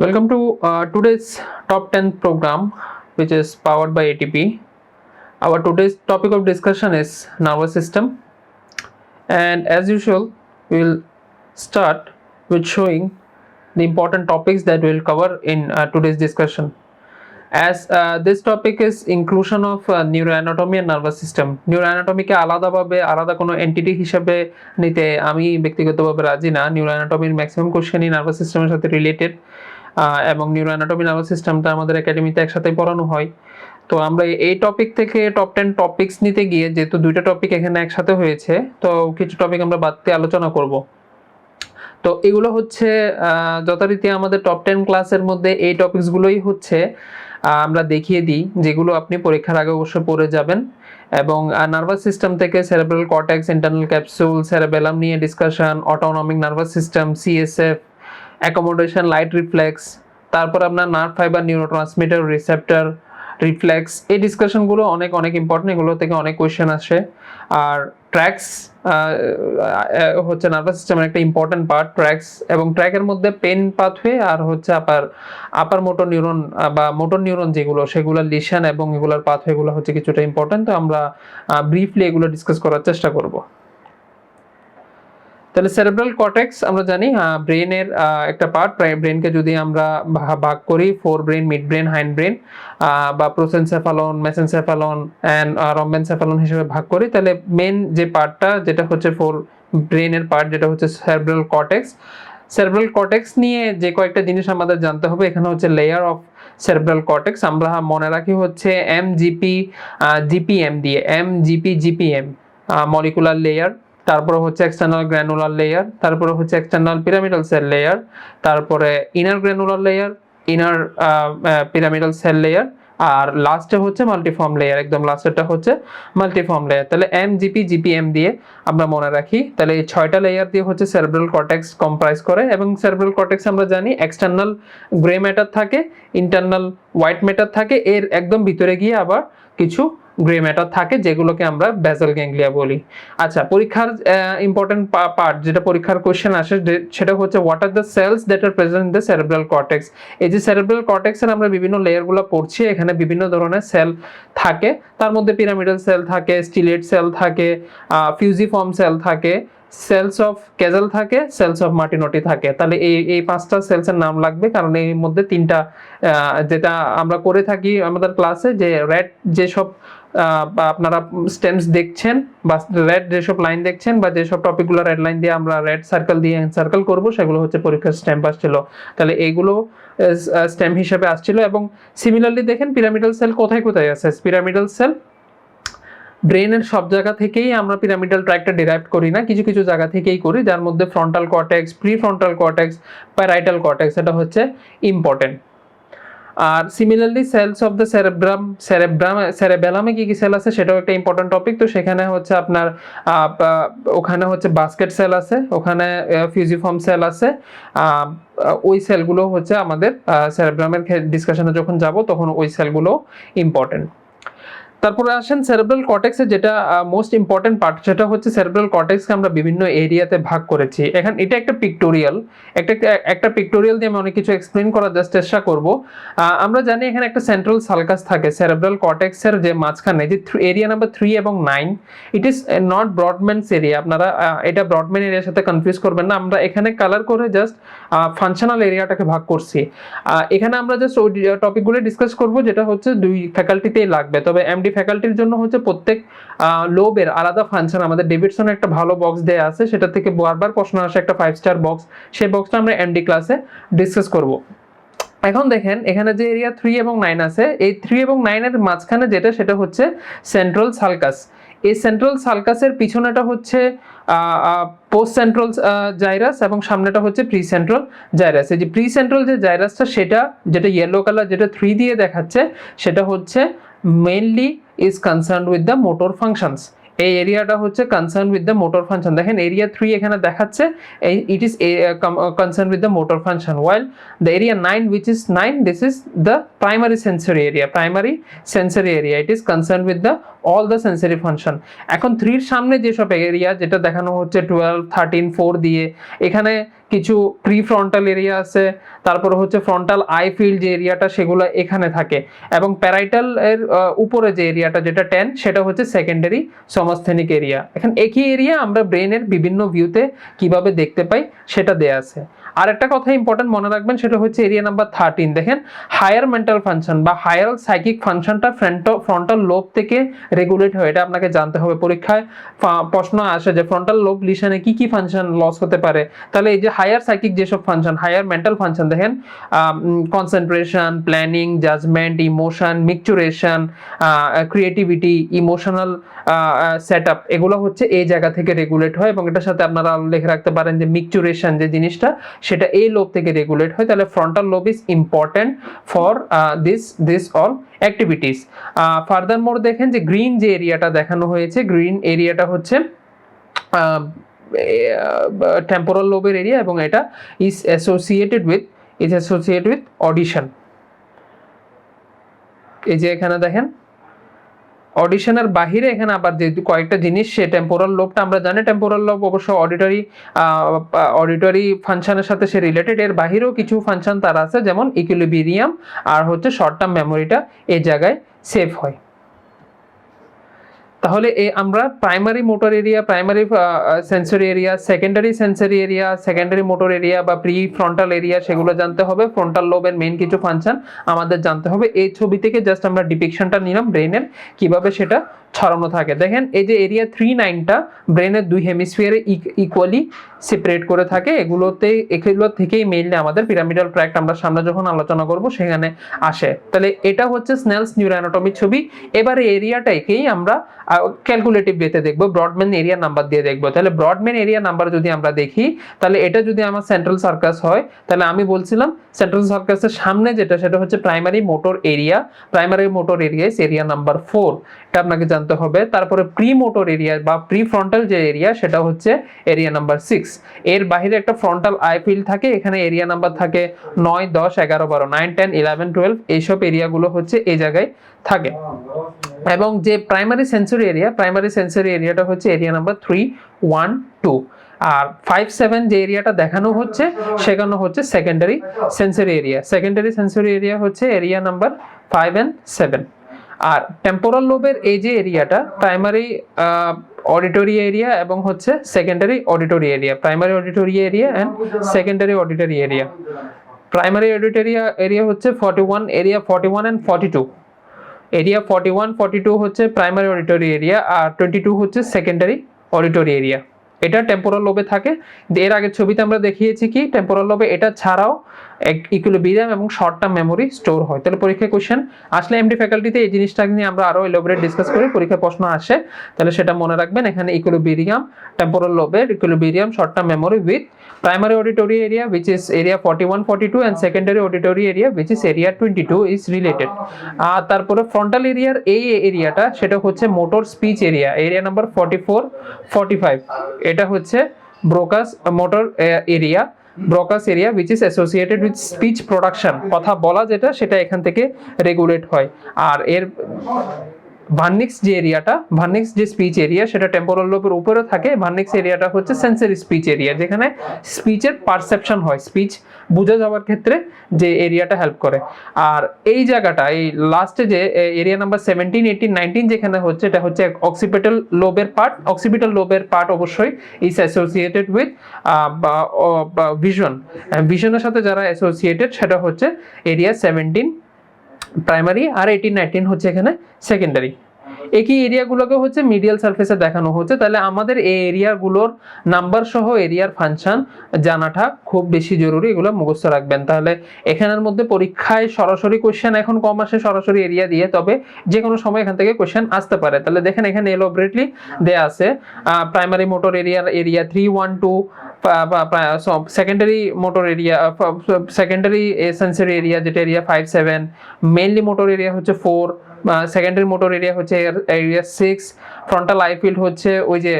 Welcome to today's top 10 program, which is powered by ATP. Our today's topic of discussion is nervous system, and as usual, we will start with showing the important topics that we will cover in today's discussion. As this topic is inclusion of neuroanatomy and nervous system. Neuroanatomy কে আলাদাভাবে আলাদা কোনো entity হিসেবে নিতে আমি ব্যক্তিগতভাবে রাজি না। নিউরোঅ্যানাটমির maximum কোশ্চেনই nervous সিস্টেমের সাথে রিলেটেড এবং নিউরোঅ্যানাটমি নার্ভাস সিস্টেমটা আমাদের একাডেমিতে একসাথে পড়ানো হয়। তো আমরা এই টপিক থেকে টপ 10 টপিকস নিতে গিয়ে যেহেতু দুইটা টপিক এখানে একসাথে হয়েছে, তো কিছু টপিক আমরা বাদ দিয়ে আলোচনা করব। তো এগুলো হচ্ছে যথারীতি আমাদের টপ 10 ক্লাসের মধ্যে এই টপিকসগুলোই হচ্ছে আমরা দেখিয়ে দিই, যেগুলো আপনি পরীক্ষার আগে অবশ্যই পড়ে যাবেন। এবং নার্ভাস সিস্টেম থেকে সেরেব্রাল কর্টেক্স, ইন্টারনাল ক্যাপসুল, সেরেবেলাম নিয়ে discussion, autonomic nervous system, CSF, accommodation, light reflex, তারপর আপনার nerve fibre, neurotransmitter, receptor, reflex, এই ডিসকাশনগুলো অনেক ইম্পর্টেন্ট। এগুলো থেকে অনেক কোয়েশ্চেন আসে। আর ট্র্যাক্স হচ্ছে নার্ভাস সিস্টেমের একটা ইম্পর্টেন্ট পার্ট, ট্র্যাক্স। এবং ট্র্যাকের মধ্যে পেন পাথওয়ে আর হচ্ছে আপার মোটর নিউরন বা মোটর নিউরন যেগুলো, সেগুলোর লিশন এবং এগুলোর পাথওয়েগুলো হচ্ছে কিছুটা ইম্পর্টেন্ট। তো আমরা ব্রিফলি এগুলো ডিসকাস করার চেষ্টা করব। তাহলে সেরেব্রাল কর্টেক্স আমরা জানি ব্রেনের একটা পার্ট। ব্রেনকে যদি আমরা ভাগ করি 4 brain, mid brain, hind brain বা প্রোসেনসেফালন, মেসেনসেফালন অ্যান্ড রম্বেনসেফালন হিসেবে ভাগ করি, তাহলে মেন যে পার্টটা যেটা হচ্ছে 4 ব্রেনের পার্ট, যেটা হচ্ছে সেরেব্রাল কর্টেক্স। সেরেব্রাল কর্টেক্স নিয়ে যে কয়েকটা জিনিস আমাদের জানতে হবে। এখানে হচ্ছে লেয়ার অফ সেরেব্রাল কর্টেক্স আমরা মনে রাখি হচ্ছে এমজিপি জিপিএম দিয়ে, এমজিপি জিপিএম মলিকুলার লেয়ার। তারপরে হচ্ছে এক্সটার্নাল গ্র্যানুলার লেয়ার, তারপরে হচ্ছে এক্সটার্নাল পিরামিডাল সেল লেয়ার, তারপরে inner granular layer, inner pyramidal cell layer, আর লাস্টে হচ্ছে মাল্টিফর্ম লেয়ার। একদম লাস্টেরটা হচ্ছে মাল্টিফর্ম লেয়ার। তাহলে এমজিপি জিপিএম দিয়ে আমরা মনে রাখি। তাহলে এই 6টা লেয়ার দিয়ে হচ্ছে সেরেব্রাল কর্টেক্স কম্প্রাইজ করে। এবং সেরেব্রাল কর্টেক্স আমরা জানি এক্সটার্নাল গ্রে ম্যাটার থাকে, ইন্টারনাল হোয়াইট ম্যাটার থাকে, এর একদম ভিতরে গিয়ে আবার কিছু গ্রে ম্যাটার থাকে, যেগুলোকে আমরা বেসাল গ্যাংলিয়া বলি। আচ্ছা, পরীক্ষার ইম্পর্টেন্ট পার্ট যেটা পরীক্ষার কোশ্চেন আসে সেটা হচ্ছে what are the cells that are present in the cerebral cortex. এই যে সেরেব্রাল কর্টেক্সের আমরা বিভিন্ন লেয়ারগুলো পড়ছি, এখানে বিভিন্ন ধরনের সেল থাকে। তার মধ্যে পিরামিডাল সেল থাকে, স্টিলেট সেল থাকে, ফিউজিফর্ম সেল থাকে, সেলস অফ ক্যাজেল থাকে, সেলস অফ মার্টিনটি থাকে। তাহলে এই 5টা সেলসের নাম লাগবে, কারণ এর মধ্যে 3টা যেটা আমরা করে থাকি আমাদের ক্লাসে, যে রেড যেসব আপনারা স্টেমস দেখছেন বা রেড যেসব লাইন দেখছেন বা যেসব টপিকগুলো রেড লাইন দিয়ে আমরা রেড সার্কেল দিয়ে সার্কেল করব, সেগুলো হচ্ছে পরীক্ষার স্ট্যাম্প আসছিল। তাহলে এইগুলো স্ট্যাম্প হিসেবে আসছিল। এবং সিমিলারলি দেখেন পিরামিডাল সেল কোথায় আছে। পিরামিডাল সেল ব্রেনের সব জায়গা থেকেই আমরা পিরামিডাল ট্র্যাকটা ডিরাইভ করি না, কিছু কিছু জায়গা থেকেই করি, যার মধ্যে frontal cortex, prefrontal cortex, parietal cortex, এটা হচ্ছে ইম্পর্টেন্ট। আর সিমিলারলি সেলস অফ দ্য সেরেবেলামে কি সেল আছে সেটাও একটা ইম্পর্টেন্ট টপিক। তো সেখানে হচ্ছে আপনার ওখানে হচ্ছে বাস্কেট সেল আছে, ওখানে ফিউজিফর্ম সেল আছে। ওই সেলগুলো হচ্ছে আমাদের সেরেব্রামের ডিসকাশনে যখন যাব তখন ওই সেলগুলো ইম্পর্টেন্ট। তারপরে আসেন সেরেব্রাল কর্টেক্সের যেটা মোস্ট ইম্পর্টেন্ট পার্ট, সেটা হচ্ছে সেরেব্রাল কর্টেক্সকে আমরা বিভিন্ন এরিয়াতে ভাগ করেছি। এখন এটা একটা পিক্টোরিয়াল, একটা পিক্টোরিয়াল দিয়ে আমি অনেক কিছু এক্সপ্লেন করার জাস্ট চেষ্টা করব। আমরা জানি এখানে একটা সেন্ট্রাল সালকাস থাকে সেরেব্রাল কর্টেক্সের যে মাঝখানে, যে এরিয়া নাম্বার 3 এবং 9, ইট ইজ নট ব্রডম্যানস এরিয়া। আপনারা এটা ব্রডম্যান এরিয়ার সাথে কনফিউজ করবেন না। আমরা এখানে কালার করে জাস্ট ফাংশনাল এরিয়াটাকে ভাগ করছি। এখানে আমরা জাস্ট ওই টপিকগুলো ডিসকাস করব যেটা হচ্ছে 2 ফ্যাকাল্টিতেই লাগবে। তবে এমডি ফ্যাকাল্টির জন্য হচ্ছে প্রত্যেক লোবের আলাদা ফাংশন। আমাদের ডেভিডসন একটা ভালো বক্স দেয়া আছে, সেটা থেকে বারবার প্রশ্ন আসে, একটা 5 স্টার বক্স। সেই বক্সটা আমরা এমডি ক্লাসে ডিসকাস করব। এখন দেখেন এখানে যে এরিয়া 3 এবং 9 আছে, এই 3 এবং 9 এর মাঝখানে যেটা, সেটা হচ্ছে সেন্ট্রাল সালকাস। এই সেন্ট্রাল সালকাসের পিছনেটা হচ্ছে পোস্ট সেন্ট্রাল জাইরাস এবং সামনেটা হচ্ছে প্রি সেন্ট্রাল জাইরাস। এই যে প্রি সেন্ট্রাল যে জাইরাসটা, সেটা যেটা ইয়েলো কালার যেটা 3 দিয়ে দেখাচ্ছে, সেটা হচ্ছে mainly is concerned with the motor functions. এই এরিয়াটা হচ্ছে concern with the motor function. দেখেন এরিয়া 3 এখানে দেখাচ্ছে, it is concern with the motor function, while the area 9 which is 9, this is the primary sensory area, it is concerned with the all the sensory function. এখন 3 এর সামনে যেসব area যেটা দেখানো হচ্ছে 12, 13, 4 দিয়ে, এখানে কিছু প্রি ফ্রন্টাল এরিয়া আছে, তারপরে হচ্ছে ফ্রন্টাল আই ফিল্ড যে এরিয়াটা সেগুলো এখানে থাকে, এবং প্যারাইটাল এর উপরে যে এরিয়াটা যেটা 10 সেটা হচ্ছে সেকেন্ডারি সমাসথেনিক এরিয়া। এখন একই এরিয়া আমরা ব্রেনের বিভিন্ন ভিউতে কিভাবে দেখতে পাই সেটা দেয়া আছে। আর একটা কথা ইম্পর্টেন্ট মনে রাখবেন, সেটা হচ্ছে এরিয়া নাম্বার 13। দেখেন হায়ার মেন্টাল ফাংশন বা হায়ার সাইকিক ফাংশনটা ফ্রন্টাল লোব থেকে রেগুলেট হয়, এটা আপনাকে জানতে হবে। পরীক্ষায় প্রশ্ন আসে যে ফ্রন্টাল লোব লিশনে কি কি ফাংশন লস হতে পারে, তাহলে এই যে হায়ার সাইকিক যেসব ফাংশন, হায়ার মেন্টাল ফাংশন, দেখেন concentration, planning, judgement, emotion, maturation, creativity, emotional setup, এগুলো হচ্ছে এই জায়গা থেকে রেগুলেট হয়। এবং এটার সাথে আপনারা লিখে রাখতে পারেন যে মিকচুরেশন যে জিনিসটা সেটা এই লোব থেকে রেগুলেট হয়। তাহলে frontal lobe is important for this all activities. ফার্দারমোর দেখেন যে গ্রিন যে এরিয়াটা দেখানো হয়েছে, গ্রিন এরিয়াটা হচ্ছে টেম্পোরাল লোবের এরিয়া, এবং এটা ইজ অ্যাসোসিয়েটেড উইথ অডিশন। এই যে এখানে দেখেন অডিশনের বাহিরে এখানে আবার যে কয়েকটা জিনিস, সে টেম্পোরাল লোবটা আমরা জানি, টেম্পোরাল লোব অবশ্য অডিটরি ফাংশনের সাথে সে রিলেটেড, এর বাহিরেও কিছু ফাংশন তার আছে, যেমন ইকুইলিব্রিয়াম আর হচ্ছে শর্ট টার্ম মেমোরিটা এই জায়গায় সেভ হয়। তাহলে আমরা primary motor area, primary sensory area, secondary sensory area, secondary motor area বা প্রি ফ্রন্টাল এরিয়া সেগুলো জানতে হবে। ফ্রন্টাল লোবের মেইন কিছু ফাংশন আমাদের জানতে হবে। এই ছবি থেকে জাস্ট আমরা ডিপিকশনটা নিলাম ব্রেনের কিভাবে সেটা ছড়ানো থাকে। দেখেন এই যে এরিয়া 3-9টা ব্রেনের দুই হেমিস্ফিয়ারে ইকুয়ালি সেপারেট করে থাকে, এগুলো থেকেই মেইনলি আমাদের পিরামিডাল ট্র্যাক্ট আমরা সামনে যখন আলোচনা করব সেখানে আসে। তাহলে এটা হচ্ছে স্নেলস নিউরোঅ্যানাটমির ছবি। এবারে এরিয়াটাকেই আমরা ক্যালকুলেটিভ ওয়েতে দেখব, ব্রডম্যান এরিয়া নাম্বার দিয়ে দেখব। তাহলে ব্রডম্যান এরিয়া নাম্বার যদি আমরা দেখি, তাহলে এটা যদি আমার সেন্ট্রাল সার্কাস হয়, তাহলে আমি বলছিলাম সেন্ট্রাল সার্কাসের সামনে যেটা সেটা হচ্ছে primary motor area. Primary motor area is area number 4, এটা আপনাকে জানতে হবে। তারপরে প্রি মোটর এরিয়া বা প্রি ফ্রন্টাল যে এরিয়া সেটা হচ্ছে এরিয়া নাম্বার 6। এর বাইরে একটা ফ্রন্টাল আই ফিল্ড থাকে, এখানে এরিয়া নাম্বার থাকে 9, 10, 11, 12, 9, 10, 11, 12, এইসব এরিয়াগুলো হচ্ছে এই জায়গায় থাকে। এবং যে প্রাইমারি সেন্সরি এরিয়াটা হচ্ছে এরিয়া নাম্বার 3, 1, 2। আর 5, 7 যে এরিয়াটা দেখানো হচ্ছে সেখানে হচ্ছে সেকেন্ডারি সেন্সরি এরিয়া হচ্ছে এরিয়া নাম্বার 5 and 7। আর টেম্পোরাল লোবের এই যে এরিয়াটা প্রাইমারি অডিটরি এরিয়া এবং হচ্ছে secondary auditory area, primary auditory area and secondary auditory area. Primary auditory area হচ্ছে 41, এরিয়া 41 and 42। এরিয়া 41, 42 হচ্ছে প্রাইমারি অডিটরি এরিয়া, আর 22 হচ্ছে সেকেন্ডারি অডিটরি এরিয়া। এটা টেম্পোরাল লোবে থাকে। এর আগের ছবিতে আমরা দেখিয়েছি কি টেম্পোরাল লোবে এটা ছাড়াও ইকুইলিব্রিয়াম এবং শর্ট টার্ম মেমোরি স্টোর হয়। তাহলে পরীক্ষায় কোশ্চেন আসলে এমডি ফ্যাকাল্টিতে এই জিনিসটা নিয়ে আমরা আরো এলাবোরেট ডিসকাস করি, পরীক্ষায় প্রশ্ন আসে, তাহলে সেটা মনে রাখবেন। এখানে ইকুইলিব্রিয়াম, টেম্পোরাল লোবের equilibrium, short term memory with primary auditory area which is area 41, 42 and secondary auditory area which is area 22 is related। আর তারপরে ফ্রন্টাল এরিয়ার এই এরিয়াটা সেটা হচ্ছে মোটর স্পিচ এরিয়া নাম্বার 44, 45। এটা হচ্ছে Broca's motor area, Broca's area which is associated with speech production, কথা বলা যেটা সেটা এখান থেকে রেগুলেট হয়। আর এর ভার্নিক্স যে স্পিচ এরিয়া সেটা টেম্পোরাল লোবের উপরে থাকে। ভার্নিক্স এরিয়াটা হচ্ছে সেন্সরি স্পিচ এরিয়া, যেখানে স্পিচের পারসেপশন হয়, স্পিচ বোঝা যাওয়ার ক্ষেত্রে যে এরিয়াটা হেল্প করে। আর এই জায়গাটা এই লাস্টে যে এরিয়া নাম্বার 17, 18, 19 যেখানে হচ্ছে এটা হচ্ছে অক্সিপিটাল লোবের পার্ট অবশ্যই ইজ অ্যাসোসিয়েটেড উইথ ভিশনের সাথে যারা অ্যাসোসিয়েটেড সেটা হচ্ছে এরিয়া 17 প্রাইমারি আর 18, 19 হচ্ছে এখানে সেকেন্ডারি। একই এরিয়াগুলোকে হচ্ছে মিডিয়াল সারফেসে দেখানো হচ্ছে। তাহলে আমাদের এই এরিয়াগুলোর নাম্বার সহ এরিয়ার ফাংশন জানাটা খুব বেশি জরুরি, এগুলো মুখস্থ রাখবেন। তাহলে এখানের মধ্যে পরীক্ষায় সরাসরি কোশ্চেন এখন কম আসে সরাসরি এরিয়া দিয়ে, তবে যে কোনো সময় এখান থেকে কোশ্চেন আসতে পারে। তাহলে দেখেন এখানে এলোবরেটলি দেয়া আছে primary motor area 3, 1, 2, secondary motor area, secondary sensory area যেটা এরিয়া 5, 7, মেইনলি মোটর এরিয়া হচ্ছে 4, সেকেন্ডারি মোটর এরিয়া হচ্ছে এরিয়া 6, ফ্রন্টাল আই ফিল্ড হচ্ছে ওই যে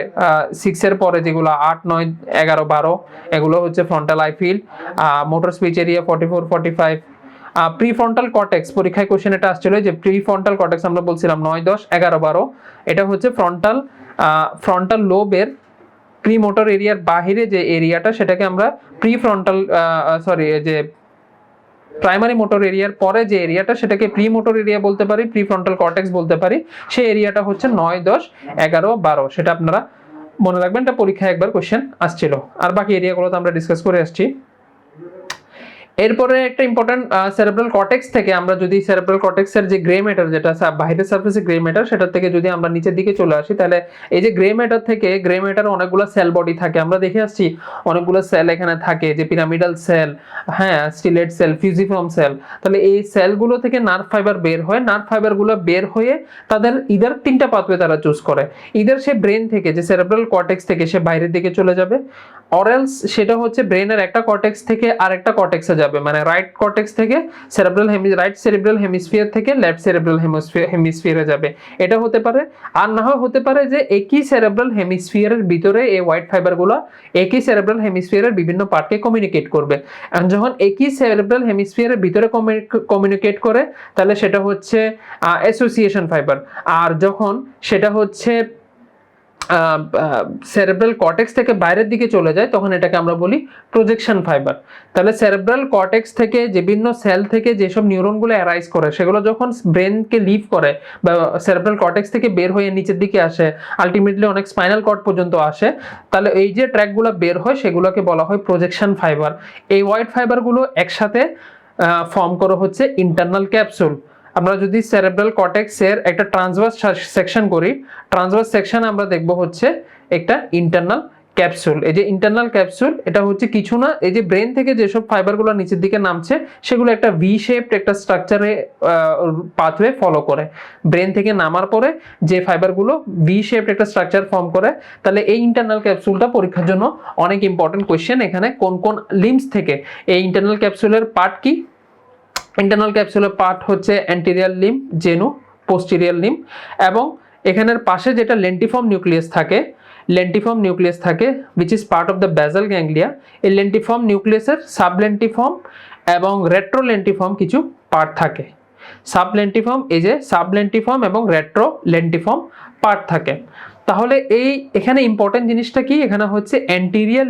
6 এর পরে যেগুলো 8, 9, 11, 12 এগুলো হচ্ছে frontal I felt. Motor speech area 44, 45, prefrontal cortex, পরীক্ষায় কোশ্চেন এটা আসছিল যে প্রিফ্রন্টাল কর্টেক্স আমরা বলছিলাম 9, 10, 11, 12, এটা হচ্ছে ফ্রন্টাল লোবের প্রিমোটর এরিয়ার বাহিরে যে এরিয়াটা সেটাকে আমরা প্রিফ্রন্টাল যে প্রাইমারি মোটর এরিয়ার পরে যে এরিয়াটা সেটাকে প্রি মোটর এরিয়া বলতে পারি, প্রিফ্রন্টাল কর্টেক্স বলতে পারি। সেই এরিয়াটা হচ্ছে 9, 10, 11, 12, সেটা আপনারা মনে রাখবেন, এটা পরীক্ষায় একবার কোশ্চেন আসছিল। আর বাকি এরিয়াগুলো তো আমরা ডিসকাস করে আসছি। এরপরে একটা ইম্পর্টেন্ট সেরেব্রাল কর্টেক্স থেকে আমরা যদি সেরেব্রাল কর্টেক্সের যে গ্রে ম্যাটার যেটা বাইরের সারফেসে গ্রে ম্যাটার, সেটার থেকে যদি আমরা নিচের দিকে চলে আসি, তাহলে এই যে গ্রে ম্যাটার অনেকগুলো সেল বডি থাকে, আমরা দেখে আসছি অনেকগুলো সেল এখানে থাকে, যে পিরামিডাল সেল, হ্যাঁ, স্টিলেট সেল, ফিউজিফর্ম সেল। তাহলে এই সেলগুলো থেকে নার্ভ ফাইবার বের হয়, নার্ভ ফাইবারগুলো বের হয়ে তাদের ইদার তিনটা পাথওয়ে তারা চুজ করে, ইদার সে ব্রেন থেকে, যে সেরেব্রাল কর্টেক্স থেকে সে বাইরের দিকে চলে যাবে, অরেলস সেটা হচ্ছে ব্রেনের একটা কর্টেক্স থেকে আরেকটা কর্টেক্সে যাবে, মানে রাইট কর্টেক্স থেকে রাইট সেরেব্রাল হেমিস্ফিয়ার থেকে লেফট সেরেব্রাল হেমিস্ফিয়ারে যাবে, এটা হতে পারে। আর না হয় হতে পারে যে একই সেরেব্রাল হেমিস্ফিয়ারের ভিতরে এই হোয়াইট ফাইবারগুলো একই সেরেব্রাল হেমিস্ফিয়ারের বিভিন্ন পার্টকে কমিউনিকেট করবে। আর যখন একই সেরেব্রাল হেমিস্ফিয়ারের ভিতরে কমিউনিকেট করে, তাহলে সেটা হচ্ছে অ্যাসোসিয়েশন ফাইবার। আর যখন সেটা হচ্ছে সেরেব্রাল কর্টেক্স থেকে বাইরের দিকে চলে যায়, তখন এটাকে আমরা বলি প্রজেকশন ফাইবার। তাহলে সেরেব্রাল কর্টেক্স থেকে বিভিন্ন সেল থেকে যেসব নিউরনগুলো অ্যারাইজ করে, সেগুলো যখন ব্রেনকে লিভ করে বা সেরেব্রাল কর্টেক্স থেকে বের হয়ে নিচের দিকে আসে, আলটিমেটলি অনেক স্পাইনাল কর্ড পর্যন্ত আসে, তাহলে এই যে ট্র্যাকগুলো বের হয় সেগুলোকে বলা হয় প্রজেকশন ফাইবার। এই হোয়াইট ফাইবারগুলো একসাথে ফর্ম করা হচ্ছে ইন্টারনাল ক্যাপসুল। আমরা যদি সেরেব্রাল কর্টেক্সের একটা ট্রান্সভার্স সেকশন করি, ট্রান্সভার্স সেকশন আমরা দেখব হচ্ছে একটা ইন্টারনাল ক্যাপসুল। এই যে ইন্টারনাল ক্যাপসুল, এটা হচ্ছে কিছু না, এই যে ব্রেন থেকে যেসব ফাইবারগুলো নিচের দিকে নামছে সেগুলো একটা ভি শেপড একটা স্ট্রাকচারে পাথওয়ে ফলো করে। ব্রেন থেকে নামার পরে যে ফাইবারগুলো ভি শেপড একটা স্ট্রাকচার ফর্ম করে, তাহলে এই ইন্টারনাল ক্যাপসুলটা পরীক্ষার জন্য অনেক ইম্পর্টেন্ট কোয়েশ্চেন। এখানে কোন কোন লিম্বস থেকে এই ইন্টারনাল ক্যাপসুলের পার্ট কি? ইন্টারনাল ক্যাপসুলের পার্ট হচ্ছে অ্যান্টেরিয়র লিম্ব, জেনু, পোস্টেরিয়র লিম্ব, এবং এখানের পাশে যেটা লেন্টিফর্ম নিউক্লিয়াস থাকে which is part of the basal ganglia। এই লেন্টিফর্ম নিউক্লিয়াসের সাবলেন্টিফর্ম এবং রেট্রোলেন্টিফর্ম কিছু পার্ট থাকে। সাবলেন্টিফর্ম, এই যে সাবলেন্টিফর্ম এবং রেট্রোলেন্টিফর্ম পার্ট থাকে। তাহলে এখানে ইম্পর্টেন্ট জিনিসটা কি? এখানে হচ্ছে অ্যান্টেরিয়র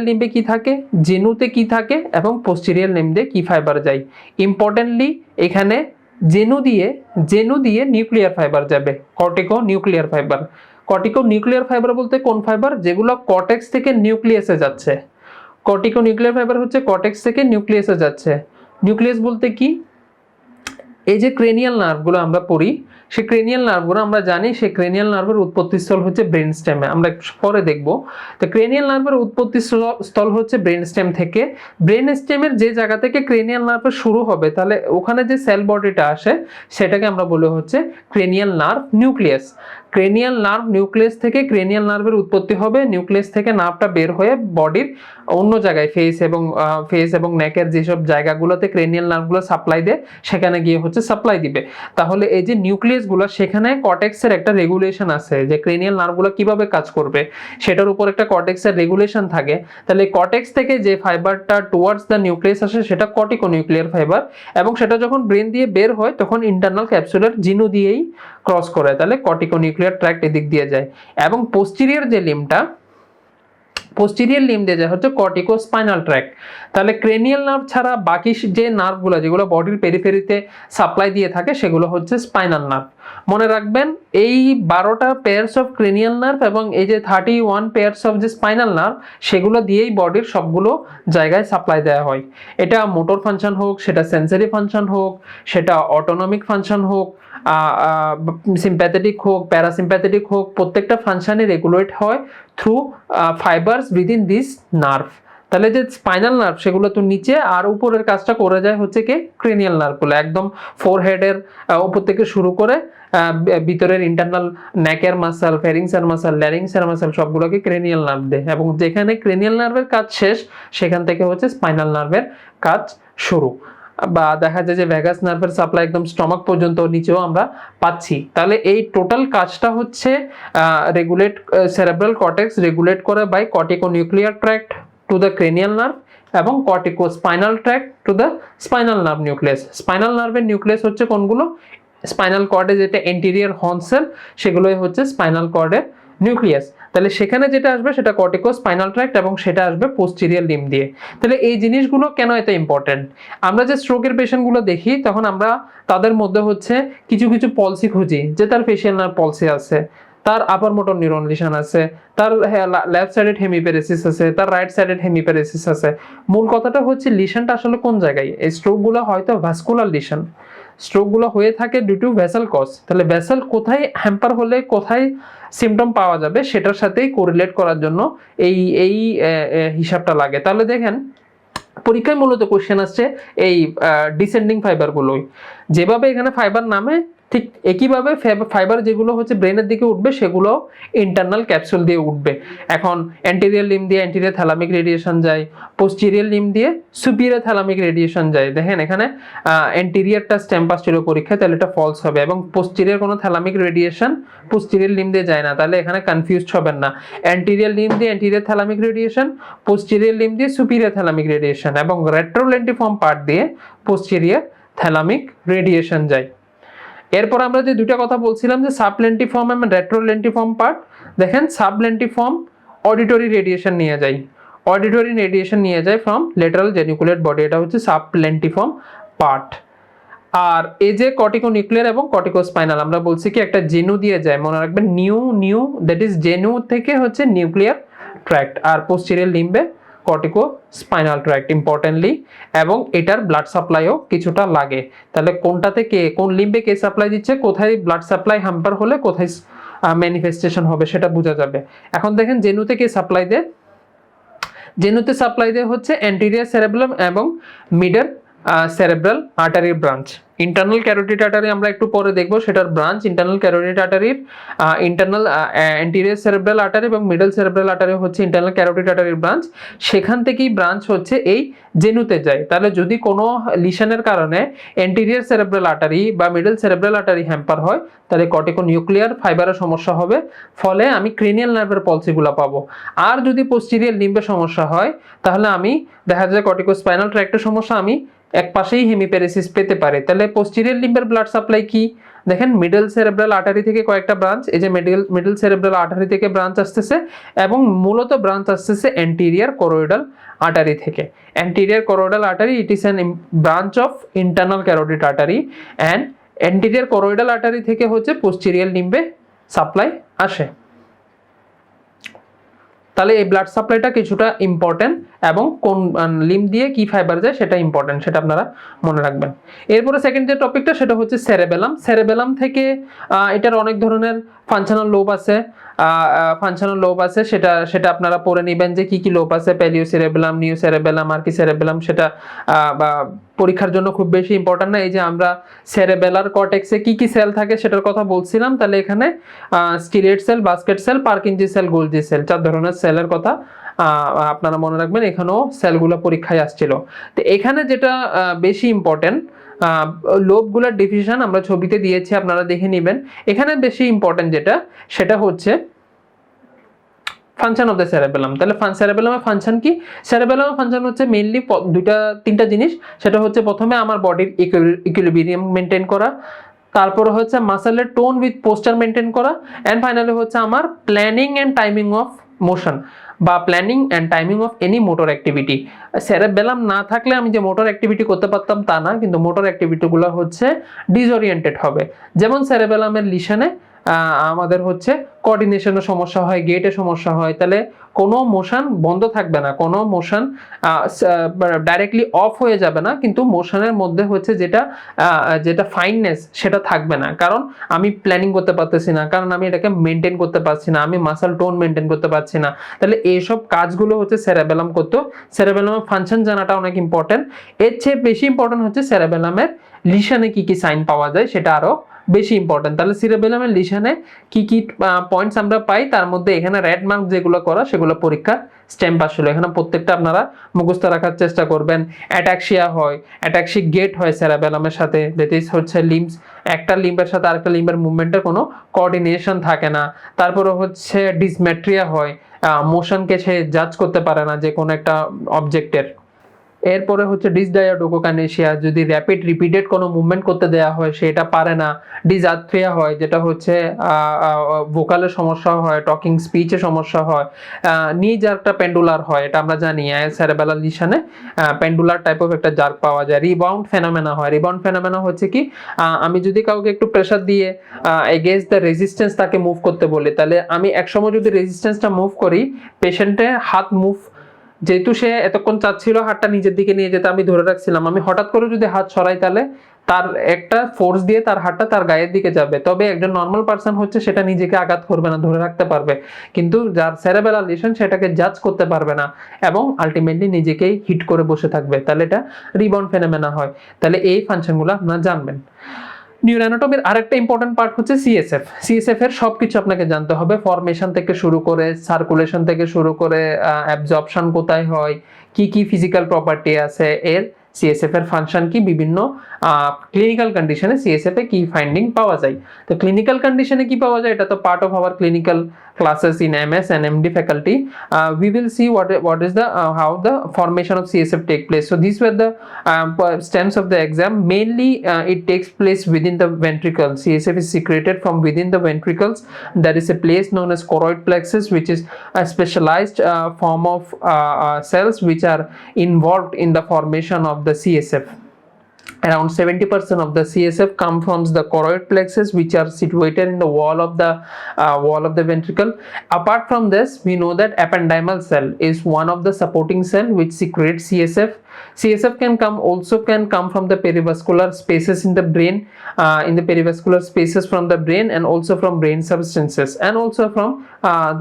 লিম্বে কি থাকে, জেনুতে কি থাকে, এবং পোস্টেরিয়র লিম্বে কি ফাইবার যায়। ইম্পর্টেন্টলি এখানে জেনু দিয়ে নিউক্লিয়ার ফাইবার যাবে, কর্টিকো নিউক্লিয়ার ফাইবার বলতে কোন ফাইবার? যেগুলো কর্টেক্স থেকে নিউক্লিয়াসে যাচ্ছে। কর্টিকো নিউক্লিয়ার ফাইবার হচ্ছে কর্টেক্স থেকে নিউক্লিয়াসে যাচ্ছে। নিউক্লিয়াস বলতে কি? এই যে ক্রেনিয়াল নার্ভগুলো আমরা পড়ি, সেই ক্রেনিয়াল নার্ভগুলো আমরা জানি, সেই ক্রেনিয়াল নার্ভের উৎপত্তিস্থল হচ্ছে ব্রেন স্টেমে, আমরা পরে দেখব। তো ক্রেনিয়াল নার্ভের উৎপত্তিস্থল হচ্ছে ব্রেন স্টেম থেকে। ব্রেন স্টেমের যে জায়গা থেকে ক্রেনিয়াল নার্ভের শুরু হবে, তাহলে ওখানে যে সেল বডিটা আসে সেটাকে আমরা বলে হচ্ছে cranial nerve nucleus. Cranial nerve nucleus থেকে ক্রেনিয়াল নার্ভের উৎপত্তি হবে, নিউক্লিয়াস থেকে নার্ভটা বের হয়ে বডির অন্য জায়গায় ফেস এবং নেকের যেসব জায়গাগুলোতে ক্রেনিয়াল নার্ভগুলো সাপ্লাই দেয় সেখানে গিয়ে হচ্ছে সাপ্লাই দিবে। তাহলে এই যে নিউক্লিয়াসগুলো, সেখানে কর্টেক্সের একটা রেগুলেশন আছে যে ক্রেনিয়াল নার্ভগুলো কিভাবে কাজ করবে, সেটার উপর একটা কর্টেক্সের রেগুলেশন থাকে। তাহলে কর্টেক্স থেকে যে ফাইবারটা টুয়ার্ডস দ্য নিউক্লিয়াস আসে সেটা কর্টিকো নিউক্লিয়ার ফাইবার, এবং সেটা যখন ব্রেন দিয়ে বের হয় তখন ইন্টারনাল ক্যাপসুলার জিনু দিয়েই ক্রস করে, তাহলে কর্টিকো নিউক্লিয়ার ট্র্যাক্ট এদিক দিয়ে যায়। এবং পোস্টেরিয়র লিম্ব দিয়ে যায় হচ্ছে কর্টিকো স্পাইনাল ট্র্যাক্ট। তাহলে ক্রেনিয়াল নার্ভ ছাড়া বাকি যে নার্ভগুলো যেগুলো বডির পেরিফেরিতে সাপ্লাই দিয়ে থাকে সেগুলো হচ্ছে স্পাইনাল নার্ভ। মনে রাখবেন, এই 12টা পেয়ারস অফ ক্রেনিয়াল নার্ভ এবং এই যে 31 পেয়ারস অফ যে স্পাইনাল নার্ভ, সেগুলো দিয়েই বডির সবগুলো জায়গায় সাপ্লাই দেওয়া হয়। এটা মোটর ফাংশন হোক, সেটা সেন্সরি ফাংশন হোক, সেটা অটোনমিক ফাংশন হোক, সিম্প্যাথেটিক হোক, প্যারাসিম্প্যাথেটিক হোক, প্রত্যেকটা ফাংশনই রেগুলেট হয় through fibres within this nerve. তাহলে যে স্পাইনাল নার্ভ সেগুলো তো নিচে, আর উপরের কাজটা করে যায় হচ্ছে কি ক্রেনিয়াল নার্ভগুলো, একদম ফোরহেডের উপর থেকে শুরু করে ভিতরের ইন্টারনাল নেকের মাসল, ফেরিংসের মাসল, ল্যারিংসের মাসল সবগুলোকে ক্রেনিয়াল নার্ভ দেয়, এবং যেখানে ক্রেনিয়াল নার্ভের কাজ শেষ সেখান থেকে হচ্ছে স্পাইনাল নার্ভের কাজ শুরু। বা দেখা যায় যে ভ্যাগাস নার্ভের সাপ্লাই একদম স্টমাক পর্যন্ত নিচেও আমরা পাচ্ছি। তাহলে এই টোটাল কাজটা হচ্ছে সেরেব্রাল কর্টেক্স রেগুলেট করে by cortico nuclear tract to the cranial nerve, এবং corticospinal tract to the spinal nerve nucleus. Spinal নার্ভের নিউক্লিয়াস হচ্ছে কোনগুলো? স্পাইনাল কর্ডে যেটা এন্টেরিয়র হর্ন সেল, সেগুলোই হচ্ছে স্পাইনাল কর্ডের নিউক্লিয়াস। তাহলে সেখানে যেটা আসবে সেটা কর্টিকোস্পাইনাল ট্র্যাক্ট এবং সেটা আসবে পোস্টেরিয়র লিম্ব দিয়ে। তাহলে এই জিনিসগুলো কেন এত ইম্পর্টেন্ট? আমরা যে স্ট্রোকের পেশেন্টগুলো দেখি তখন আমরা তাদের মধ্যে হচ্ছে কিছু কিছু পলসি খুঁজি, যে তার ফেশিয়াল নার্ভ পলসি আছে, তার আপার মোটর নিউরন লিশন আছে, তার লেফট সাইডেড হেমিপ্যারেসিস আছে, তার রাইট সাইডেড হেমিপ্যারেসিস আছে। মূল কথাটা হচ্ছে লিশনটা আসলে কোন জায়গায়? এই স্ট্রোকগুলো হয়তো ভাস্কুলার লিশন, স্ট্রোকগুলো হয়ে থাকে ডিউ টু ভেসেল কজ। তাহলে ভেসেল কোথায় হ্যাম্পার হলে কোথায় সিমটম পাওয়া যাবে সেটার সাথেই কোরিলেট করার জন্য এই এই হিসাবটা লাগে। তাহলে দেখেন পরীক্ষায় মূলত কোশ্চেন আসছে এই ডিসেন্ডিং ফাইবারগুলোই, যেভাবে এখানে ফাইবার নামে ঠিক একইভাবে ফাইবার যেগুলো হচ্ছে ব্রেনের দিকে উঠবে সেগুলো ইন্টারনাল ক্যাপসুল দিয়ে উঠবে। এখন অ্যান্টেরিয়র লিম্ব দিয়ে অ্যান্টেরিয়র থ্যালামিক রেডিয়েশন যায়, পোস্টেরিয়র লিম্ব দিয়ে সুপিরিয়র থ্যালামিক রেডিয়েশন যায়। দেখেন এখানে অ্যান্টেরিয়রটা স্ট্যাম্পাস ছিল পরীক্ষায়, তাহলে এটা ফলস হবে, এবং পোস্টেরিয়র কোনো থ্যালামিক রেডিয়েশন পোস্টেরিয়র লিম্ব দিয়ে যায় না, তাহলে এখানে কনফিউজড হবেন না। অ্যান্টেরিয়র লিম্ব দিয়ে anterior thalamic radiation, posterior limb দিয়ে সুপিরিয়র থ্যালামিক রেডিয়েশন, এবং রেট্রোলেন্টিফর্ম পার্ট দিয়ে পোস্টেরিয়র থ্যালামিক রেডিয়েশন যায়। এরপর আমরা যে দুইটা কথা বলছিলাম যে সাবলেন্টিফর্ম এবং রেট্রোলেন্টিফর্ম পার্ট, দেখেন সাবলেন্টিফর্ম অডিটরি রেডিয়েশন নিয়ে যায়, অডিটরি রেডিয়েশন নিয়ে যায় ফ্রম লেটারাল জেনিকুলেট বডি, এটা হচ্ছে সাবলেন্টিফর্ম পার্ট। আর এই যে কর্টিকো নিউক্লিয়ার এবং কর্টিকোস্পাইনাল আমরা বলছি কি একটা জেনু দিয়ে যায়, মনে রাখবেন নিউ দ্যাট ইজ জেনু থেকে হচ্ছে নিউক্লিয়ার ট্র্যাক্ট, আর পোস্টেরিয়র লিম্বে কর্টিকো স্পাইনাল ট্র্যাক্ট ইম্পর্টেন্টলি, এবং এটার ব্লাড সাপ্লাইও কিছুটা লাগে। তাহলে কোনটা থেকে কোন লিম্বে কে সাপ্লাই দিচ্ছে, কোথায় ব্লাড সাপ্লাই হ্যাম্পার হলে কোথায় ম্যানিফেস্টেশন হবে সেটা বোঝা যাবে। এখন দেখেন জেনুতে কে সাপ্লাই দেয়, জেনুতে সাপ্লাই দেয় হচ্ছে অ্যান্টেরিয়র সেরেব্রাম এবং মিডল সেরেব্রাল আর্টারির ব্রাঞ্চ। ইন্টারনাল ক্যারোটিড আর্টারি আমরা একটু পরে দেখব, সেটার ব্রাঞ্চ ইন্টারনাল ক্যারোটিড আর্টারির ইন্টারনাল অ্যান্টেরিয়র সেরেব্রাল আর্টারি এবং মিডল সেরেব্রাল আর্টারি হচ্ছে ইন্টারনাল ক্যারোটিড আর্টারির ব্রাঞ্চ, সেখান থেকেই ব্রাঞ্চ হচ্ছে এই জেনুতে যায়। তাহলে যদি কোনো লিশনের কারণে অ্যান্টেরিয়র সেরেব্রাল আর্টারি বা মিডল সেরেব্রাল আর্টারি হ্যাম্পার হয়, তাহলে কর্টিকো নিউক্লিয়ার ফাইবারের সমস্যা হবে, ফলে আমি ক্রেনিয়াল নার্ভের পলসিগুলো পাবো। আর যদি পোস্টেরিয়র লিম্বে সমস্যা হয় তাহলে আমি দেখা যায় কর্টিকোস্পাইনাল ট্র্যাক্টের সমস্যা, আমি এক পাশেই হেমিপ্যারেসিস পেতে পারে। তাহলে পোস্টেরিয়র লিম্বের ব্লাড সাপ্লাই কি? দেখেন মিডল সেরেব্রাল আর্টারি থেকে কয়েকটা ব্রাঞ্চ, এই যে মিডল সেরেব্রাল আর্টারি থেকে ব্রাঞ্চ আসতেছে, এবং মূলত ব্রাঞ্চ আসতেছে অ্যান্টেরিয়র করোইডাল আর্টারি থেকে। Anterior choroidal artery it is an branch of internal carotid artery, and anterior choroidal artery থেকে হচ্ছে পোস্টেরিয়র লিম্বে সাপ্লাই আসে। তাহলে এই ব্লাড সাপ্লাইটা কিছুটা ইম্পর্টেন্ট, এবং কোন লিম্ব দিয়ে কি ফাইবার যায় সেটা ইম্পর্টেন্ট, সেটা আপনারা মনে রাখবেন। এরপরে সেকেন্ড যে টপিকটা সেটা হচ্ছে সেরেবেলাম। সেরেবেলাম থেকে এটার অনেক ধরনের ফাংশনাল লোব আছে, সেটা আপনারা পড়ে নেবেন যে কি কি লোব আছে, প্যালিও সেরেবেলাম, নিউ সেরেবেলাম, আর কি সেরেবেলাম, সেটা পরীক্ষার জন্য খুব বেশি ইম্পর্টেন্ট না। এই যে আমরা সেরেবেলার কর্টেক্সে কি কি সেল থাকে সেটার কথা বলছিলাম, তাহলে এখানে stellate cell, basket cell, Purkinje cell, Golgi cell, 4 ধরনের সেলের কথা আপনারা মনে রাখবেন। এখানেও সেলগুলো পরীক্ষায় আসছিল। তো এখানে যেটা বেশি ইম্পর্টেন্ট, লোবগুলোর ডিভিশন আমরা ছবিতে দিয়েছি, আপনারা দেখে নেবেন। এখানে বেশি ইম্পর্টেন্ট যেটা সেটা হচ্ছে ফাংশন অফ দ্য সেরেবেলাম। তাহলে সেরেবেলামের ফাংশন কি? সেরেবেলামের ফাংশন হচ্ছে মেইনলি তিনটা জিনিস। সেটা হচ্ছে প্রথমে আমার বডির ইকুইলিব্রিয়াম মেনটেন করা, তারপরে হচ্ছে মাসেলের টোন উইথ পোস্টার মেনটেন করা, অ্যান্ড ফাইনালি হচ্ছে আমার planning and timing of motion বা planning and timing of any motor activity. Cerebellum না থাকলে আমি যে মোটর অ্যাক্টিভিটি করতে পারতাম তা না, কিন্তু মোটর অ্যাক্টিভিটিগুলো হচ্ছে ডিসওরিয়েন্টেড হবে। যেমন সেরেবেলামের লিশনে আমাদের হচ্ছে কোঅর্ডিনেশনের সমস্যা হয়, গেটে সমস্যা হয়, তাহলে কোনো মোশন বন্ধ থাকবে না, কোনো মোশন ডাইরেক্টলি অফ হয়ে যাবে না, কিন্তু মোশনের মধ্যে হচ্ছে যেটা ফাইননেস সেটা থাকবে না, কারণ আমি প্ল্যানিং করতে পারতেছি না, কারণ আমি এটাকে মেনটেন করতে পারছি না, আমি মাসল টোন মেনটেন করতে পারছি না। তাহলে এইসব কাজগুলো হচ্ছে সেরেবেলাম করতো। সেরেবেলামের ফাংশন জানাটা অনেক ইম্পর্টেন্ট। এর চেয়ে বেশি ইম্পর্টেন্ট হচ্ছে সেরেবেলামের লিশনে কি কি সাইন পাওয়া যায় সেটা আরো বেশি ইম্পর্টেন্ট। তাহলে সেরেবেলামের লিশনে কি কি পয়েন্টস আমরা পাই, তার মধ্যে এখানে রেড মার্ক যেগুলো করা সেগুলো পরীক্ষা স্ট্যাম্প আসলে, এখানে প্রত্যেকটা আপনারা মুখস্থ রাখার চেষ্টা করবেন। অ্যাটাক্সিয়া হয়, অ্যাটাক্সিক গেট হয় সেরেবেলামের সাথে, দ্যাট ইজ হচ্ছে লিম্বস, একটা লিম্বের সাথে আরেকটা লিম্বের মুভমেন্টের কোনো কোঅর্ডিনেশন থাকে না। তারপরে হচ্ছে ডিসমেট্রিয়া হয়, মোশনকে সে জাজ করতে পারে না যে কোনো একটা অবজেক্টের। এরপরে হচ্ছে ডিসডায়াডোকোকাইনেসিয়া, যদি র্যাপিড রিপিটেড কোনো মুভমেন্ট করতে দেওয়া হয় সেটা পারে না। ডিসআর্থ্রিয়া হয়, যেটা হচ্ছে ভোকালের সমস্যা হয়, টকিং স্পিচে সমস্যা হয়। নিজ একটা পেন্ডুলার হয়, এটা আমরা জানি সেরেবেলাল লিশনে পেন্ডুলার টাইপ অফ একটা জার্ক পাওয়া যায়। রিবাউন্ড ফেনোমেনা হয়। রিবাউন্ড ফেনোমেনা হচ্ছে কি, আমি যদি কাউকে একটু প্রেসার দিয়ে এগেইনস্ট দ্য রেজিস্ট্যান্স তাকে মুভ করতে বলি, তাহলে আমি একসময় যদি রেজিস্ট্যান্সটা মুভ করি, পেশেন্টে হাত মুভ, যেহেতু সে এতক্ষণ চাচ্ছিল হাতটা নিজের দিকে নিয়ে যেতে, আমি ধরে রাখছিলাম, আমি হঠাৎ করে যদি হাত সরাই তাহলে তার একটা ফোর্স দিয়ে তার হাতটা তার গায়ের দিকে যাবে। তবে একজন নর্মাল পারসন হচ্ছে সেটা নিজেকে আঘাত করবে না, ধরে রাখতে পারবে। কিন্তু যার সেরেবেলাল লিশন সেটাকে জাজ করতে পারবে না এবং আলটিমেটলি নিজেকেই হিট করে বসে থাকবে, তাহলে এটা রিবাউন্ড ফেনোমেনা হয়। তাহলে এই ফাংশনগুলো আপনারা জানবেন। নিউরোঅ্যানাটমির আরেকটা ইম্পর্টেন্ট পার্ট হচ্ছে সিএসএফ। সিএসএফ এর সবকিছু আপনাকে জানতে হবে, ফরমেশন থেকে শুরু করে, সার্কুলেশন থেকে শুরু করে, অ্যাবজর্পশন কোথায় হয়, কি কি ফিজিক্যাল প্রপার্টি আছে এর, সিএসএফ এর ফাংশন কি, বিভিন্ন ক্লিনিক্যাল কন্ডিশনে সিএসএফ এ কি ফাইন্ডিং পাওয়া যায়। তো ক্লিনিক্যাল কন্ডিশনে কি পাওয়া যায়, এটা তো part of our clinical classes in MS and MD faculty. We will see what is the how the formation of CSF take place. So these were the stems of the exam. Mainly it takes place within the ventricle. CSF is secreted from within the ventricles. There is a place known as choroid plexus, which is a specialized form of cells which are involved in the formation of the CSF. Around 70% of the CSF come from the choroid plexus, which are situated in the wall of the ventricle. Apart from this, we know that ependymal cell is one of the supporting cell which secretes CSF. CSF can come from the perivascular spaces in the brain, from the brain, and also from brain substances, and also from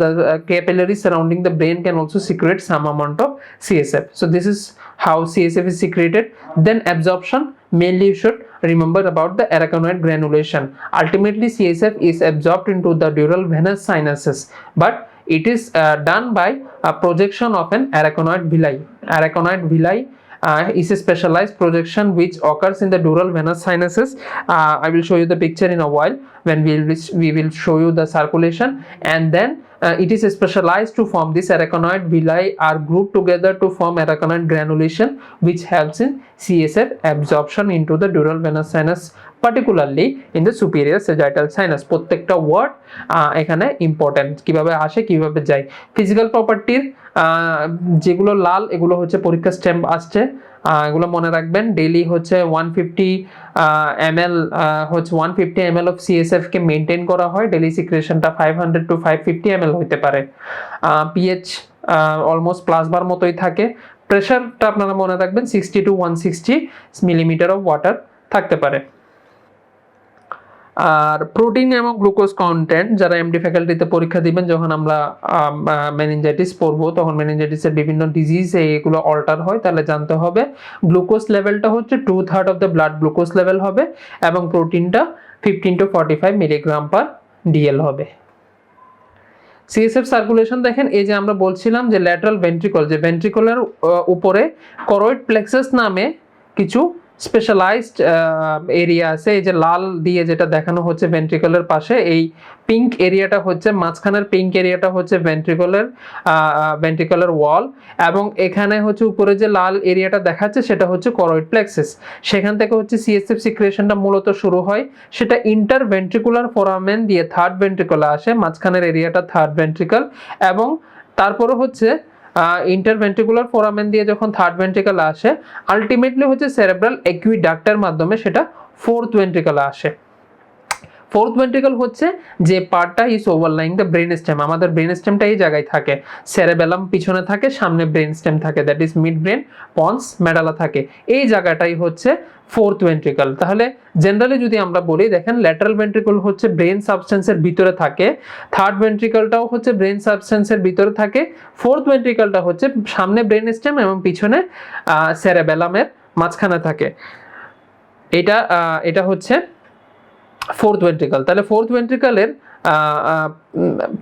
the capillaries surrounding the brain can also secrete some amount of CSF. So this is how CSF is secreted. Then absorption, mainly you should remember about the arachnoid granulation. Ultimately CSF is absorbed into the dural venous sinuses, but it is done by a projection of an arachnoid villi. Arachnoid villi is a specialized projection which occurs in the dural venous sinuses. I will show you the picture in a while when we will show you the circulation. And then it is specialized to form this arachnoid villi are grouped together to form arachnoid granulation, which helps in CSF absorption into the dural venous sinus, particularly in the superior sagittal sinus. প্রত্যেকটা word এখানে important, কিভাবে আসে কিভাবে যায়। Physical প্রপার্টির যেগুলো লাল, এগুলো হচ্ছে পরীক্ষা স্ট্যাম্প আসছে, এগুলো মনে রাখবেন। ডেইলি হচ্ছে 150 ml হচ্ছে 150 ml of CSF K maintain করা হয়। ডেইলি সিক্রেশনটা 500 to 550 ml হতে পারে। পিএইচ অলমোস্ট প্লাস বার মতোই থাকে। প্রেসারটা আপনারা মনে রাখবেন 60 to 160 মিলিমিটার অফ ওয়াটার থাকতে পারে। আর প্রোটিন এবং গ্লুকোজ কন্টেন্ট, যারা এমডি ফ্যাকাল্টিতে পরীক্ষা দিবেন, যখন আমরা মেনিনজাইটিস পড়বো তখন মেনিনজাইটিসের বিভিন্ন ডিজিজ এগুলো অল্টার হয়, তাহলে জানতে হবে গ্লুকোজ লেভেলটা হচ্ছে 2/3 of the blood glucose level হবে এবং প্রোটিনটা 15 to 45 মিলিগ্রাম পার ডিএল হবে। সিএসএফ সার্কুলেশন দেখেন, এই যে আমরা বলছিলাম যে ল্যাটারাল ভেন্ট্রিকল, যে ভেন্ট্রিকলের উপরে করয়েড প্লেক্সাস নামে কিছু স্পেশালাইজড এরিয়া আছে। এই যে লাল দিয়ে যেটা দেখানো হচ্ছে ভেন্ট্রিকলের পাশে, এই পিঙ্ক এরিয়াটা হচ্ছে, মাঝখানের পিঙ্ক এরিয়াটা হচ্ছে ভেন্ট্রিকলের ওয়াল, এবং এখানে হচ্ছে উপরে যে লাল এরিয়াটা দেখাচ্ছে সেটা হচ্ছে করয়েড প্লেক্সাস। সেখান থেকে হচ্ছে সিএসএফ সিক্রেশনটা মূলত শুরু হয়, সেটা ইন্টারভেন্ট্রিকুলার ফোরামেন দিয়ে থার্ড ভেন্ট্রিকলে আসে, মাঝখানের এরিয়াটা থার্ড ভেন্ট্রিকল, এবং তারপরে হচ্ছে ইন্টারভেন্ট্রিকুলার ফোরামেন দিয়ে যখন থার্ড ভেন্ট্রিকলে আসে, আলটিমেটলি হচ্ছে সেরেব্রাল অ্যাকুইডাক্টের মাধ্যমে সেটা ফোর্থ ভেন্ট্রিকলে আসে। ফোর্থ ভেন্ট্রিকল হচ্ছে যে পার্টটা ইজ ওভারলাইং দ্য ব্রেন স্টেম। আমাদের ব্রেন স্টেমটা এই জায়গায় থাকে, সেরেবেলাম পিছনে থাকে, সামনে ব্রেন স্টেম থাকে, that is mid brain, ponds, medulla থাকে, এই জায়গাটাই হচ্ছে ফোর্থ ভেন্ট্রিকল। তাহলে জেনারেলি যদি আমরা বলি, দেখেন ল্যাটারাল ভেন্ট্রিকল হচ্ছে ব্রেন সাবস্টেন্সের ভিতরে থাকে, থার্ড ভেন্ট্রিকলটাও হচ্ছে ব্রেন সাবস্টেন্সের ভিতরে থাকে, ফোর্থ ভেন্ট্রিকলটা হচ্ছে সামনে ব্রেন স্টেম এবং পিছনে সেরেবেলামের মাঝখানে থাকে। এটা হচ্ছে ফোর্থ ভেন্ট্রিকল। তাহলে ফোর্থ ভেন্ট্রিকলের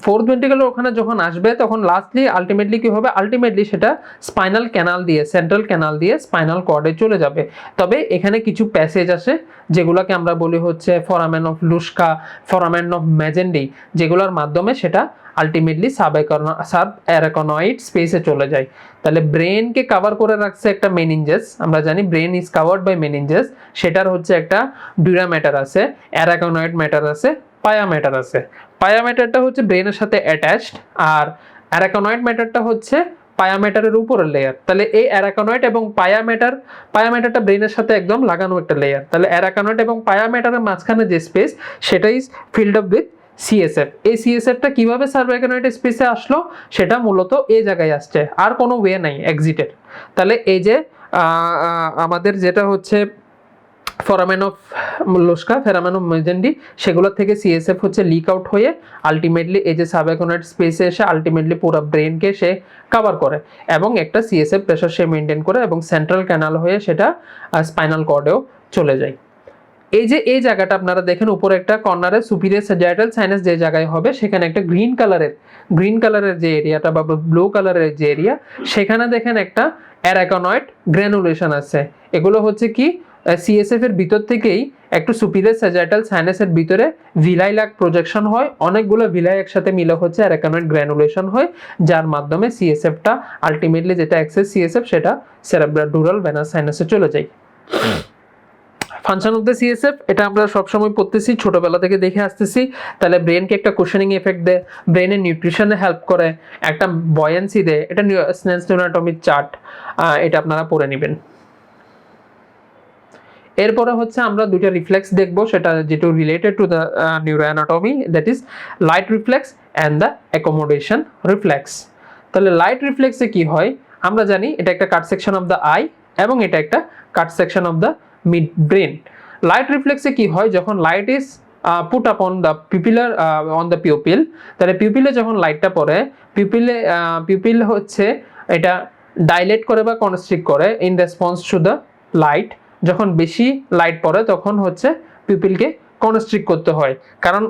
ফোর্থ ভেন্ট্রিকুলার ওখানে যখন আসবে তখন লাস্টলি আলটিমেটলি কি হবে, আলটিমেটলি সেটা স্পাইনাল ক্যানাল দিয়ে, সেন্ট্রাল ক্যানাল দিয়ে স্পাইনাল কর্ডে চলে যাবে। তবে এখানে কিছু প্যাসেজ আছে যেগুলোকে আমরা বলি হচ্ছে ফোরামেন অফ লুস্কা, ফোরামেন অফ ম্যাজেন্ডি, যেগুলোর মাধ্যমে সেটা আলটিমেটলি সাব অ্যারাকনয়েড স্পেসে চলে যায়। তাহলে ব্রেনকে কভার করে রাখছে একটা মেনিনজাস, আমরা জানি ব্রেন ইজ কাভার্ড বাই মেনিনজাস, সেটার হচ্ছে একটা ডিউরা ম্যাটার আছে, অ্যারাকনয়েড ম্যাটার আছে, পায়া ম্যাটার আছে। পায়া ম্যাটারটা হচ্ছে ব্রেনের সাথে অ্যাটাচড, আর অ্যারাকনয়েড ম্যাটারটা হচ্ছে পায়া ম্যাটারের উপরের লেয়ার। তাহলে এই অ্যারাকনয়েড এবং পায়া ম্যাটারটা ব্রেনের সাথে একদম লাগানো একটা লেয়ার। তাহলে অ্যারাকনয়েড এবং পায়া ম্যাটারের মাঝখানে যে স্পেস সেটা is filled up with CSF. এই সিএসএফটা কিভাবে সার্ভাইকানয়েড স্পেসে আসলো, সেটা মূলত এই জায়গায় আসছে, আর কোনো ওয়ে নাই এক্সিটের। তাহলে এই যে আমাদের যেটা হচ্ছে ফোরামেন অফ লুস্কা, ফোরামেন অফ ম্যাজেন্ডি, সেগুলোর থেকে সিএসএফ হচ্ছে লিক আউট হয়ে আলটিমেটলি এই যে সাবঅ্যাকুইনাইট স্পেসে এসে আলটিমেটলি পুরো ব্রেনকে সে কভার করে এবং একটা সিএসএফ প্রেশার সে মেনটেন করে এবং সেন্ট্রাল ক্যানাল হয়ে সেটা স্পাইনাল কর্ডেও চলে যায়। এই যে এই জায়গাটা আপনারা দেখেন উপরে একটা কর্নারে সুপিরিয়র স্যাজিটাল সাইনাস যে জায়গায় হবে, সেখানে একটা গ্রিন কালারের যে এরিয়াটা বা ব্লু কালারের যে এরিয়া, সেখানে দেখেন একটা অ্যারাকনয়েড গ্র্যানুলেশন আছে। এগুলো হচ্ছে কি সিএসএফ এর ভিতর থেকেই একটু সুপিরিয়র স্যাজিটাল সাইনাসের ভিতরে ভিলাই লাগ প্রজেকশন হয়, অনেকগুলো ভিলাই একসাথে মিলে হচ্ছে অ্যারাকনয়েড গ্র্যানুলেশন হয়, যার মাধ্যমে সিএসএফটা আলটিমেটলি যেটা এক্সেস সিএসএফ সেটা সেরেব্রাল ভেনাস সাইনাসে চলে যায়। ফাংশন অফ দ্য সিএসএফ এটা আমরা সবসময় পড়তেছি, ছোটবেলা থেকে দেখে আসতেছি। তাহলে ব্রেনকে একটা কুশনিং এফেক্ট দেয়, ব্রেনের নিউট্রিশনে হেল্প করে, একটা বয়েন্সি দেয়। এটা স্নেলস অ্যানাটমির চার্ট, এটা আপনারা পড়ে নেবেন। এরপরে হচ্ছে আমরা দুইটা রিফ্লেক্স দেখবো, সেটা যেটা related to the neuroanatomy, that is light reflex and the accommodation reflex. তাহলে লাইট রিফ্লেক্সে কি হয়, আমরা জানি এটা একটা cut section of the eye এবং এটা একটা cut section of the mid brain. Light রিফ্লেক্সে কি হয়, যখন light is put up on the pupillary on the pupil, তাহলে পিউপিলে যখন লাইটটা পড়ে, পিউপিল হচ্ছে এটা ডাইলেট করে বা কনস্ট্রিক্ট করে in response to the light. যখন বেশি লাইট পড়ে তখন হচ্ছে পিউপিলকে কনস্ট্রিক্ট করতে হয়, কারণ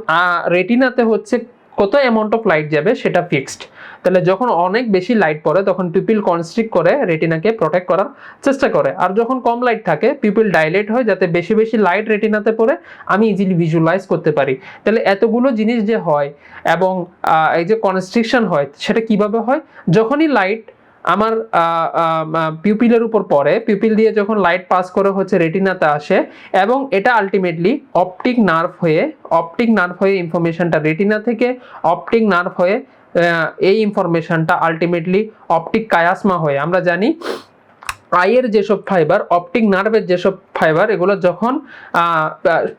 রেটিনাতে হচ্ছে কত অ্যামাউন্ট অফ লাইট যাবে সেটা ফিক্সড। তাহলে যখন অনেক বেশি লাইট পড়ে তখন পিউপিল কনস্ট্রিক্ট করে রেটিনাকে প্রোটেক্ট করার চেষ্টা করে, আর যখন কম লাইট থাকে পিউপিল ডাইলেট হয় যাতে বেশি বেশি লাইট রেটিনাতে পড়ে আমি ইজিলি ভিজুয়ালাইজ করতে পারি। তাহলে এতগুলো জিনিস যে হয় এবং এই যে কনস্ট্রিকশন হয় সেটা কিভাবে হয়, যখনই লাইট আমার পিউপিলের উপর পড়ে, পিউপিল দিয়ে যখন লাইট পাস করে হচ্ছে রেটিনাতে আসে এবং এটা আলটিমেটলি অপটিক নার্ভ হয়ে ইনফরমেশনটা রেটিনা থেকে অপটিক নার্ভ হয়ে এই ইনফরমেশনটা আলটিমেটলি অপটিক কায়াসমা হয়ে, আমরা জানি আইয়ের যেসব ফাইবার, অপটিক নার্ভের যেসব ফাইবার, এগুলো যখন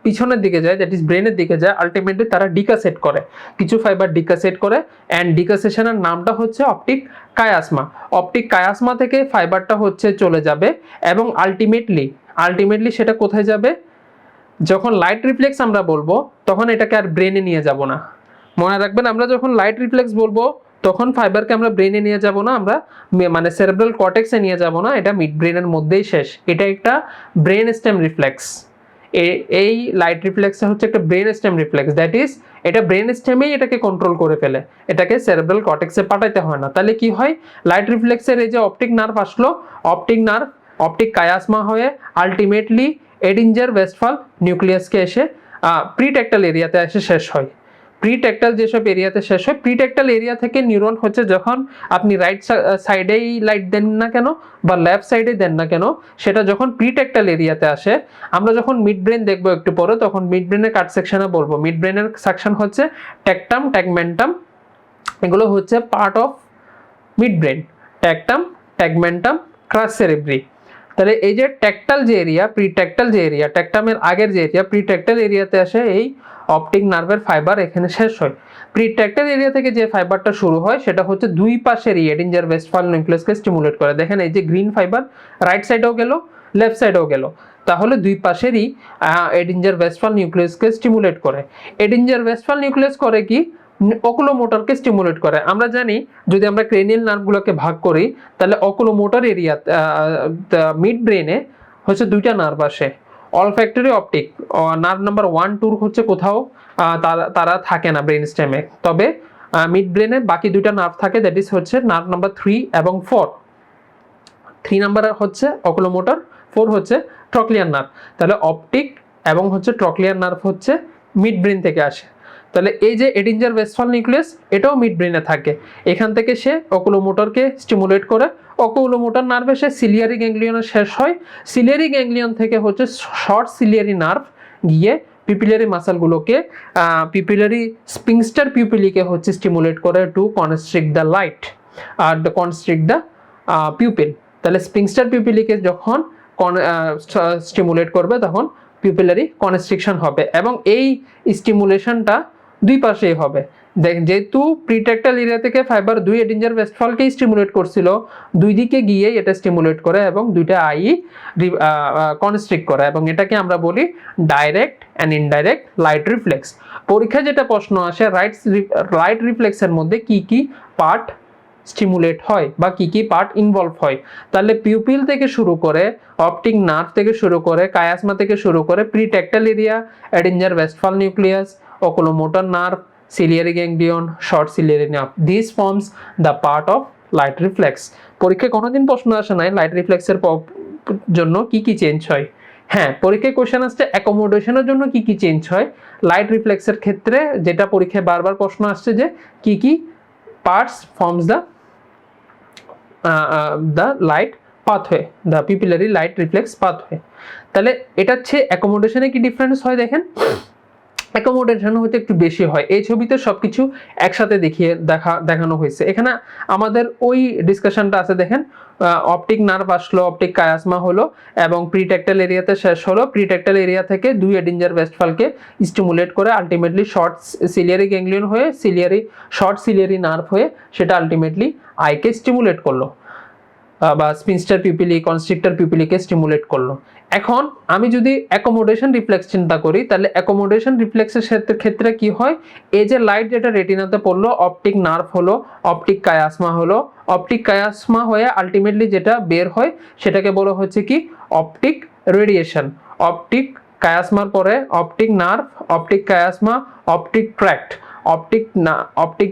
পিছনের দিকে যায়, দ্যাট ইজ ব্রেনের দিকে যায়, আলটিমেটলি তারা ডিকাসেট করে, কিছু ফাইবার ডিকাসেট করে, অ্যান্ড ডিকাসেশনের নামটা হচ্ছে অপটিক কায়াসমা। অপটিক কায়াসমা থেকে ফাইবারটা হচ্ছে চলে যাবে এবং আলটিমেটলি সেটা কোথায় যাবে, যখন লাইট রিফ্লেক্স আমরা বলবো তখন এটাকে আর ব্রেনে নিয়ে যাব না। মনে রাখবেন, আমরা যখন লাইট রিফ্লেক্স বলবো তখন ফাইবারকে আমরা ব্রেনে নিয়ে যাব না, আমরা মানে সেরেব্রাল কর্টেক্সে নিয়ে যাব না, এটা মিড ব্রেনের মধ্যেই শেষ। এটা একটা ব্রেন স্টেম রিফ্লেক্স। এই লাইট রিফ্লেক্স হচ্ছে একটা brain stem reflex, that is এটা ব্রেন স্টেমেই এটাকে কন্ট্রোল করে ফেলে, এটাকে সেরেব্রাল কর্টেক্সে পাঠাইতে হয় না। তাহলে কি হয়, লাইট রিফ্লেক্সের এই যে অপটিক নার্ভ আসলো, অপটিক কায়াসমা হয়ে আলটিমেটলি এডিঞ্জার ওয়েস্টফাল নিউক্লিয়াসকে এসে প্রিটেক্টাল এরিয়াতে এসে শেষ হয়। প্রিটেক্টাল যেসব এরিয়াতে শেষ হয়, প্রিটেক্টাল এরিয়া থেকে নিউরন হচ্ছে যখন আপনি রাইট সাইডেই লাইট দেন না কেন বা লেফট সাইডে দেন না কেন, সেটা যখন প্রিটেক্টাল এরিয়াতে আসে, আমরা যখন মিড ব্রেন দেখবো একটু পরে তখন মিড ব্রেনের কাট সেকশনে বলবো। মিড ব্রেনের সেকশন হচ্ছে ট্যাকটাম, ট্যাগমেন্টাম, এগুলো হচ্ছে পার্ট অফ মিড ব্রেন। ট্যাকটাম, ট্যাগমেন্টাম, ক্রাস সেরেব্রি। তাহলে এই যে ট্যাকটাল যে এরিয়া, ট্যাকটামের আগের যে এরিয়া, প্রিটেক্টাল এরিয়াতে আসে এই অপটিক নার্ভের ফাইবার এখানে শেষ হয়। প্রিটেক্টাল এরিয়া থেকে যে ফাইবারটা শুরু হয় সেটা হচ্ছে দুই পাশেরই এডিঞ্জার ওয়েস্টফাল নিউক্লিয়াসকে স্টিমুলেট করে। দেখেন এই যে গ্রিন ফাইবার রাইট সাইডেও গেল, লেফট সাইডেও গেল, তাহলে দুই পাশেরই এডিঞ্জার ওয়েস্টফাল নিউক্লিয়াসকে স্টিমুলেট করে। এডিঞ্জার ওয়েস্টফাল নিউক্লিয়াস করে কি, অকুলোমোটরকে স্টিমুলেট করে। আমরা জানি যদি আমরা ক্রেনিয়াল নার্ভগুলোকে ভাগ করি তাহলে অকুলোমোটর এরিয়া মিড ব্রেনে হচ্ছে দুইটা নার্ভ আসে, অলফ্যাক্টরি অপটিক। নার্ভ নাম্বার 1, 2 হচ্ছে কোথাও তারা থাকে না ব্রেন স্টেমে। তবে মিড ব্রেনে বাকি দুইটা নার্ভ থাকে, দ্যাট ইজ হচ্ছে নার্ভ নাম্বার 3 এবং 4। 3 নাম্বার হচ্ছে অকুলোমোটর, 4 হচ্ছে ট্রক্লিয়ার নার্ভ। তাহলে অপটিক এবং হচ্ছে ট্রক্লিয়ার নার্ভ হচ্ছে মিড ব্রেন থেকে আসে। তাহলে এই যে এডিঞ্জার ওয়েস্টফাল নিউক্লিয়াস, এটাও মিড ব্রেনে থাকে। এখান থেকে সে অকুলোমোটরকে স্টিমুলেট করে, অকুলোমোটর নার্ভে সে সিলিয়ারি গ্যাংলিয়নে শেষ হয়। সিলিয়ারি গ্যাংলিয়ন থেকে হচ্ছে শর্ট সিলিয়ারি নার্ভ গিয়ে পিপিলারি মাসলগুলোকে, পিপিলারি স্পিংস্টার পিউপিলিকে হচ্ছে স্টিমুলেট করে টু কনস্ট্রিক্ট দ্য লাইট আর কনস্ট্রিক্ট দ্য পিউপিল। তাহলে স্পিংস্টার পিউপিলিকে যখন স্টিমুলেট করবে তখন পিউপিলারি কনস্ট্রিকশন হবে, এবং এই স্টিমুলেশনটা দুই পাশেই হবে। যেহেতু প্রিট্যাক্টাল এরিয়া থেকে ফাইবার 2 এডিঞ্জার ওয়েস্টফালকে স্টিমুলেট করছিল, দুই দিকে গিয়ে এটা স্টিমুলেট করে এবং দুইটা আই কনস্ট্রিক্ট করে, এবং এটাকে আমরা বলি direct and indirect light reflex. পরীক্ষায় যেটা প্রশ্ন আসে, লাইট রিফ্লেক্সের মধ্যে কি কি পার্ট স্টিমুলেট হয় বা কি কি পার্ট ইনভলভ হয়। তাহলে পিউপিল থেকে শুরু করে, অপটিক নার্ভ থেকে শুরু করে, কায়াসমা থেকে শুরু করে, pretectal area, Edinger Westphal nucleus, oculomotor nerve, ciliary ganglion, short ciliary nerve. These forms the part of light reflex. পরীক্ষায় কোনোদিন প্রশ্ন আসে নাই লাইট রিফ্লেক্সের জন্য কি কি চেঞ্জ হয়। হ্যাঁ, পরীক্ষায় কোশ্চেন আসছে অ্যাকোমোডেশনের জন্য কি কি চেঞ্জ হয়। লাইট রিফ্লেক্সের ক্ষেত্রে যেটা পরীক্ষায় বারবার প্রশ্ন আসছে যে কি কি parts forms the light pathway, the pupillary light reflex pathway. তাহলে এটা হচ্ছে অ্যাকোমোডেশনে কি ডিফারেন্স হয় দেখেন। অ্যাকোমোডেশন হতে একটু বেশি হয়। এই ছবিতে সবকিছু একসাথে দেখানো হয়েছে। এখানে আমাদের ওই ডিসকাশনটা আছে দেখেন, অপটিক নার্ভ আসলো, অপটিক কায়াসমা হলো এবং প্রিট্যাক্টাল এরিয়াতে শেষ হলো। প্রিট্যাক্টাল এরিয়া থেকে 2 এডিঞ্জার ওয়েস্টফালকে স্টিমুলেট করে আলটিমেটলি শর্ট সিলিয়ারি গ্যাংলিয়ন হয়ে শর্ট সিলিয়ারি নার্ভ হয়ে সেটা আলটিমেটলি আইকে স্টিমুলেট করলো বা স্পিনস্টার পিউপিলি, কনস্ট্রিক্টর পিউপিলিকে স্টিমুলেট করলো। এখন আমি যদি অ্যাকোমোডেশন রিফ্লেক্স চিন্তা করি, তাহলে অ্যাকোমোডেশন রিফ্লেক্সের ক্ষেত্রে কি হয়, এই যে লাইট যেটা রেটিনাতে পড়লো, অপটিক নার্ভ হলো, অপটিক কায়াসমা হলো, অপটিক কায়াসমা হয়ে আলটিমেটলি যেটা বের হয় সেটাকে বলা হচ্ছে কি অপটিক রেডিয়েশন। অপটিক কায়াসমার পরে optic nerve, optic chiasma, optic tract, optic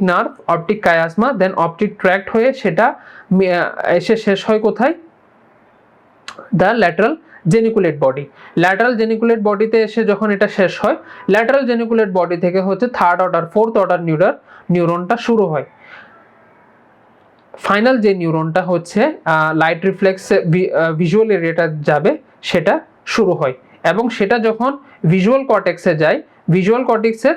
nerve, optic chiasma, then optic tract হয়ে সেটা এসে শেষ হয় কোথায়, the lateral geniculate body. Lateral geniculate বডিতে এসে যখন এটা শেষ হয়, ল্যাটারাল জেনিকুলেট বডি থেকে হচ্ছে থার্ড অর্ডার, ফোর্থ অর্ডার নিউরনটা শুরু হয়। ফাইনাল যে নিউরনটা হচ্ছে লাইট রিফ্লেক্স ভিজুয়াল এরিয়াটা যাবে সেটা শুরু হয়, এবং সেটা যখন ভিজুয়াল কর্টেক্সে যায়, ভিজুয়াল কর্টেক্সের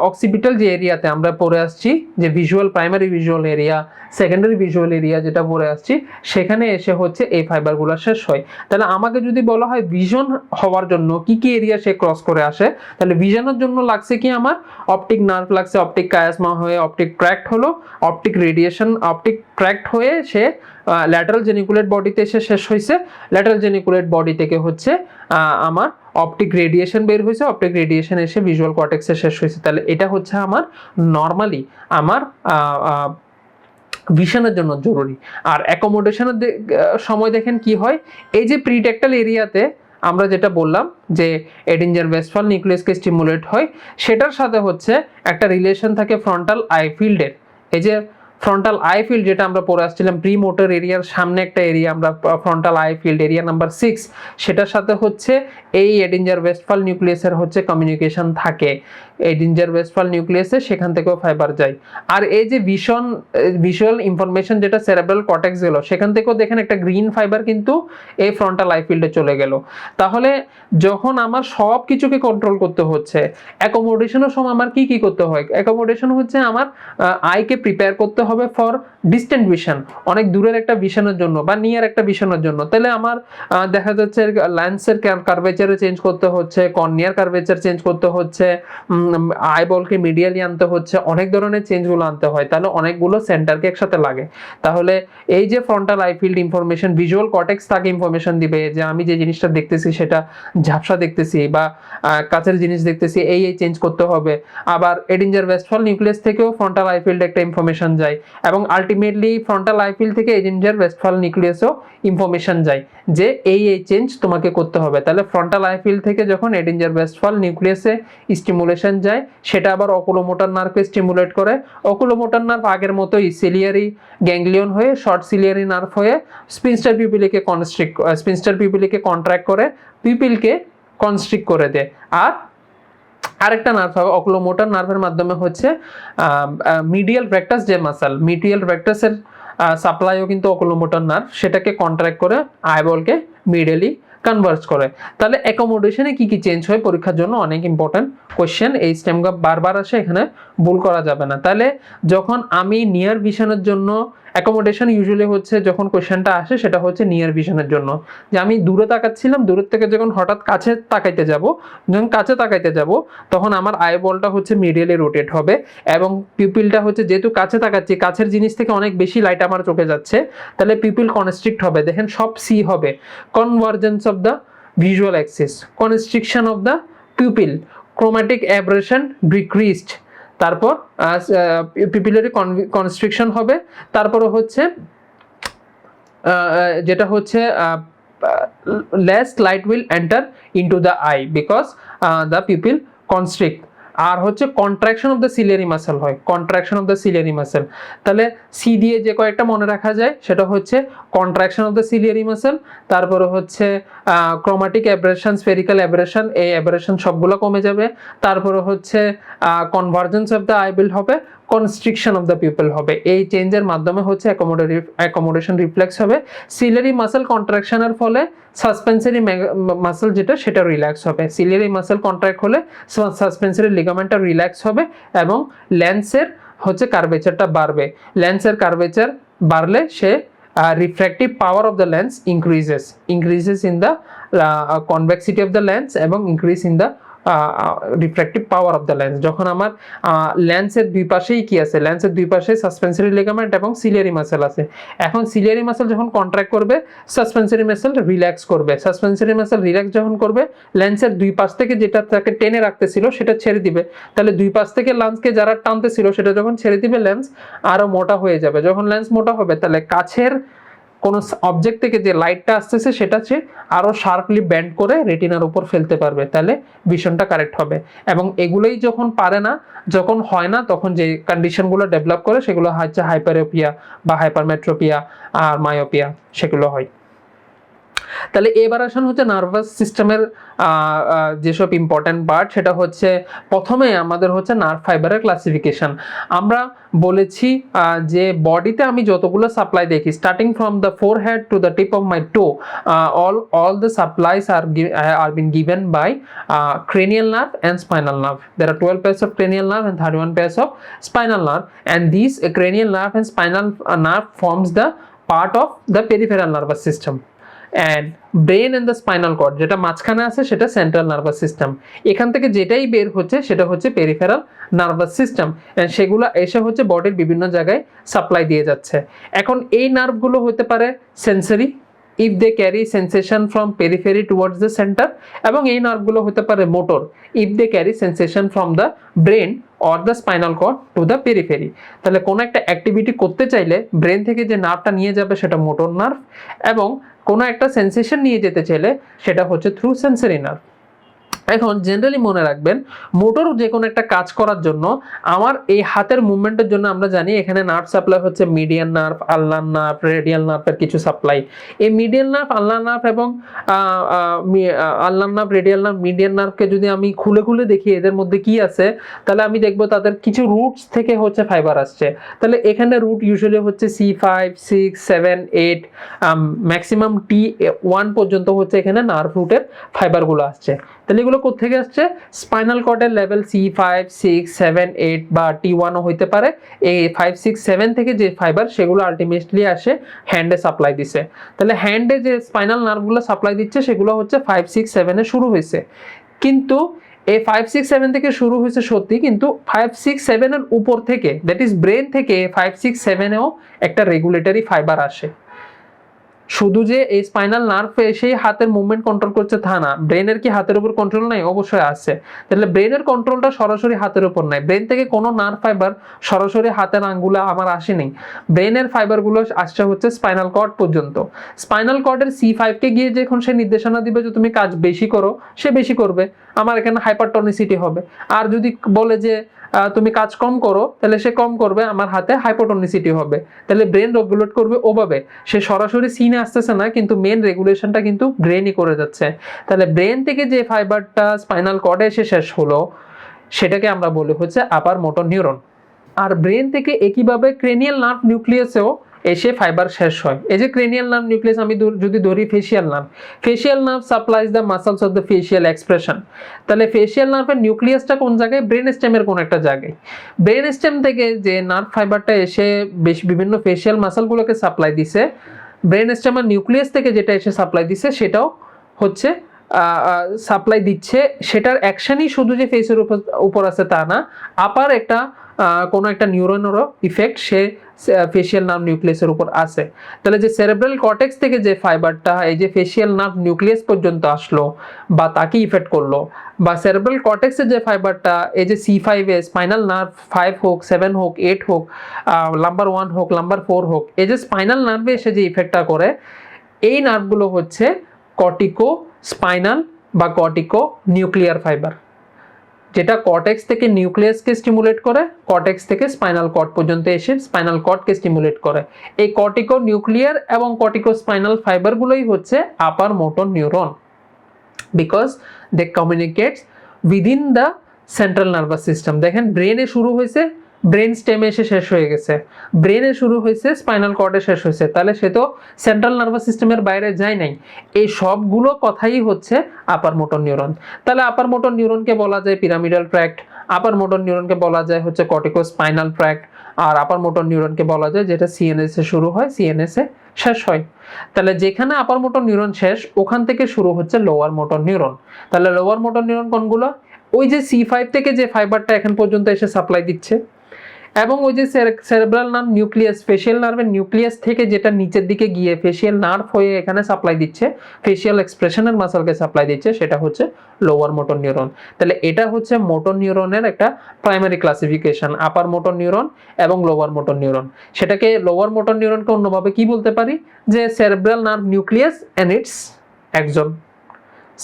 অক্সিপিটাল যে এরিয়াতে আমরা পড়ে আসছি, যে primary visual area, secondary visual area যেটা পড়ে আসছি, সেখানে এসে হচ্ছে এই ফাইবারগুলো শেষ হয়। তাহলে আমাকে যদি বলা হয় ভিশন হওয়ার জন্য কি কি এরিয়া সে ক্রস করে আসে, তাহলে ভিশনের জন্য লাগছে কি আমার অপটিক নার্ভ লাগছে, অপটিক কায়াসমা হয়ে অপটিক ট্র্যাক্ট হলো, অপটিক রেডিয়েশন, অপটিক ট্র্যাক্ট হয়ে সে ল্যাটারাল জেনিকুলেট বডিতে এসে শেষ হয়েছে। ল্যাটারাল জেনিকুলেট বডি থেকে হচ্ছে আমার অপটিক রেডিয়েশন বের হয়েছে, অপটিক রেডিয়েশন এসে ভিজুয়াল কর্টেক্সে শেষ হয়েছে। তাহলে এটা হচ্ছে আমার নর্মালি আমার ভিশনের জন্য জরুরি। আর অ্যাকোমোডেশনের সময় দেখেন কি হয়, এই যে প্রিট্যাক্টাল এরিয়াতে আমরা যেটা বললাম যে এডিঞ্জার ওয়েস্টফাল নিউক্লিয়াসকে স্টিমুলেট হয়, সেটার সাথে হচ্ছে একটা রিলেশন থাকে ফ্রন্টাল আই ফিল্ডের। এই যে ফ্রন্টাল আই ফিল্ড যেটা আমরা পড়ে আসছিলাম, প্রি মোটর এরিয়ার সামনে একটা এরিয়া আমরা frontal I felt area number 6, সেটার সাথে হচ্ছে এই এডিঞ্জার ওয়েস্টফাল নিউক্লিয়াসের হচ্ছে কমিউনিকেশন থাকে। এডিঞ্জার ওয়েস্টফাল নিউক্লিয়াসে সেখান থেকেও ফাইবার যায়। আর এই যে ভিজুয়াল ইনফরমেশন যেটা সেরেব্রাল কর্টেক্স গেল, সেখান থেকেও দেখেন একটা গ্রিন ফাইবার কিন্তু এই ফ্রন্টাল আই ফিল্ডে চলে গেল। তাহলে যখন আমার সব কিছুকে কন্ট্রোল করতে হচ্ছে, অ্যাকোমোডেশনের সময় আমার কি কি করতে হয়, অ্যাকোমোডেশন হচ্ছে আমার আইকে প্রিপেয়ার করতে হবে ফর ডিস্টেন্ট ভিশন, অনেক দূরের একটা ভিশনের জন্য বা নিয়ার একটা ভিশনের জন্য। তাহলে আমার দেখা যাচ্ছে লেন্সের কার্ভেচারে চেঞ্জ করতে হচ্ছে, কর্নিয়ার কার্ভেচার চেঞ্জ করতে হচ্ছে, আইবলকে মিডিয়ালি আনতে হচ্ছে, অনেক ধরনের চেঞ্জগুলো আনতে হয়। তাহলে অনেকগুলো সেন্টারকে একসাথে লাগে। তাহলে এই যে frontal I felt information, visual cortex তাকে ইনফরমেশন দিবে যে আমি যে জিনিসটা দেখতেছি সেটা ঝাপসা দেখতেছি বা কাছের জিনিস দেখতেছি, এই চেঞ্জ করতে হবে। আবার এডিঞ্জার ওয়েস্টফাল নিউক্লিয়াস থেকেও ফ্রন্টাল আই ফিল্ড একটা ইনফরমেশন যায় এবং আলটিমেটলি ফ্রন্টাল আই ফিল্ড থেকে এডিঞ্জার ওয়েস্টফাল নিউক্লিয়াসও ইনফরমেশন যায় যে এই চেঞ্জ তোমাকে করতে হবে। তাহলে ফ্রন্টাল আই ফিল্ড থেকে যখন এডিঞ্জার ওয়েস্টফাল নিউক্লিয়াসে স্টিমুলেশন যায় সেটা আবার অকুলোমোটর নার্ভকে স্টিমুলেট করে। অকুলোমোটর নার্ভ আগের মতোই সিলিয়ারি গ্যাংলিয়ন হয়ে শর্ট সিলিয়ারি নার্ভ হয়ে স্পিনস্টার পিউপিলিকে কন্ট্রাক্ট করে পিউপিলকে কনস্ট্রিক্ট করে দেয়। আর আরেকটা নার্ভ হবে অকুলোমোটর নার্ভের মাধ্যমে হচ্ছে মিডিয়াল রেক্টাস যে মাসল, মিডিয়াল রেক্টাসের সাপ্লাইও কিন্তু অকুলোমোটর নার্ভ, সেটাকে কন্ট্রাক্ট করে আইবলকে মিডিয়ালি কনভার্জ করে। তাহলে অ্যাকোমোডেশনে কি কি চেঞ্জ হয় পরীক্ষার জন্য অনেক ইম্পর্টেন্ট কোশ্চেন, এই স্টেম গ্যাপ বারবার আসে, এখানে ভুল করা যাবে না। তাহলে যখন আমি নিয়ার ভিশনের জন্য অ্যাকোমোডেশন ইউজুয়ালি হচ্ছে যখন কোশ্চেনটা আসে সেটা হচ্ছে নিয়ার ভিশনের জন্য, যে আমি দূরে তাকাচ্ছিলাম, দূরের থেকে যখন হঠাৎ কাছে তাকাইতে যাব তখন আমার আইবলটা হচ্ছে মিডিয়ালি রোটেট হবে এবং পিউপিলটা হচ্ছে যেহেতু কাছে তাকাচ্ছি, কাছের জিনিস থেকে অনেক বেশি লাইট আমার চোখে যাচ্ছে, তাহলে পিউপিল কনস্ট্রিক্ট হবে। দেখেন সব সি হবে, convergence of the visual axis, constriction of the pupil, chromatic aberration decreased, তারপর পিপিলারি কনস্ট্রিকশন হবে, তারপরে হচ্ছে যেটা হচ্ছে less light will enter into the eye because the pupil constrict। আর হচ্ছে contraction of the ciliary muscle হয়, contraction of the ciliary muscle. তাহলে সি দিয়ে যে কয়েকটা মনে রাখা যায় সেটা হচ্ছে contraction of the ciliary muscle, তারপরে হচ্ছে ক্রোমাটিক অ্যাব্রেশন, স্ফেরিক্যাল অ্যাব্রেশন, এই অ্যাব্রেশন সবগুলো কমে যাবে, তারপরে হচ্ছে কনভার্জেন্স অফ দ্য আইবল হবে, কনস্ট্রিকশন অফ দ্য পিউপল হবে। এই চেঞ্জের মাধ্যমে হচ্ছে অ্যাকোমোডেশন রিফ্লেক্স হবে। সিলিয়ারি মাসেল কন্ট্রাকশনের ফলে সাসপেন্সরি মাসেল যেটা সেটা রিল্যাক্স হবে, সিলিয়ারি মাসেল কন্ট্রাক্ট হলে সাসপেন্সরি লিগামেন্টটা রিল্যাক্স হবে এবং লেন্সের হচ্ছে কার্ভেচারটা বাড়বে। লেন্সের কার্ভেচার বাড়লে সে refractive power of the lens increases in the convexity of the lens এবং increase in the refractive power of the lens. যখন আমার লেন্সের দুই পাশেই কি আছে, লেন্সের দুই পাশে সাসপেন্সরি লিগামেন্ট এবং সিলিয়ারি মাসেল আছে। এখন সিলিয়ারি মাসেল যখন কন্ট্রাক্ট করবে সাসপেন্সরি মাসেল রিল্যাক্স করবে, সাসপেন্সরি মাসেল রিল্যাক্স যখন করবে লেন্সের দুই পাশ থেকে যেটা তাকে টেনে রাখতেছিল সেটা ছেড়ে দিবে। তাহলে দুই পাশ থেকে লেন্সকে যারা টানতেছিল সেটা যখন ছেড়ে দিবে লেন্স আরো মোটা হয়ে যাবে। যখন লেন্স মোটা হবে তাহলে কাছের কোনো অবজেক্ট থেকে যে লাইটটা আসতেছে সেটা সে আরো শার্পলি ব্যান্ড করে রেটিনার উপর ফেলতে পারবে, তাহলে ভিশনটা কারেক্ট হবে। এবং এগুলোই যখন পারে না, যখন হয় না, তখন যে কন্ডিশনগুলো ডেভেলপ করে সেগুলো হচ্ছে হাইপারোপিয়া বা হাইপারমেট্রোপিয়া আর মায়োপিয়া, সেগুলো হয়। তাহলে এবার আসুন হচ্ছে নার্ভাস সিস্টেমের যেসব ইম্পর্টেন্ট পার্ট, সেটা হচ্ছে প্রথমে আমাদের হচ্ছে নার্ভ ফাইবারের ক্লাসিফিকেশন। আমরা বলেছি যে বডিতে আমি যতগুলো সাপ্লাই দেখি, starting from the forehead to the tip of my to, all the supplies are been given by cranial nerve and spinal nerve. There are 12 pairs of cranial nerve and 31 pairs of spinal nerve, and these cranial nerve and spinal nerve forms the part of the peripheral nervous system. And brain and the spinal cord যেটা মাঝখানে আছে সেটা central nervous system. এখান থেকে যেটাই বের হচ্ছে সেটা হচ্ছে পেরিফেরাল নার্ভাস সিস্টেম, সেগুলো এসে হচ্ছে বডির বিভিন্ন জায়গায় সাপ্লাই দিয়ে যাচ্ছে। এখন এই নার্ভগুলো হতে পারে sensory if they carry sensation from periphery towards the center, এবং এই নার্ভগুলো হতে পারে motor if they carry sensation from the brain or the spinal cord to the periphery। তাহলে কোনো একটা অ্যাক্টিভিটি করতে চাইলে ব্রেন থেকে যে নার্ভটা নিয়ে যাবে সেটা মোটর নার্ভ, এবং কোনো একটা সেন্সেশন নিয়ে যেতে চাইলে সেটা হচ্ছে থ্রু সেন্সরি নার্ভ। এখন জেনারেলি মনে রাখবেন মোটর যে কোনো একটা কাজ করার জন্য আমার এই হাতের মুভমেন্টের জন্য আমরা জানি এখানে নার্ভ সাপ্লাই হচ্ছে মিডিয়ান নার্ভ, আলনার নার্ভ, রেডিয়াল নার্ভের কিছু সাপ্লাই। এই মিডিয়াল নার্ভ, আলনার নার্ভ এবং আলনার নার্ভ, রেডিয়াল নার্ভ, মিডিয়ান নার্ভকে যদি আমি খুলে খুলে দেখি এদের মধ্যে কি আছে, তাহলে আমি দেখবো তাদের কিছু রুটস থেকে হচ্ছে ফাইবার আসছে। তাহলে এখানে রুট ইউজুয়ালি হচ্ছে C5, 6, 7, 8, ম্যাক্সিমাম T1 পর্যন্ত হচ্ছে এখানে নার্ভ রুটের ফাইবারগুলো আসছে। তাহলে এগুলো কোত্থেকে আসছে? স্পাইনাল কর্ডের লেভেল C5, 6, 7, 8 বা T1ও হইতে পারে। এই 5, 6, 7 থেকে যে ফাইবার সেগুলো আলটিমেটলি আসে হ্যান্ডে সাপ্লাই দিছে। তাহলে হ্যান্ডে যে স্পাইনাল নার্ভগুলো সাপ্লাই দিচ্ছে সেগুলো হচ্ছে 5, 6, 7 এ শুরু হয়েছে। কিন্তু এই 5, 6, 7 থেকে শুরু হয়েছে সত্যি, কিন্তু 5, 6, 7 এর উপর থেকে, দ্যাট ইজ ব্রেন থেকে 5, 6, 7 এও একটা রেগুলেটরি ফাইবার আসে। শুধু যে এই স্পাইনাল নার্ভ এসেই হাতের মুভমেন্ট কন্ট্রোল করছে তা না, ব্রেনের কি হাতের উপর কন্ট্রোল নাই? অবশ্যই আছে। তাহলে ব্রেনের কন্ট্রোলটা সরাসরি হাতের উপর নাই, ব্রেন থেকে কোনো নার্ভ ফাইবার সরাসরি হাতের আঙ্গুলে আমার আসেনি, ব্রেনের ফাইবারগুলো আসছে হচ্ছে স্পাইনাল কর্ড পর্যন্ত। স্পাইনাল কর্ডের C5 কে গিয়ে যখন সে নির্দেশনা দিবে যে তুমি কাজ বেশি করো, সে বেশি করবে, আমার এখানে হাইপারটনিসিটি হবে। আর যদি বলে যে তুমি কাজ কম করো, তাহলে সে কম করবে, আমার হাতে হাইপোটনিসিটি হবে। তাহলে ব্রেন রেগুলেট করবে ওভাবে, সে সরাসরি সিনে আসতেছে না, কিন্তু মেন রেগুলেশনটা কিন্তু ব্রেনই করে যাচ্ছে। তাহলে ব্রেন থেকে যে ফাইবারটা স্পাইনাল কর্ডে এসে শেষ হলো, সেটাকে আমরা বলি হচ্ছে আপার মোটর নিউরন। আর ব্রেন থেকে একইভাবে ক্রেনিয়াল নার্ভ নিউক্লিয়াসেও এসে ফাইবার শেষ হয়। এই যে ক্রেনিয়াল নার্ভ নিউক্লিয়াস আমি যদি ধরি facial nerve supplies the muscles of the facial expression. তাহলে ফেশিয়াল নার্ভের নিউক্লিয়াসটা কোন জায়গায়? ব্রেন স্টেমের কোন একটা জায়গায়। ব্রেন স্টেম থেকে যে নার্ভ ফাইবারটা এসে বিভিন্ন ফেশিয়াল মাসলগুলোকে সাপ্লাই দিছে, ব্রেন স্টেমের নিউক্লিয়াস থেকে যেটা এসে সাপ্লাই দিছে সেটাও হচ্ছে সাপ্লাই দিচ্ছে। সেটার অ্যাকশনই শুধু যে ফেসের উপর আছে তা না, আপার একটা কোনো একটা নিউরনেরও ইফেক্ট সে ফেশিয়াল নার্ভ নিউক্লিয়াসের উপর আছে। তাহলে যে সেরেব্রাল কর্টেক্স থেকে যে ফাইবারটা এই যে ফেশিয়াল নার্ভ নিউক্লিয়াস পর্যন্ত আসলো বা তাকে ইফেক্ট করলো, বা সেরেব্রাল কর্টেক্সের যে ফাইবারটা এই যে C5 এ স্পাইনাল নার্ভ 5 হোক, 7 হোক, 8 হোক, নাম্বার 1 হোক, নাম্বার 4 হোক, এই যে স্পাইনাল নার্ভে এসে যে ইফেক্টটা করে, এই নার্ভগুলো হচ্ছে কর্টিকো স্পাইনাল বা কর্টিকো নিউক্লিয়ার ফাইবার, যেটা কর্টেক্স থেকে নিউক্লিয়াসকে স্টিমুলেট করে, কর্টেক্স থেকে স্পাইনাল কর্ড পর্যন্ত এসে স্পাইনাল কর্ডকে স্টিমুলেট করে। এই কর্টিকো নিউক্লিয়ার এবং কর্টিকো স্পাইনাল ফাইবারগুলোই হচ্ছে upper motor neuron, because they communicates within the central nervous system. দেখেন ব্রেনে শুরু হয়েছে, ব্রেন স্টেমে এসে শেষ হয়ে গেছে, ব্রেনে শুরু হয়েছে, স্পাইনাল কর্ডে শেষ হয়েছে, তাহলে সে তো সেন্ট্রাল নার্ভাস সিস্টেমের বাইরে যায় নাই। এই সবগুলো কথাই হচ্ছে আপার মোটর নিউরন। তাহলে আপার মোটর নিউরনকে বলা যায় পিরামিডাল ট্র্যাক্ট, আপার মোটর নিউরনকে বলা যায় হচ্ছে কর্টিকো স্পাইনাল ট্র্যাক্ট, আর আপার মোটর নিউরনকে বলা যায় যেটা সিএনএস এ শুরু হয়, সিএনএস এ শেষ হয়। তাহলে যেখানে আপার মোটর নিউরন শেষ, ওখান থেকে শুরু হচ্ছে লোয়ার মোটর নিউরন। তাহলে লোয়ার মোটর নিউরন কোনগুলো? ওই যে C5 থেকে যে ফাইবারটা এখন পর্যন্ত এসে সাপ্লাই দিচ্ছে, এবং ওই যে সেরেব্রাল নার্ভ নিউক্লিয়াস, ফেশিয়াল নার্ভের নিউক্লিয়াস থেকে যেটা নিচের দিকে গিয়ে ফেশিয়াল নার্ভ হয়ে এখানে সাপ্লাই দিচ্ছে, ফেশিয়াল এক্সপ্রেশনের মাসলকে সাপ্লাই দিচ্ছে, সেটা হচ্ছে লোয়ার মোটর নিউরন। তাহলে এটা হচ্ছে মোটর নিউরনের একটা primary classification, upper motor neuron এবং লোয়ার মোটর নিউরন। সেটাকে লোয়ার মোটর নিউরনকে অন্যভাবে কি বলতে পারি? যে cerebral nerve nucleus and its axon,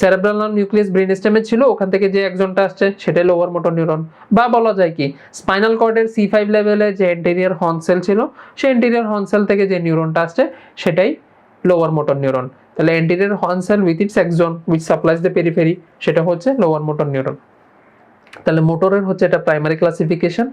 cerebral nerve nucleus brain স্টেমে ছিল, ওখান থেকে যে একজনটা আসছে সেটাই লোয়ার মোটর নিউরন। বা বলা যায় কি, স্পাইনাল কর্ডের C5 লেভেলে যে এন্টেরিয়র হর্ন সেল ছিল, সেই এন্টেরিয়র হর্ন সেল থেকে যে নিউরনটা আসছে সেটাই লোয়ার মোটর নিউরন। তাহলে anterior horn cell with its axon which supplies the periphery, সেটা হচ্ছে লোয়ার মোটর নিউরন। তাহলে মোটরের হচ্ছে এটা প্রাইমারি ক্লাসিফিকেশন।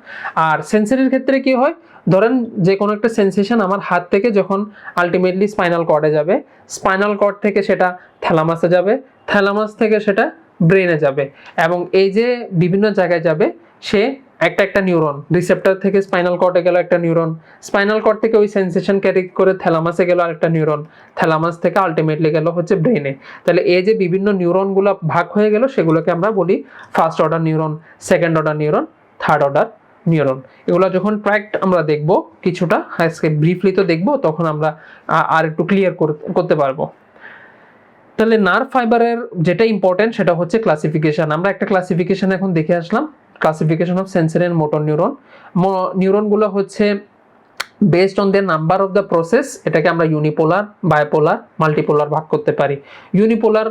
আর সেন্সরির ক্ষেত্রে কি হয়? ধরেন যে কোনো একটা সেন্সেশন আমার হাত থেকে যখন আলটিমেটলি স্পাইনাল কর্ডে যাবে, স্পাইনাল কর্ড থেকে সেটা থ্যালামাসে যাবে, থ্যালামাস থেকে সেটা ব্রেনে যাবে, এবং এই যে বিভিন্ন জায়গায় যাবে, সে একটা একটা নিউরন, রিসেপ্টর থেকে স্পাইনাল কর্ডে গেল একটা নিউরন, স্পাইনাল কর্ড থেকে ওই সেন্সেশন ক্যারি করে থ্যালামাসে গেল আরেকটা নিউরন, থ্যালামাস থেকে আলটিমেটলি গেল হচ্ছে ব্রেনে। তাহলে এই যে বিভিন্ন নিউরনগুলো ভাগ হয়ে গেল, সেগুলোকে আমরা বলি first order neuron, second order neuron, third order neuron. এগুলো যখন ট্র্যাক্ট আমরা দেখব কিছুটা, আজকে ব্রিফলি তো দেখব, তখন আমরা আর একটু ক্লিয়ার করতে পারবো। তাহলে নার্ভ ফাইবারের যেটা ইম্পর্টেন্ট সেটা হচ্ছে ক্লাসিফিকেশন। আমরা একটা ক্লাসিফিকেশন এখন দেখে আসলাম, classification of sensory and motor neuron. নিউরনগুলো হচ্ছে based on the number of the process, এটাকে আমরা ইউনিপোলার, বাইপোলার, মাল্টিপোলার ভাগ করতে পারি। ইউনিপোলার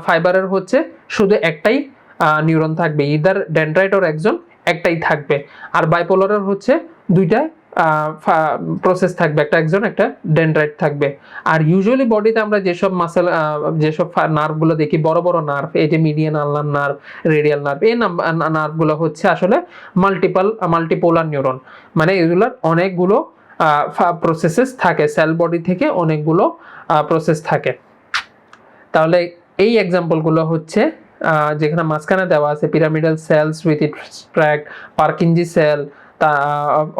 ফাইবারের হচ্ছে শুধু একটাই নিউরন থাকবে, ইদার ডেনড্রাইট অর একজন, একটাই থাকবে। আর বাইপোলারের হচ্ছে দুইটা প্রসেস থাকবে, একটা একজন, একটা ডেনড্রাইট থাকবে। আর ইউজুয়ালি বডিতে আমরা যেসব মাসেল, যেসব নার্ভগুলো দেখি, বড় বড় নার্ভ, এই যে মিডিয়ান আলনার নার্ভ, রেডিয়াল নার্ভ, এই নার্ভগুলো হচ্ছে আসলে মাল্টিপোলার নিউরন। মানে এগুলোর অনেকগুলো প্রসেসেস থাকে, সেল বডি থেকে অনেকগুলো প্রসেস থাকে। তাহলে এই এক্সাম্পলগুলো হচ্ছে যেখানে মাঝখানে দেওয়া আছে pyramidal cells with its tract, Purkinje cell,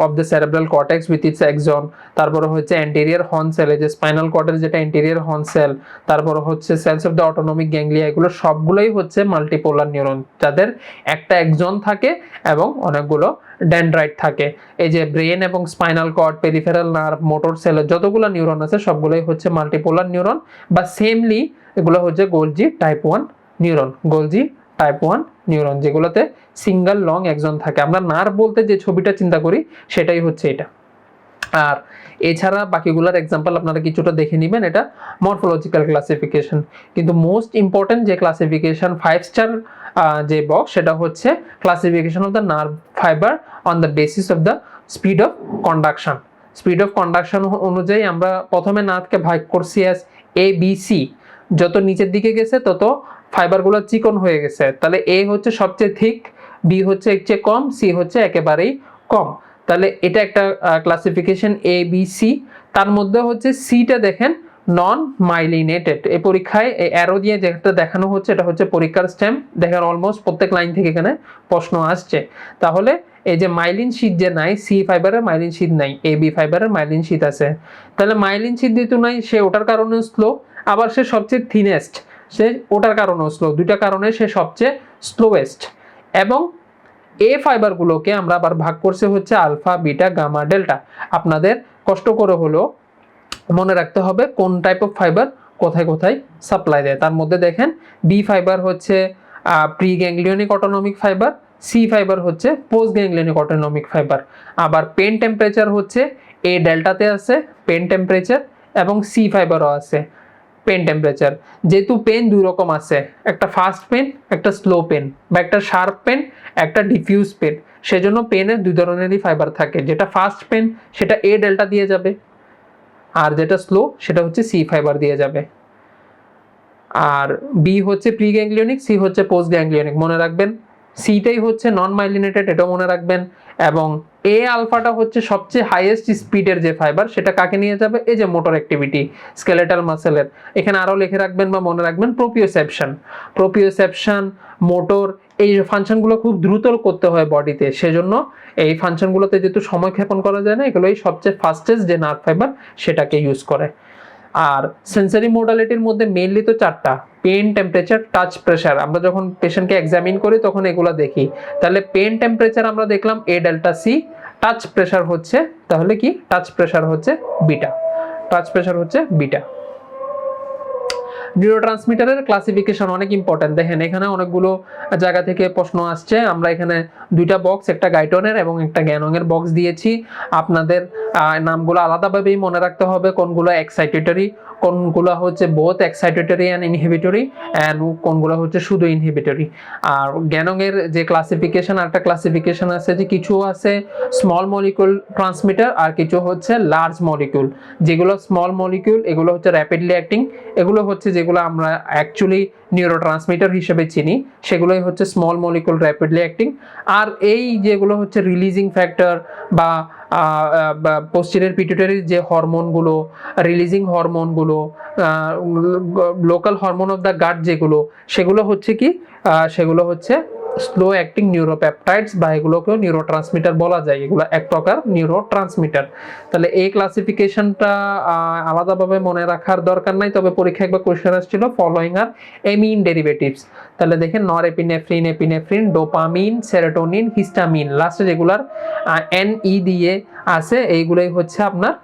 of the cerebral cortex with its axon, তারপরে হচ্ছে অ্যান্টেরিয়র হর্ন সেল, যে স্পাইনাল কর্ডের যেটা অ্যান্টেরিয়র হর্ন সেল, তারপরে হচ্ছে cells of the autonomic ganglia, এগুলো সবগুলোই হচ্ছে মাল্টিপোলার নিউরন, যাদের একটা এক্সন থাকে এবং অনেকগুলো ডেনড্রাইট থাকে। এই যে ব্রেন এবং spinal cord, peripheral nerve, motor cell, যতগুলো নিউরন আছে সবগুলোই হচ্ছে মাল্টিপোলার নিউরন, বা সেমলি এগুলো হচ্ছে Golgi type 1 neuron, Golgi type 1 neuron, যেগুলোতে সিঙ্গেল লং এক্সন থাকে। আমরা নার্ভ বলতে যে ছবিটা চিন্তা করি সেটাই হচ্ছে এটা। আর এছাড়া বাকিগুলোর এক্সাম্পল আপনারা কিছুটা দেখে নেবেন, এটা মরফোলজিক্যাল ক্লাসিফিকেশন। কিন্তু মোস্ট ইম্পর্টেন্ট যে ক্লাসিফিকেশন 5 স্টার যে বক্স, সেটা হচ্ছে classification of the nerve fibre on the basis of the speed of conduction. Speed of conduction অনুযায়ী আমরা প্রথমে নার্ভকে ভাগ করছি অ্যাজ এ বি সি, যত নিচের দিকে গেছে তত ফাইবারগুলো চিকন হয়ে গেছে, তাহলে এ হচ্ছে সবচেয়ে থিক, বি হচ্ছে এর চেয়ে কম, সি হচ্ছে একেবারেই কম। তাহলে এটা একটা ক্লাসিফিকেশন এ বি সি। তার মধ্যে হচ্ছে সিটা দেখেন নন মাইলিনেটেড। এই পরীক্ষায় এই অ্যারো দিয়ে যেটা দেখানো হচ্ছে এটা হচ্ছে পরীক্ষার স্ট্যাম্প, দেখেন অলমোস্ট প্রত্যেক লাইন থেকে এখানে প্রশ্ন আসছে। তাহলে এই যে মাইলিন শীট যে নাই, সি ফাইবারের মাইলিন শীট নাই, এ বি ফাইবারের মাইলিন শীট আছে। তাহলে মাইলিন শীট যেহেতু নাই, সে ওটার কারণে স্লো, আবার সে সবচেয়ে থিনেস্ট, সে ওটার কারণেও স্লো, দুইটা কারণে সে সবচেয়ে স্লোয়েস্ট। এবং এ ফাইবারগুলোকে আমরা আবার ভাগ করছে হচ্ছে আলফা, বিটা, গামা, ডেল্টা। আপনাদের কষ্ট করে হলো মনে রাখতে হবে কোন টাইপ অফ ফাইবার কোথায় কোথায় সাপ্লাই দেয়। তার মধ্যে দেখেন বি ফাইবার হচ্ছে pre ganglionic autonomic fibre, C fibre হচ্ছে পোস্ট গ্যাংলিয়নিক অটোনমিক ফাইবার। আবার পেন টেম্পারেচার হচ্ছে এ ডেল্টাতে আছে পেন টেম্পারেচার, এবং সি ফাইবারও আছে পেন টেম্পারেচার। যেহেতু পেন দুই রকম আছে, একটা ফাস্ট পেন, একটা স্লো পেন, বা একটা শার্প পেন, একটা ডিফিউজ পেন, সেজন্য পেনের দুই ধরনেরই ফাইবার থাকে। যেটা ফাস্ট পেন সেটা এ ডেল্টা দিয়ে যাবে, আর যেটা স্লো সেটা হচ্ছে সি ফাইবার দিয়ে যাবে। আর বি হচ্ছে প্রি গ্যাংলিয়নিক, সি হচ্ছে পোস্ট গ্যাংলিয়নিক, মনে রাখবেন। সিটাই হচ্ছে নন মাইলিনেটেড, এটাও মনে রাখবেন। এবং এ আলফাটা হচ্ছে সবচেয়ে হাইয়েস্ট স্পিডের যে ফাইবার, সেটা কাকে নিয়ে যাবে? এই যে মোটর অ্যাক্টিভিটি, স্কেলেটাল মাসেলের। এখানে আরও লিখে রাখবেন বা মনে রাখবেন প্রোপিওসেপশন, প্রোপিওসেপশন, মোটর, এই ফাংশনগুলো খুব দ্রুত করতে হয় বডিতে, সেজন্য এই ফাংশনগুলোতে যেহেতু সময় ক্ষেপণ করা যায় না, এগুলোই সবচেয়ে ফাস্টেস্ট যে নার্ভ ফাইবার সেটাকে ইউজ করে। আর সেন্সরি মোডালিটির মধ্যে মেইনলি তো চারটা: পেন, টেম্পারেচার, টাচ, প্রেসার। আমরা যখন পেশেন্টকে এক্সামিন করি তখন এগুলো দেখি। তাহলে পেন টেম্পারেচার আমরা দেখলাম A delta C, touch pressure হচ্ছে তাহলে কি? টাচ প্রেসার হচ্ছে বিটা, টাচ প্রেসার হচ্ছে বিটা। নিউরোট্রান্সমিটারের ক্লাসিফিকেশন অনেক ইম্পর্টেন্ট। দেখেন এখানে অনেকগুলো জায়গা থেকে প্রশ্ন আসছে। আমরা এখানে দুইটা বক্স, একটা গাইটনের এবং একটা গ্যানংয়ের বক্স দিয়েছি। আপনাদের নামগুলো আলাদাভাবেই মনে রাখতে হবে, কোনগুলো এক্সাইটেটরি, কোনগুলো হচ্ছে both excitatory and inhibitory, and কোনগুলো হচ্ছে শুধু ইনহিবিটরি। আর গ্যানংয়ের যে ক্লাসিফিকেশন, আর একটা ক্লাসিফিকেশন আছে যে কিছু আছে স্মল মলিকিউল ট্রান্সমিটার আর কিছু হচ্ছে লার্জ মলিকিউল। যেগুলো স্মল মলিকিউল এগুলো হচ্ছে র্যাপিডলি অ্যাক্টিং, এগুলো হচ্ছে যেগুলো আমরা অ্যাকচুয়ালি নিউরোট্রান্সমিটার হিসেবে চিনি, সেগুলোই হচ্ছে স্মল মলিকিউল র্যাপিডলি অ্যাক্টিং। আর এই যেগুলো হচ্ছে রিলিজিং ফ্যাক্টর বা পোস্টেরিয়র পিটুইটারির যে হরমোনগুলো, রিলিজিং হরমোনগুলো, local hormone of the gut যেগুলো, সেগুলো হচ্ছে কি? সেগুলো হচ্ছে স্লো অ্যাক্টিং নিউরোপেপটাইডস, বা এগুলোকেও নিউরোট্রান্সমিটার বলা যায়। এগুলো এক প্রকার নিউরোট্রান্সমিটার। তাহলে এই ক্লাসিফিকেশনটা আলাদাভাবে মনে রাখার দরকার নাই, তবে পরীক্ষা একবার কোশ্চেন আসছিল ফলোইং আর এমিন ডেরিভেটিভস। তাহলে দেখেন norepinephrine, epinephrine, dopamine, serotonin, histamine, লাস্টে যেগুলার এনই দিয়ে আছে এইগুলোই হচ্ছে আপনার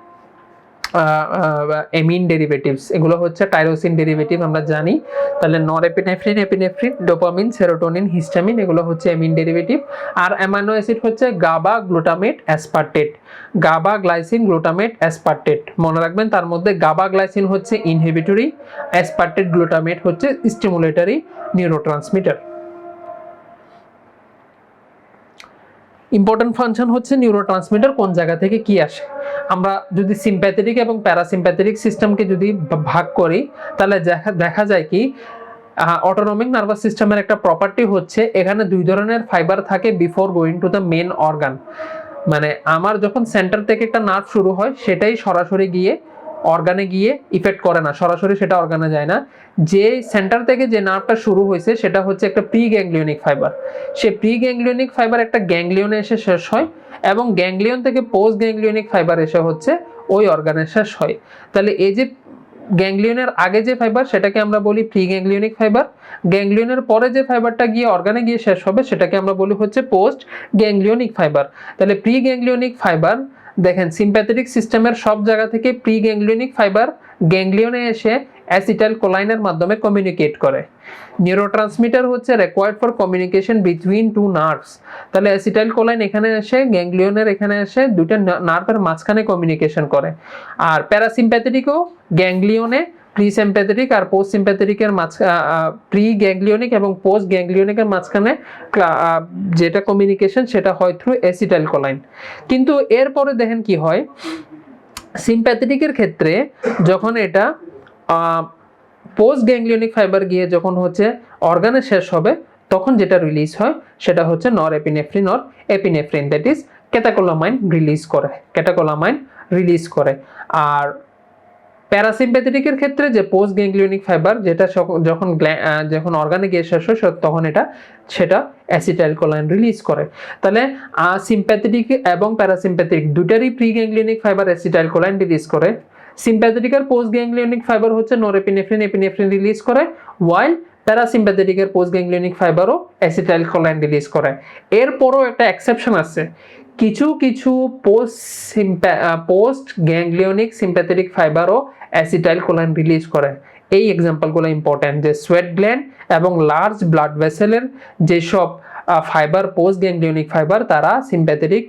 এমিন ডেরিভেটিভস। এগুলো হচ্ছে টাইরোসিন ডেরিভেটিভ আমরা জানি। তাহলে norepinephrine, epinephrine, dopamine, serotonin, histamine, এগুলো হচ্ছে এমিন ডেরিভেটিভ। আর অ্যামাইনো অ্যাসিড হচ্ছে GABA, glutamate, aspartate, GABA, glycine, glutamate, aspartate. মনে রাখবেন তার মধ্যে গাবা গ্লাইসিন হচ্ছে ইনহিবিটরি, অ্যাসপার্টেট গ্লুটামেট হচ্ছে স্টিমুলেটরি নিউরোট্রান্সমিটার। ইম্পর্টেন্ট ফাংশন হচ্ছে নিউরোট্রান্সমিটার কোন জায়গা থেকে কি আসে। আমরা যদি সিম্প্যাথেটিক এবং প্যারাসিম্প্যাথেটিক সিস্টেমকে যদি ভাগ করি, তাহলে দেখা যায় কি অটোনমিক নার্ভাস সিস্টেমের একটা প্রপার্টি হচ্ছে এখানে দুই ধরনের ফাইবার থাকে before going to the main organ. মানে আমার যখন সেন্টার থেকে একটা নার্ভ শুরু হয়, সেটাই সরাসরি গিয়ে অর্গানে গিয়ে ইফেক্ট করে না, সরাসরি সেটা অর্গানে যায় না। যে সেন্টার থেকে যে নার্ভটা শুরু হয়েছে সেটা হচ্ছে একটা প্রি গ্যাংলিয়নিক ফাইবার, সে প্রি গ্যাংলিয়নিক ফাইবার একটা গ্যাংলিয়নে এসে শেষ হয় এবং গ্যাংলিয়ন থেকে পোস্ট গ্যাংলিয়নিক ফাইবার এসে হচ্ছে ওই অর্গানে শেষ হয়। তাহলে এই যে গ্যাংলিয়নের আগে যে ফাইবার সেটাকে আমরা বলি প্রি গ্যাংলিয়নিক ফাইবার, গ্যাংলিয়নের পরে যে ফাইবারটা গিয়ে অর্গানে গিয়ে শেষ হবে সেটাকে আমরা বলি হচ্ছে পোস্ট গ্যাংলিয়নিক ফাইবার। তাহলে প্রি গ্যাংলিয়নিক ফাইবার দেখেন সিম্প্যাথেটিক সিস্টেমের সব জায়গা থেকে প্রি গ্যাংলিয়নিক ফাইবার গ্যাংলিয়নে এসে অ্যাসিটাইল কোলাইনের মাধ্যমে কমিউনিকেট করে। নিউরোট্রান্সমিটার হচ্ছে required for communication between two nerves. তাহলে অ্যাসিটাইল কোলাইন এখানে এসে গ্যাংলিয়নের এখানে এসে দুইটা নার্ভের মাঝখানে কমিউনিকেশন করে। আর প্যারাসিম্প্যাথেটিকও গ্যাংলিয়নে প্রি সিম্প্যাথেটিক আর পোস্ট সিম্প্যাথেটিকের প্রি গ্যাংলিয়নিক এবং পোস্ট গ্যাংলিয়নিকের মাঝখানে যেটা কমিউনিকেশন সেটা হয় থ্রু অ্যাসিটাইল কোলাইন। কিন্তু এরপরে দেখেন কি হয়, সিম্প্যাথেটিকের ক্ষেত্রে যখন এটা পোস্ট গ্যাংলিয়নিক ফাইবার গিয়ে যখন হচ্ছে অর্গানে শেষ হবে তখন যেটা রিলিজ হয় সেটা হচ্ছে norepinephrine or epinephrine, that is catecholamine release করে। আর প্যারাসিম্প্যাথেটিকের ক্ষেত্রে যে পোস্ট গ্যাংলিয়নিক ফাইবার যেটা যখন অর্গানে গিয়ে শেষ হয় তখন সেটা অ্যাসিটাইল কোলাইন রিলিজ করে। তাহলে সিম্প্যাথেটিক এবং প্যারাসিম্প্যাথেটিক দুটারই pre ganglionic fibre acetylcholine release করে। সিম্প্যাথেটিক আর পোস্ট গ্যাংলিয়নিক ফাইবার হচ্ছে নরএপিনেফ্রিন এপিনেফ্রিন রিলিজ করে, ওয়াইল প্যারাসিম্প্যাথেটিকের পোস্ট গ্যাংলিয়নিক ফাইবারও অ্যাসিটাইল কোলাইন রিলিজ করে। এরপরও একটা এক্সেপশন আছে, কিছু কিছু পোস্ট গ্যাংলিয়নিক সিম্প্যাথেটিক ফাইবারও অ্যাসিটাইল কোলাইন রিলিজ করে। এই এক্সাম্পলগুলো ইম্পর্টেন্ট, যে সোয়েট গ্ল্যান্ড এবং লার্জ ব্লাড ভেসেলের যেসব ফাইবার পোস্ট গ্যাংলিয়নিক ফাইবার তারা সিম্প্যাথেটিক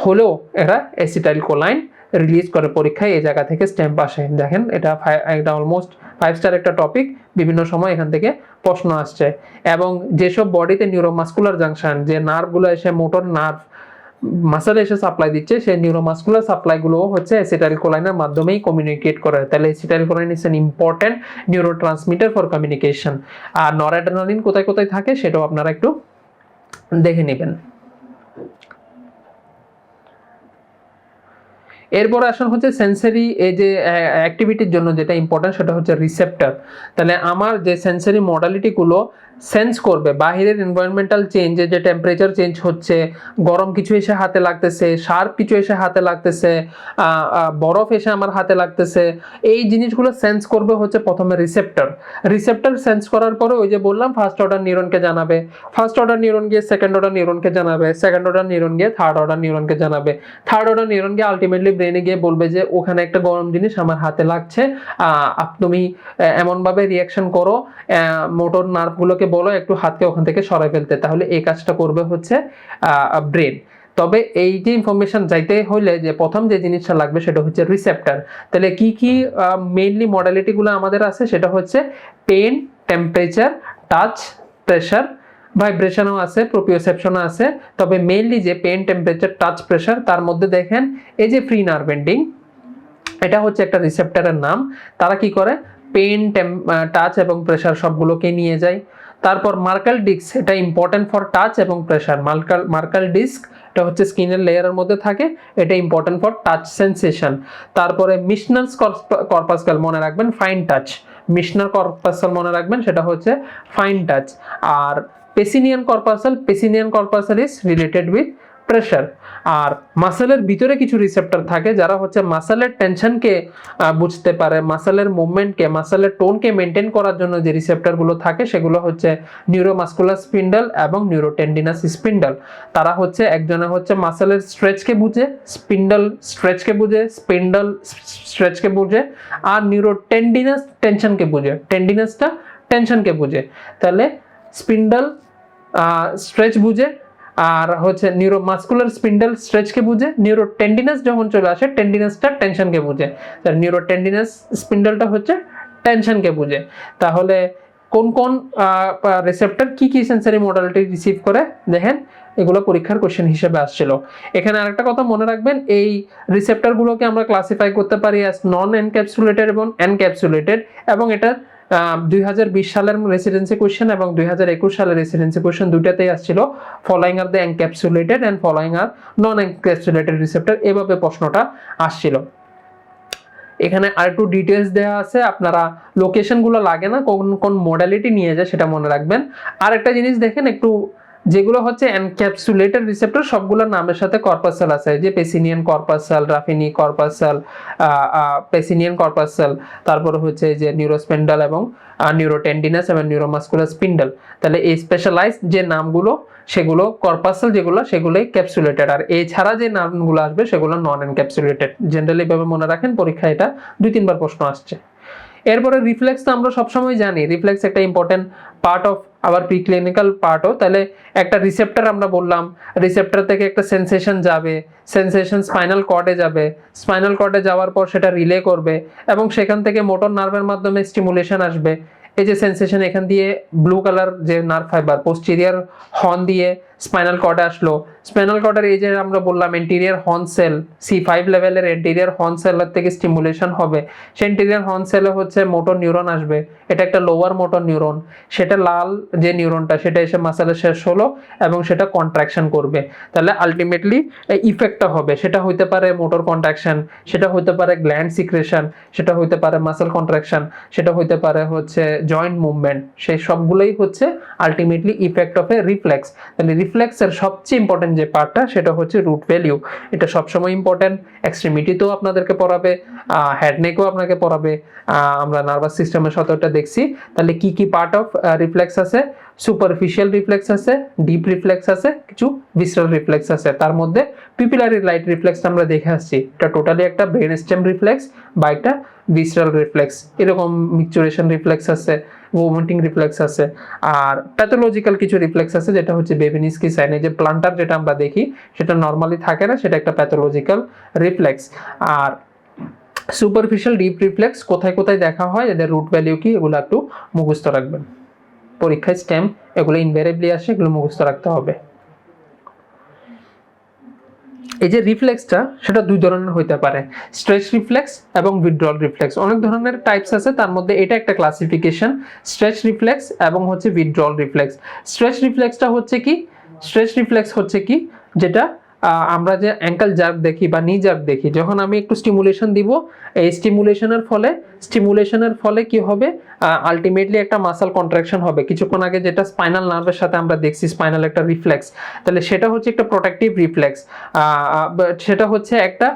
হলেও এরা অ্যাসিটাইল কোলাইন রিলিজ করে। পরীক্ষায় এই জায়গা থেকে স্ট্যাম্প আসে। দেখেন এটা অলমোস্ট 5 স্টার একটা টপিক, বিভিন্ন সময় এখান থেকে প্রশ্ন আসছে। এবং যেসব বডিতে নিউরোমাসকুলার জাংশন, যে নার্ভগুলো এসে মোটর নার্ভ মাসেলে এসে সাপ্লাই দিচ্ছে, সেই নিউরোমাসকুলার সাপ্লাইগুলো হচ্ছে অ্যাসিটাইল কোলাইনের মাধ্যমেই কমিউনিকেট করে। তাহলে acetyl choline is an important neurotransmitter for communication. আর নরঅ্যাড্রেনালিন কোথায় কোথায় থাকে সেটাও আপনারা একটু দেখে নেবেন। এরপর আসুন হচ্ছে সেন্সরি এই যে অ্যাক্টিভিটির জন্য যেটা ইম্পর্টেন্ট সেটা হচ্ছে রিসেপ্টর। তাহলে আমার যে সেন্সরি মডালিটিগুলো সেন্স করবে বাহিরের এনভায়রনমেন্টাল চেঞ্জে, যে টেম্পারেচার চেঞ্জ হচ্ছে, গরম কিছু এসে হাতে লাগতেছে, শার্প কিছু এসে হাতে লাগতেছে, বরফ এসে আমার হাতে লাগতেছে, এই জিনিসগুলো সেন্স করবে হচ্ছে প্রথমে রিসেপ্টর সেন্স করার পরে ওই যে বললাম ফার্স্ট অর্ডার নিউরনকে জানাবে, ফার্স্ট অর্ডার নিউরন গিয়ে সেকেন্ড অর্ডার নিউরনকে জানাবে, সেকেন্ড অর্ডার নিউরন গিয়ে থার্ড অর্ডার নিউরনকে জানাবে, থার্ড অর্ডার নিউরন গিয়ে আলটিমেটলি ব্রেনে গিয়ে বলবে যে ওখানে একটা গরম জিনিস আমার হাতে লাগছে, তুমি এমনভাবে রিয়াকশন করো, মোটর নার্ভগুলোকে বলো একটু হাতকে ওখান থেকে সরাই ফেলতে। তাহলে এই কাজটা করবে হচ্ছে ব্রেন। তবে এই যে ইনফরমেশন যাইতে হইলে যে প্রথম যে জিনিসটা লাগবে সেটা হচ্ছে রিসেপ্টর। তাহলে কি কি মেইনলি মডালিটিগুলো আমাদের আছে সেটা হচ্ছে পেন, টেম্পারেচার, টাচ, প্রেসার, ভাইব্রেশনও আছে, প্রোপিওসেপশনও আছে। তবে মেইনলি যে পেন, টেম্পারেচার, টাচ, প্রেসার, তার মধ্যে দেখেন এই যে ফ্রি নার্ভ এন্ডিং, এটা হচ্ছে একটা রিসেপ্টরের নাম। তারা কি করে পেন, টাচ এবং প্রেসার সবগুলোকে নিয়ে যায়। তারপর মার্কাল ডিস্ক, এটা ইম্পর্টেন্ট ফর টাচ এবং প্রেসার। মার্কাল ডিস্ক এটা হচ্ছে স্কিনের লেয়ারের মধ্যে থাকে, এটা ইম্পর্টেন্ট ফর টাচ সেন্সেশন। তারপরে মিশনাস কর্পাসকাল, মনে রাখবেন ফাইন টাচ, মিশনার কর্পাসকাল মনে রাখবেন সেটা হচ্ছে ফাইন টাচ। আর Pacinian corpuscle is related with pressure. আর মাসেলের ভিতরে কিছু রিসেপ্টর থাকে যারা হচ্ছে মাসেলের টেনশনকে বুঝতে পারে, মাসেলের মুভমেন্টকে, মাসেলের টোনকে মেনটেন করার জন্য যে রিসেপ্টরগুলো থাকে সেগুলো হচ্ছে নিউরোমাসকুলার স্পিন্ডল এবং নিউরোটেন্ডিনাস স্পিন্ডল। তারা হচ্ছে একজনে হচ্ছে মাসেলের স্ট্রেচকে বুঝে, স্পিন্ডল স্ট্রেচকে বুঝে, স্পিন্ডল স্ট্রেচকে বুঝে, আর নিউরোটেন্ডিনাস টেনশনকে বুঝে, টেন্ডিনাসটা টেনশনকে বুঝে। তাহলে স্পিন্ডল স্ট্রেচ বুঝে, আর হচ্ছে নিউরোমাসকুলার স্পিন্ডল স্ট্রেচকে বুঝে, নিউরোটেন্ডিনাস যখন চলে আসে টেন্ডিনাসটা টেনশনকে বুঝে। তাহলে নিউরোটেন্ডিনাস স্পিন্ডলটা হচ্ছে টেনশনকে বুঝে। তাহলে কোন কোন রিসেপ্টর কি কি সেন্সরি মডালিটি রিসিভ করে দেখেন, এগুলো পরীক্ষার কোশ্চেন হিসেবে আসছিল। এখানে আরেকটা কথা মনে রাখবেন, এই রিসেপ্টরগুলোকে আমরা ক্লাসিফাই করতে পারি অ্যাজ নন এনক্যাপসুলেটেড এবং এনক্যাপসুলেটেড, এবং এটা 2020 সালের রেসিডেন্সি কোশ্চেন এবং 2021 সালের রেসিডেন্সি কোশ্চেন দুটাতেই আসছিল, following are the encapsulated and following are non encapsulated receptor, এভাবে প্রশ্নটা আসছিল। এখানে আর একটু ডিটেলস দেওয়া আছে, আপনারা লোকেশনগুলো লাগে না, কোন কোন মডালিটি নিয়ে যায় সেটা মনে রাখবেন। আর একটা জিনিস দেখেন একটু, যেগুলো হচ্ছে এনক্যাপসুলেটেড রিসেপ্টর সবগুলোর নামের সাথে কর্পাসেল আছে, যে পেসিনিয়ান কর্পাসেল, রাফিনি কর্পাসেল, পেসিনিয়ান কর্পাসেল, তারপরে হচ্ছে যে নিউরোস্পেন্ডাল এবং নিউরোটেন্ডিনাস এবং নিউরোমাসকুলার স্পিন্ডল। তাহলে এই স্পেশালাইজড যে নামগুলো সেগুলো কর্পাসেল যেগুলো সেগুলোই ক্যাপসুলেটেড, আর এছাড়া যে নামগুলো আসবে সেগুলো নন এনক্যাপসুলেটেড। জেনারেলি ভাবে মনে রাখেন, পরীক্ষা এটা 2-3 বার প্রশ্ন আসছে। এরপরে রিফ্লেক্স তো আমরা সবসময় জানি, রিফ্লেক্স একটা ইম্পর্টেন্ট পার্ট অফ আবার প্রিক্লিনিক্যাল পার্টও। তাহলে একটা রিসেপ্টর আমরা বললাম, রিসেপ্টর থেকে একটা সেন্সেশন যাবে, সেন্সেশন স্পাইনাল কর্ডে যাবে, স্পাইনাল কর্ডে যাওয়ার পর সেটা রিলে করবে এবং সেখান থেকে মোটর নার্ভের মাধ্যমে স্টিমুলেশন আসবে। এই যে সেন্সেশন এখান দিয়ে ব্লু কালার যে নার্ভ ফাইবার পোস্টেরিয়র হর্ন দিয়ে স্পাইনাল কর্ডে আসলো, স্পাইনাল কর্ডের এই যে আমরা বললাম এন্টিরিয়র হর্ন সেল, C5 লেভেলের এন্টিরিয়র হর্ন সেলের থেকে স্টিমুলেশন হবে, সেই এন্টিরিয়র হর্ন সেলে হচ্ছে মোটর নিউরন আসবে, এটা একটা লোয়ার মোটর নিউরন, সেটা লাল যে নিউরনটা সেটা এসে মাসেলে শেষ হলো এবং সেটা কন্ট্রাকশন করবে। তাহলে আলটিমেটলি ইফেক্টটা হবে, সেটা হইতে পারে মোটর কন্ট্রাকশন, সেটা হইতে পারে গ্ল্যান্ড সিক্রেশন, সেটা হইতে পারে মাসেল কন্ট্রাকশন, সেটা হইতে পারে হচ্ছে জয়েন্ট মুভমেন্ট, সেই সবগুলোই হচ্ছে ultimately effect of A reflex. তাহলে রিফ্লেক্সের সবচেয়ে ইম্পর্টেন্ট যে পার্টটা সেটা হচ্ছে রুট ভ্যালিউ, এটা সবসময় ইম্পর্টেন্ট। এক্সট্রিমিটিতেও আপনাদেরকে পড়াবে, হেড নেকেও আপনাকে পড়াবে, আমরা নার্ভাস সিস্টেমের সাথে এটা দেখছি। তাহলে কি কি পার্ট অফ রিফ্লেক্স আছে? সুপারফিশিয়াল রিফ্লেক্স আছে, ডিপ রিফ্লেক্স আছে, কিছু ভিসরাল রিফ্লেক্স আছে। তার মধ্যে পিপিলারি লাইট রিফ্লেক্সটা আমরা দেখে আসছি, এটা টোটালি একটা ব্রেন স্টেম রিফ্লেক্স বা একটা ভিসরাল রিফ্লেক্স। এরকম মিকচুরেশন রিফ্লেক্স আছে, ভমিটিং রিফ্লেক্স আছে, আর প্যাথোলজিক্যাল কিছু রিফ্লেক্স আছে যেটা হচ্ছে বেবিনিস্কি সাইন, এই যে প্লান্টার যেটা আমরা দেখি সেটা নর্মালি থাকে না, সেটা একটা প্যাথোলজিক্যাল রিফ্লেক্স। আর সুপারফিশিয়াল ডিপ রিফ্লেক্স কোথায় কোথায় দেখা হয়, এদের রুট ভ্যালিউ কি, এগুলো একটু মুখস্থ রাখবেন, পরীক্ষায় স্টেম এগুলো ইনভ্যারিয়েবলি আসে, এগুলো মুখস্থ রাখতে হবে। এই যে রিফ্লেক্সটা সেটা দুই ধরনের হইতে পারে, স্ট্রেচ রিফ্লেক্স এবং উইথড্রল রিফ্লেক্স। অনেক ধরনের টাইপস আছে, তার মধ্যে এটা একটা ক্লাসিফিকেশন, স্ট্রেচ রিফ্লেক্স এবং হচ্ছে উইথড্রল রিফ্লেক্স। স্ট্রেচ রিফ্লেক্সটা হচ্ছে কি, স্ট্রেচ রিফ্লেক্স হচ্ছে কি, যেটা আমরা যে অ্যাঙ্কেল জার্ক দেখি বা নি জার্ক দেখি, যখন আমি একটু স্টিমুলেশন দিব, এই স্টিমুলেশনের ফলে কি হবে, আলটিমেটলি একটা মাসল কন্ট্রাকশন হবে। কিছুক্ষণ আগে যেটা স্পাইনাল নার্ভের সাথে আমরা দেখছি, স্পাইনাল একটা রিফ্লেক্স, তাহলে সেটা হচ্ছে একটা প্রোটেক্টিভ রিফ্লেক্স। সেটা হচ্ছে একটা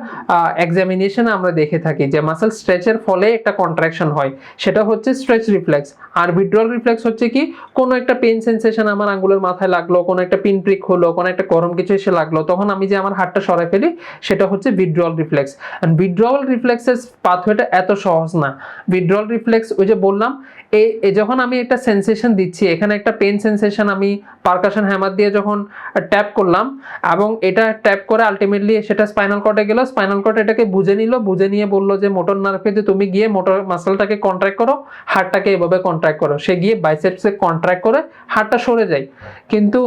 এক্সামিনেশনে আমরা দেখে থাকি যে মাসল স্ট্রেচের ফলে একটা কন্ট্রাকশন হয়, সেটা হচ্ছে স্ট্রেচ রিফ্লেক্স। আর উইথড্রল রিফ্লেক্স হচ্ছে কি, কোনো একটা পেন সেন্সেশন আমার আঙ্গুলের মাথায় লাগলো, কোনো একটা পিন প্রিক হলো, কোনো একটা গরম কিছু এসে লাগলো, তখন আমি যে আমার হাতটা সরাই ফেলি, সেটা হচ্ছে উইথড্রল রিফ্লেক্স। এন্ড উইথড্রল রিফ্লেক্সের পাথওয়েটা এত সহজ না। উইথড্রল রিফ্লেক্স ওই যে বললাম, যখন আমি একটা সেন্সেশন দিচ্ছি, এখানে একটা পেন সেন্সেশন আমি পারকাশন হ্যামার দিয়ে যখন ট্যাপ করলাম এবং এটা ট্যাপ করে আলটিমেটলি সেটা স্পাইনাল কর্ডে গেল, স্পাইনাল কর্ড এটাকে বুঝে নিল, বুঝে নিয়ে বললো যে মোটর নার্ভে যে তুমি গিয়ে মোটর মাসলটাকে কন্ট্রাক্ট করো, হাড়টাকে এভাবে কন্ট্রাক্ট করো, সে গিয়ে বাইসেপসে কন্ট্রাক্ট করে হাড়টা সরে যায়। কিন্তু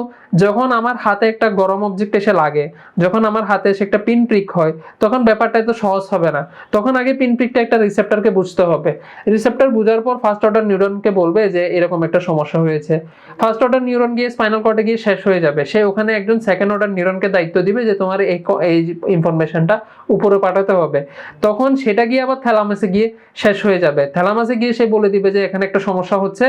যখন আমার হাতে একটা গরম অবজেক্ট এসে লাগে, যখন আমার হাতে এসে একটা পিন প্রিক হয়, তখন ব্যাপারটা এত সহজ হবে না। তখন আগে পিন প্রিকটা একটা রিসেপ্টরকে বুঝতে হবে, রিসেপ্টর বুঝার পর ফার্স্ট অর্ডার নিউরনকে বলবে যে এরকম একটা সমস্যা হয়েছে, ফার্স্ট অর্ডার নিউরন গিয়ে স্পাইনাল কর্ডে গিয়ে শেষ হয়ে যাবে, সে ওখানে একজন সেকেন্ড অর্ডার নিউরনকে দায়িত্ব দিবে যে তোমার এই ইনফরমেশনটা উপরে পাঠাতে হবে। তখন সেটা গিয়ে আবার থ্যালামাসে গিয়ে শেষ হয়ে যাবে, থ্যালামাসে গিয়ে সে বলে দিবে যে এখানে একটা সমস্যা হচ্ছে,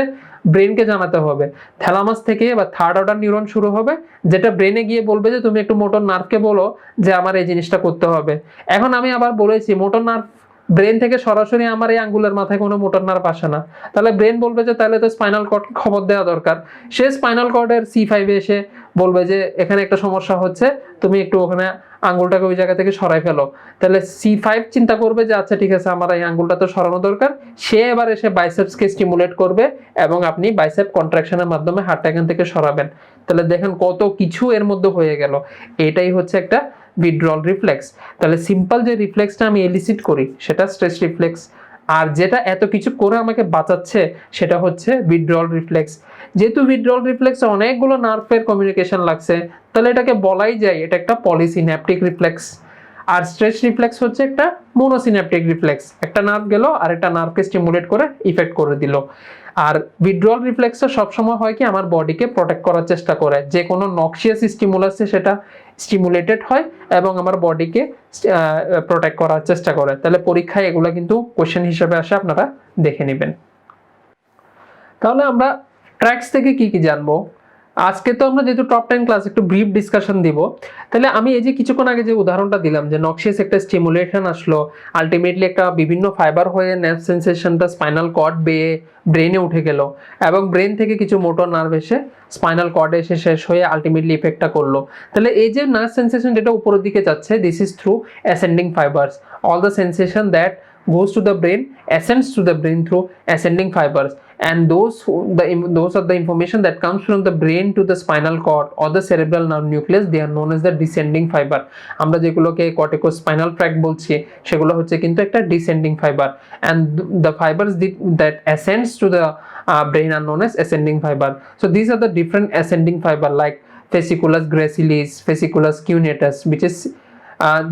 ব্রেনকে জানাতে হবে। থ্যালামাস থেকে বা থার্ড অর্ডার নিউরন শুরু হবে, যেটা ব্রেনে গিয়ে বলবে যে তুমি একটু মোটর নার্ভকে বলো যে আমার এই জিনিসটা করতে হবে। এখন আমি আবার বলেছি মোটর নার্ভ ব্রেন থেকে সরাসরি আমার এই আঙ্গুলের মাথায় কোনো মোটর নার্ভ আসে না, তাহলে ব্রেন বলবে যে তাহলে তো স্পাইনাল কর্ড খবর দেওয়া দরকার। সে স্পাইনাল কর্ডের C5 এসে বলবে যে এখানে একটা সমস্যা হচ্ছে, তুমি একটু ওখানে আঙ্গুলটাকে ওই জায়গা থেকে সরাই ফেলো। তাহলে C5 চিন্তা করবে যে আচ্ছা ঠিক আছে, আমার এই আঙ্গুলটা তো সরানো দরকার, সে এবার এসে বাইসেপসকে স্টিমুলেট করবে এবং আপনি বাইসেপ কন্ট্রাকশনের মাধ্যমে হাতটা এখান থেকে সরাবেন। তাহলে দেখেন কত কিছু এর মধ্যে হয়ে গেল, এটাই হচ্ছে একটা উইথড্রল রিফ্লেক্স। তাহলে সিম্পল যে রিফ্লেক্সটা আমি এলিসিট করি সেটা স্ট্রেচ রিফ্লেক্স, আর যেটা এত কিছু করে আমাকে বাঁচাচ্ছে সেটা হচ্ছে উইথড্রল রিফ্লেক্স। যেহেতু উইথড্রল রিফ্লেক্সে অনেকগুলো নার্ভের কমিউনিকেশন লাগছে, তাহলে এটাকে বলাই যায় এটা একটা পলিসিন্যাপটিক রিফ্লেক্স। আর স্ট্রেচ রিফ্লেক্স হচ্ছে একটা মোনোসিন্যাপটিক রিফ্লেক্স, একটা নার্ভ গেল আর একটা নার্ভকে স্টিমুলেট করে ইফেক্ট করে দিল। আর উইথড্রয়াল রিফ্লেক্সটা সবসময় হয় কি আমার বডিকে প্রোটেক্ট করার চেষ্টা করে, যে কোনো নক্সিয়াস স্টিমুলাসে সেটা স্টিমুলেটেড হয় এবং আমার বডিকে প্রোটেক্ট করার চেষ্টা করে। তাহলে পরীক্ষায় এগুলো কিন্তু কোশ্চেন হিসেবে আসে, আপনারা দেখে নেবেন। তাহলে আমরা ট্র্যাকস থেকে কি কি জানবো? আজকে তো আমরা যেহেতু টপ 10 ক্লাস একটু ব্রিফ ডিসকাশন দিব, তাহলে আমি এই যে কিছুক্ষণ আগে যে উদাহরণটা দিলাম যে নক্সিয়াস একটা স্টিমুলেশন আসলো, আলটিমেটলি একটা বিভিন্ন ফাইবার হয়ে নার্ভ সেন্সেশনটা স্পাইনাল কর্ড বেয়ে ব্রেনে উঠে গেল এবং ব্রেন থেকে কিছু মোটর নার্ভ এসে স্পাইনাল কর্ডে এসে শেষ হয়ে আলটিমেটলি ইফেক্টটা করলো। তাহলে এই যে নার্ভ সেন্সেশন যেটা উপরের দিকে যাচ্ছে, this is through ascending fibres. All the sensation that goes to the brain ascends to the brain through ascending fibers, and those are the information that comes from the brain to the spinal cord or the cerebral nerve nucleus, they are known as the descending fiber. আমরা যেগুলোকে corticospinal tract বলছি সেগুলো হচ্ছে কিন্তু একটা descending fiber, and the fibers that ascends to the brain are known as ascending fiber. So these are the different ascending fiber like fasciculus gracilis, fasciculus cuneatus, which is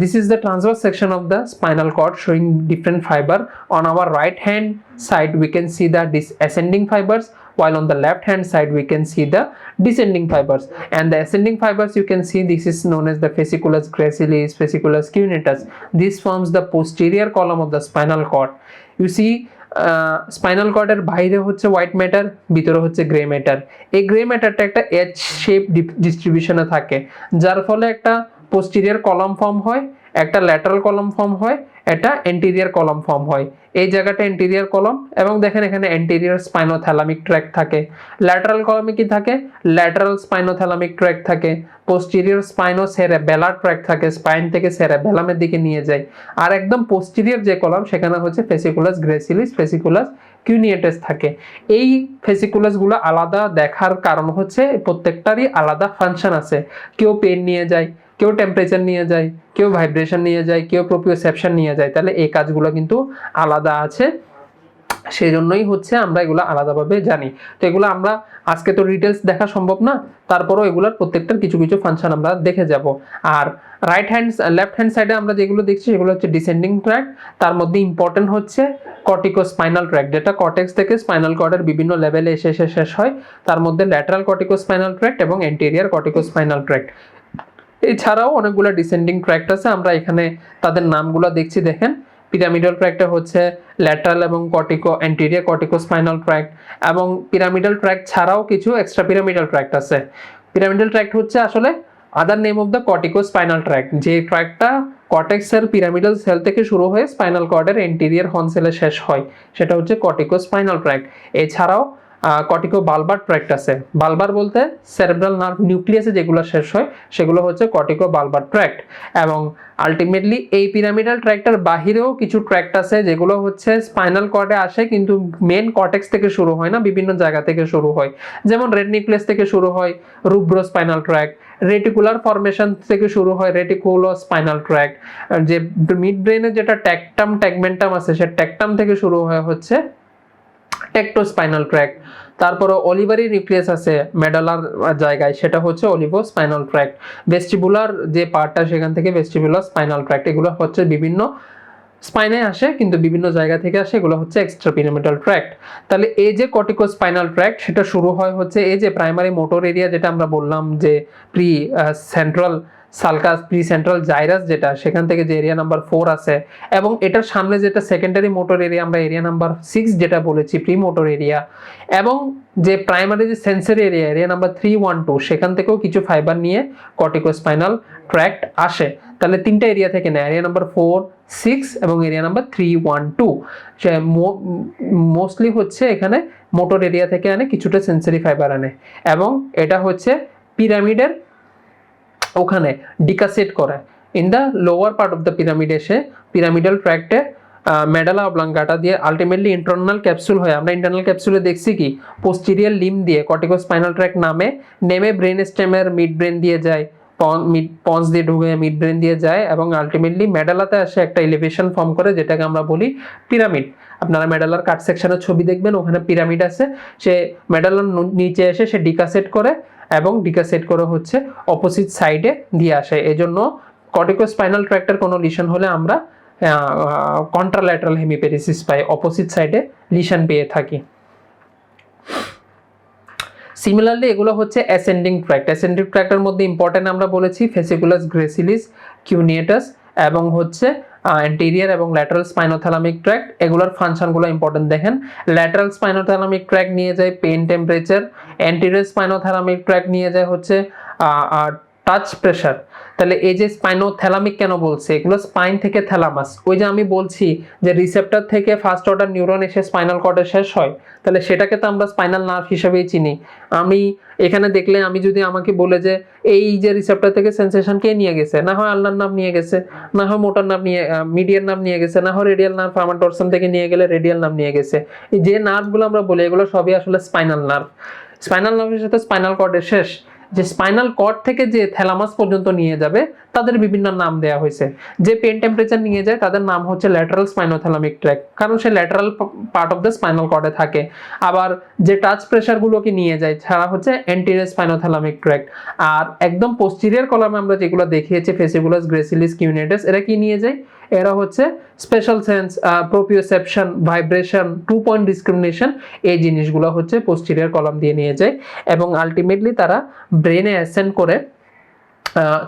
this is the transverse section of the spinal cord showing different fiber. On our right hand side we can see the ascending fibers, while on the left hand side we can see the descending fibers. And the ascending fibers, you can see this is known as the fasciculus gracilis, fasciculus cuneatus. This forms the posterior column of the spinal cord. You see spinal কর্ডের বাইরে হচ্ছে white matter, ভিতরে হচ্ছে grey matter. এই grey ম্যাটারটা একটা H shape ডিস্ট্রিবিউশনে থাকে, যার ফলে একটা পোস্টেরিয়র কলাম ফর্ম হয়, একটা ল্যাটারাল কলাম ফর্ম হয়, একটা এন্টেরিয়র কলাম ফর্ম হয়। এই জায়গাটা এন্টেরিয়র কলাম, এবং দেখেন এখানে এন্টেরিয়র স্পাইনোথ্যালামিক ট্র্যাক্ট থাকে। ল্যাটারাল কলামে কি থাকে? ল্যাটারাল স্পাইনোথ্যালামিক ট্র্যাক্ট থাকে। পোস্টেরিয়র স্পাইনোসেরেবেলার ট্র্যাক্ট থাকে, স্পাইন থেকে সেরেবেলামের দিকে নিয়ে যায়। আর একদম পোস্টেরিয়র যে কলাম সেখানে হচ্ছে ফেসিকুলাস গ্রেসিলিস, ফেসিকুলাস কিউনিয়েটাস থাকে। এই ফেসিকুলাসগুলো আলাদা দেখার কারণ হচ্ছে প্রত্যেকটারই আলাদা ফাংশন আছে। কেউ পেন নিয়ে যায়, কেউ টেম্পারেচার নিয়ে যায়, কেউ ভাইব্রেশন নিয়ে যায়, কেউ প্রোপ্রিওসেপশন নিয়ে যায়। তাহলে এই কাজগুলো কিন্তু আলাদা আছে, সেই জন্যই হচ্ছে আমরা এগুলো আলাদাভাবে জানি। তো এগুলো আমরা আজকে তো ডিটেলস দেখা সম্ভব না, তারপরেও এগুলোর প্রত্যেকটার কিছু কিছু ফাংশন আমরা দেখে যাব। আর লেফট হ্যান্ড সাইডে আমরা যেগুলো দেখছি সেগুলো হচ্ছে ডিসেন্ডিং ট্র্যাক্ট। তার মধ্যে ইম্পর্টেন্ট হচ্ছে কর্টিকোস্পাইনাল ট্র্যাক্ট, যেটা কর্টেক্স থেকে স্পাইনাল কর্ডের বিভিন্ন লেভেলে এসে শেষ হয়। তার মধ্যে ল্যাটারাল কর্টিকোস্পাইনাল ট্র্যাক্ট এবং এন্টেরিয়র কর্টিকোস্পাইনাল ট্র্যাক্ট। এছাড়াও অনেকগুলো ডিসেন্ডিং ট্র্যাক্ট আছে, আমরা এখানে তাদের নামগুলো দেখছি। দেখেন, পিরামিডাল ট্র্যাক্টে হচ্ছে ল্যাটারাল এবং এন্টেরিয়র কর্টিকোস্পাইনাল ট্র্যাক্ট, এবং পিরামিডাল ট্র্যাক্ট ছাড়াও কিছু এক্সট্রা পিরামিডাল ট্র্যাক্ট আছে। পিরামিডাল ট্র্যাক্ট হচ্ছে আসলে আদার name of the corticospinal tract, যে ট্র্যাক্টটা কর্টেক্সের পিরামিডাল সেল থেকে শুরু হয়ে স্পাইনাল কর্ডের এন্টেরিয়র হর্ন সেলে শেষ হয়, সেটা হচ্ছে কর্টিকোস্পাইনাল ট্র্যাক্ট। এছাড়াও কর্টিকো বালবার ট্র্যাক্ট আছে। বালবার বলতে সেরেব্রাল নার্ভ নিউক্লিয়াসে যেগুলো শেষ হয় সেগুলো হচ্ছে কর্টিকো বালবার ট্র্যাক্ট। এবং আলটিমেটলি এই পিরামিডাল ট্র্যাক্টের বাহিরেও কিছু ট্র্যাক্ট আছে যেগুলো হচ্ছে স্পাইনাল কর্ডে আসে, কিন্তু মেন কর্টেক্স থেকে শুরু হয় না, বিভিন্ন জায়গা থেকে শুরু হয়। যেমন রেড নিউক্লিয়াস থেকে শুরু হয় রুব্রো স্পাইনাল ট্র্যাক্ট, রেটিকুলার ফরমেশন থেকে শুরু হয় রেটিকুলো স্পাইনাল ট্র্যাক্ট, যে মিড ব্রেনে যেটা ট্যাকটাম ট্যাগমেন্টাম আছে সে ট্যাকটাম থেকে শুরু হয় হচ্ছে টেকটোস্পাইনাল ট্র্যাক্ট। তারপরে অলিভারি নিউক্লিয়াস আছে মেডালার জায়গায়, সেটা হচ্ছে অলিভো স্পাইনাল ট্র্যাক্ট। ভেস্টিবুলার যে পার্টটা সেখান থেকে ভেস্টিবুলার স্পাইনাল ট্র্যাক্ট। এগুলো হচ্ছে বিভিন্ন স্পাইনে আসে কিন্তু বিভিন্ন জায়গা থেকে আসে, এগুলো হচ্ছে এক্সট্রা পিরামিডাল ট্র্যাক্ট। তাহলে এই যে কর্টিকোস্পাইনাল ট্র্যাক্ট সেটা শুরু হয় হচ্ছে এই যে প্রাইমারি মোটর এরিয়া, যেটা আমরা বললাম যে pre central sulcus, pre central gyrus, যেটা সেখান থেকে যে এরিয়া নাম্বার 4 আছে, এবং এটার সামনে যেটা সেকেন্ডারি মোটর এরিয়া আমরা এরিয়া নাম্বার 6 যেটা বলেছি প্রি মোটর এরিয়া, এবং যে প্রাইমারি যে সেন্সরি এরিয়া এরিয়া নাম্বার 312 সেখান থেকেও কিছু ফাইবার নিয়ে কর্টিকোস্পাইনাল ট্র্যাক্ট আসে। তাহলে তিনটা এরিয়া থেকে নেয়, এরিয়া নাম্বার 4, 6 এবং এরিয়া নাম্বার 312। মোস্টলি হচ্ছে এখানে মোটর এরিয়া থেকে আনে, কিছুটা সেন্সরি ফাইবার আনে, এবং এটা হচ্ছে পিরামিডের ওখানে ডিকাসেট করে। In the lower part of the pyramid এসে পিরামিডাল ট্র্যাক্টে মেডালা অবলাঙ্গাটা দিয়ে আলটিমেটলি ইন্টারনাল ক্যাপসুল হয়। আমরা ইন্টারনাল ক্যাপসুলে দেখছি কি পোস্টেরিয়র লিম্ব দিয়ে কর্টিকোস্পাইনাল ট্র্যাক্ট নেমে ব্রেন স্টেমের মিড ব্রেন দিয়ে যায়, পন্স দিয়ে ঢুকে মিড ব্রেন দিয়ে যায়, এবং আলটিমেটলি মেডালাতে আসে একটা এলিভেশন ফর্ম করে, যেটাকে আমরা বলি পিরামিড। আপনারা মেডালার কাট সেকশনের ছবি দেখবেন, ওখানে পিরামিড আছে। সে মেডালার নিচে এসে সে ডিকাসেট করে, এবং ডিকাসেট করে হচ্ছে অপোজিট সাইডে দিয়ে আসে। এজন্য কর্টিকোস্পাইনাল ট্র্যাক্টের কোনো লিশন হলে আমরা কন্ট্রাল্যাটারাল হেমিপ্যারেসিস পাই, অপোজিট সাইডে লিশন পেয়ে থাকি। সিমিলারলি এগুলো হচ্ছে অ্যাসেন্ডিং ট্র্যাক্ট। অ্যাসেন্ডিং ট্র্যাক্টের মধ্যে ইম্পর্টেন্ট আমরা বলেছি ফেসিকুলাস গ্রেসিলিস, কিউনিয়েটাস এবং হচ্ছে অ্যান্টেরিয়র এবং ল্যাটারাল স্পাইনোথ্যালামিক ট্র্যাক্ট। এগুলোর ফাংশনগুলো ইম্পর্টেন্ট দেখেন। ল্যাটারাল স্পাইনোথ্যালামিক ট্র্যাক্ট নিয়ে যায় pain temperature, anterior spinothalamic tract নিয়ে যায় হচ্ছে টাচ প্রেশার। তাহলে এই যে স্পাইনোথ্যালামিক কেন বলছে, এগুলো স্পাইন থেকে থ্যালামাস, ওই যে আমি বলছি যে রিসেপ্টর থেকে ফার্স্ট অর্ডার নিউরন এসে স্পাইনাল কর্ডে শেষ হয়, তাহলে সেটাকে তো আমরা স্পাইনাল নার্ভ হিসেবেই চিনি। আমি এখানে দেখলে আমি যদি আমাকে বলে যে এই যে রিসেপ্টর থেকে সেন্সেশন কে নিয়ে গেছে, না হয় আল্নার নার্ভ নিয়ে গেছে, না হয় মোটর নার্ভ নিয়ে মিডিয়ার নার্ভ নিয়ে গেছে, না হয় রেডিয়াল নার্ভ আমার ডরসাম থেকে নিয়ে গেলে রেডিয়াল নার্ভ নিয়ে গেছে, এই যে নার্ভগুলো আমরা বলি এগুলো সবই আসলে স্পাইনাল নার্ভ। স্পাইনাল নার্ভের সাথে স্পাইনাল কর্ডের শেষ, যে স্পাইনাল কর্ড থেকে যে থ্যালামাস পর্যন্ত নিয়ে যাবে তাদের বিভিন্ন নাম দেওয়া হয়েছে। যে পেন টেম্পারেচার নিয়ে যায় তাদের নাম হচ্ছে ল্যাটারাল স্পাইনোথ্যালামিক ট্র্যাক্ট, কারণ সে lateral part of the spinal কর্ডে থাকে। আবার যে টাচ প্রেশার গুলোকে নিয়ে যায় ছাড়া হচ্ছে অ্যান্টেরিয়র স্পাইনোথ্যালামিক ট্র্যাক্ট। আর একদম পোস্টেরিয়র কলামে আমরা যেগুলো দেখিয়েছি ফেসিকুলাস গ্রেসিলিস কিউনিয়েটাস, এরা কি নিয়ে যায়, এরা হচ্ছে special sense, proprioception, vibration, 2 point discrimination, এই জিনিসগুলো হচ্ছে পোস্টেরিয়র কলাম দিয়ে নিয়ে যায় এবং আলটিমেটলি তারা ব্রেনে অ্যাসেন্ড করে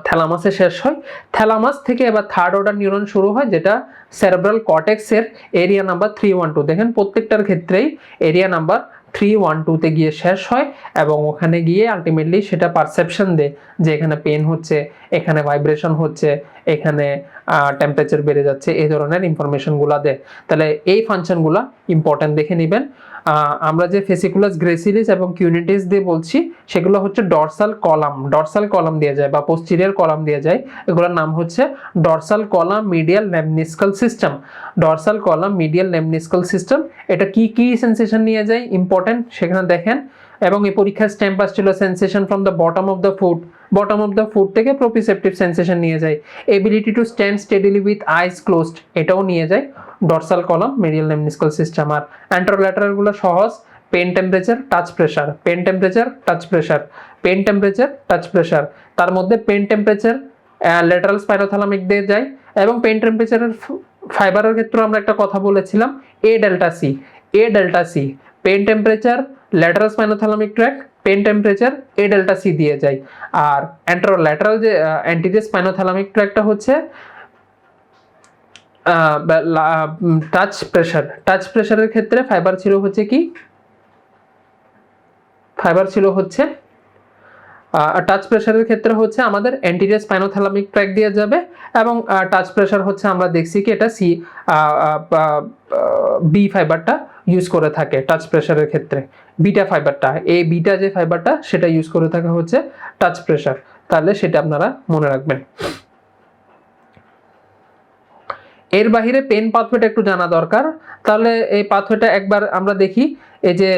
থ্যালামাসে শেষ হয়। থ্যালামাস থেকে এবার থার্ড অর্ডার নিউরন শুরু হয়, যেটা সেরেব্রাল কর্টেক্সের এরিয়া নাম্বার 312। দেখেন প্রত্যেকটার ক্ষেত্রেই এরিয়া নাম্বার 312-তে গিয়ে শেষ হয় এবং ওখানে গিয়ে আলটিমেটলি সেটা পারসেপশন দেয় যে এখানে পেন হচ্ছে, এখানে ভাইব্রেশন হচ্ছে, এখানে টেম্পারেচার বেড়ে যাচ্ছে, এই ধরনের ইনফরমেশনগুলো দেয়। তাহলে এই ফাংশনগুলো ইম্পর্টেন্ট দেখে নেবেন। আমরা যে ফেসিকুলাস গ্রেসিলিস এবং কিউনিটিস দিয়ে বলছি সেগুলো হচ্ছে ডরসাল কলাম দিয়ে যায় বা পোস্টেরিয়র কলাম দিয়ে যায়। এগুলোর নাম হচ্ছে dorsal column medial lemniscal system. Dorsal column medial lemniscal system, এটা কি কি সেন্সেশন নিয়ে যায় ইম্পর্টেন্ট সেখানে দেখেন। এবং এই পরীক্ষার স্ট্যাম্প আসছিল sensation from the bottom of the foot থেকে প্রোপিসেপটিভ সেন্সেশন নিয়ে যায়। Ability to stand steadily with eyes closed, এটাও নিয়ে যায় dorsal column medial lemniscal system. আর অ্যান্টেরোল্যাটারাল গুলো সহজ, pain temperature, touch pressure, pain temperature, touch pressure, pain temperature, touch pressure. তার মধ্যে পেন টেম্পারেচার ল্যাটারাল স্পাইনোথ্যালামিক দিয়ে যায় এবং পেন টেম্পারেচারের ফাইবারের ক্ষেত্রে আমরা একটা কথা বলেছিলাম A delta C, pain temperature lateral spinothalamic tract, pain temperature A delta C দিয়ে যায়। আর অ্যান্টেরোল্যাটারাল যে অ্যান্টিরিয়র স্পাইনোথ্যালামিক ট্র্যাক্টটা হচ্ছে টাচ প্রেশারের ক্ষেত্রে ফাইবার ছিল হচ্ছে কি, টাচ প্রেশারের ক্ষেত্রে হচ্ছে আমাদের অ্যান্টিরিয়র স্পাইনোথ্যালামিক ট্র্যাক্ট দিয়ে যাবে এবং টাচ প্রেশার হচ্ছে আমরা দেখছি কি এটা বি ফাইবারটা ইউজ করে থাকে টাচ প্রেশারের ক্ষেত্রে, বিটা ফাইবারটা, এই বিটা যে ফাইবারটা সেটা ইউজ করে থাকে হচ্ছে টাচ প্রেশার। তাহলে সেটা আপনারা মনে রাখবেন। এর বাহিরে পেন পাথওয়েটা একটু জানা দরকার। তাহলে এই পাথওয়েটা একবার আমরা দেখি। এই যে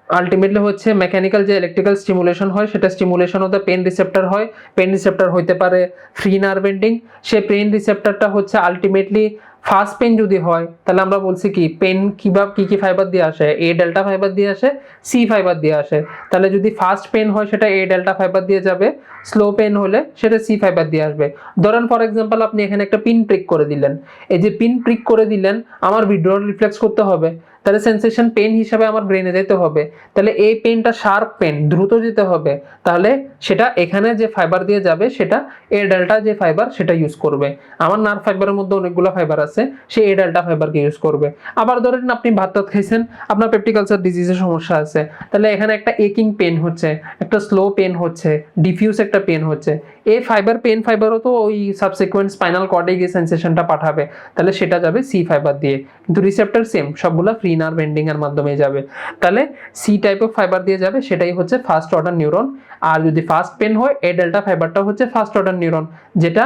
আলটিমেটলি হচ্ছে মেকানিক্যাল যে ইলেকট্রিক্যাল স্টিমুলেশন হয় সেটা স্টিমুলেশন হতে পেন রিসেপ্টর হয়। পেন রিসেপ্টর হইতে পারে ফ্রি নার্ভ এন্ডিং। সে পেন রিসেপ্টরটা হচ্ছে আলটিমেটলি ফার্স্ট পেন যদি হয় তাহলে আমরা বলছি কি পেন কিভাবে কি ফাইবার দিয়ে আসে, এ ডেল্টা ফাইবার দিয়ে আসে, সি ফাইবার দিয়ে আসে। তাহলে যদি ফার্স্ট পেন হয় সেটা এ ডেল্টা ফাইবার দিয়ে যাবে, স্লো পেন হলে সেটা সি ফাইবার দিয়ে আসবে। ধরেন ফর এক্সাম্পল আপনি এখানে একটা পিন প্রিক করে দিলেন, এই যে পিন প্রিক করে দিলেন আমার ভিডিওর রিফ্লেক্স করতে হবে, তাহলে সেন্সেশন পেন হিসাবে আমার ব্রেনে যেতে হবে। তাহলে এই পেনটা শার্প পেন, দ্রুত যেতে হবে, তাহলে সেটা এখানে যে ফাইবার দিয়ে যাবে সেটা এ ডেল্টা যে ফাইবার সেটা ইউজ করবে। আমার নার্ভ ফাইবারের মধ্যে অনেকগুলো ফাইবার আছে, সে এ ডেল্টা ফাইবারকে ইউজ করবে। আবার ধরেন আপনি ভাত খাইছেন, আপনার পেপটিক আলসার ডিজিজের সমস্যা আছে, তাহলে এখানে একটা একিং পেন হচ্ছে, একটা স্লো পেন হচ্ছে, ডিফিউজ একটা পেন হচ্ছে, এই পেন ফাইবারও তো ওই সাবসিকুয়েন্ট স্পাইনাল কর্ডে গিয়ে সেন্সেশনটা পাঠাবে, তাহলে সেটা যাবে সি ফাইবার দিয়ে। কিন্তু রিসেপ্টর সেম, সবগুলো ফ্রি নার্ভ এন্ডিং এর মাধ্যমে যাবে, তাহলে সি টাইপ অফ ফাইবার দিয়ে যাবে, সেটাই হচ্ছে ফার্স্ট অর্ডার নিউরন। আর যদি ফার্স্ট পেন হয় এ ডেল্টা ফাইবারটা হচ্ছে ফার্স্ট অর্ডার নিউরন, যেটা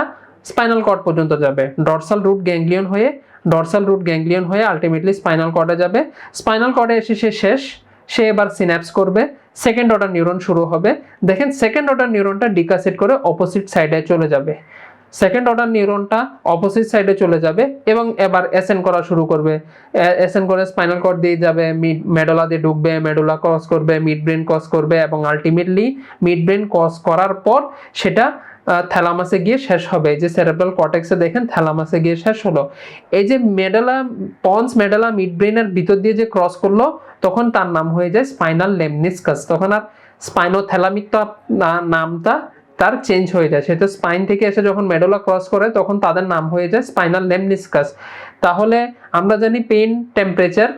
স্পাইনাল কর্ড পর্যন্ত যাবে, ডরসাল রুট গ্যাংলিয়ন হয়ে আলটিমেটলি স্পাইনাল কর্ডে যাবে। স্পাইনাল কর্ডে এসে সে এবার সিন্যাপস করবে, সেকেন্ড অর্ডার নিউরন শুরু হবে। দেখেন সেকেন্ড অর্ডার নিউরনটা ডিকাসেট করে অপোজিট সাইডে চলে যাবে, সেকেন্ড অর্ডার নিউরনটা অপোজিট সাইডে চলে যাবে এবং এবার অ্যাসেন্ড করা শুরু করবে। অ্যাসেন্ড করে স্পাইনাল কর্ড দিয়ে যাবে, মেডুলা দিয়ে ঢুকবে, মেডুলা ক্রস করবে, মিড ব্রেন ক্রস করবে এবং আলটিমেটলি মিড ব্রেন ক্রস করার পর সেটা থ্যালামাসে গিয়ে শেষ হবে। এই যে সেরেব্রাল কর্টেক্সে দেখেন থ্যালামাসে গিয়ে শেষ হলো। এই যে মেডালা পন্স মেডালা মিড ব্রেনের ভিতর দিয়ে যে ক্রস করলো তখন তার নাম হয়ে যায় স্পাইনাল লেমনিসকাস। তখন আর স্পাইনোথ্যালামিক তো নামটা তার চেঞ্জ হয়ে যায়, সেটা স্পাইন থেকে এসে যখন মেডুলা ক্রস করে তখন তাদের নাম হয়ে যায় স্পাইনাল লেমনিসকাস। তাহলে আমরা জানি পেন টেম্পারেচার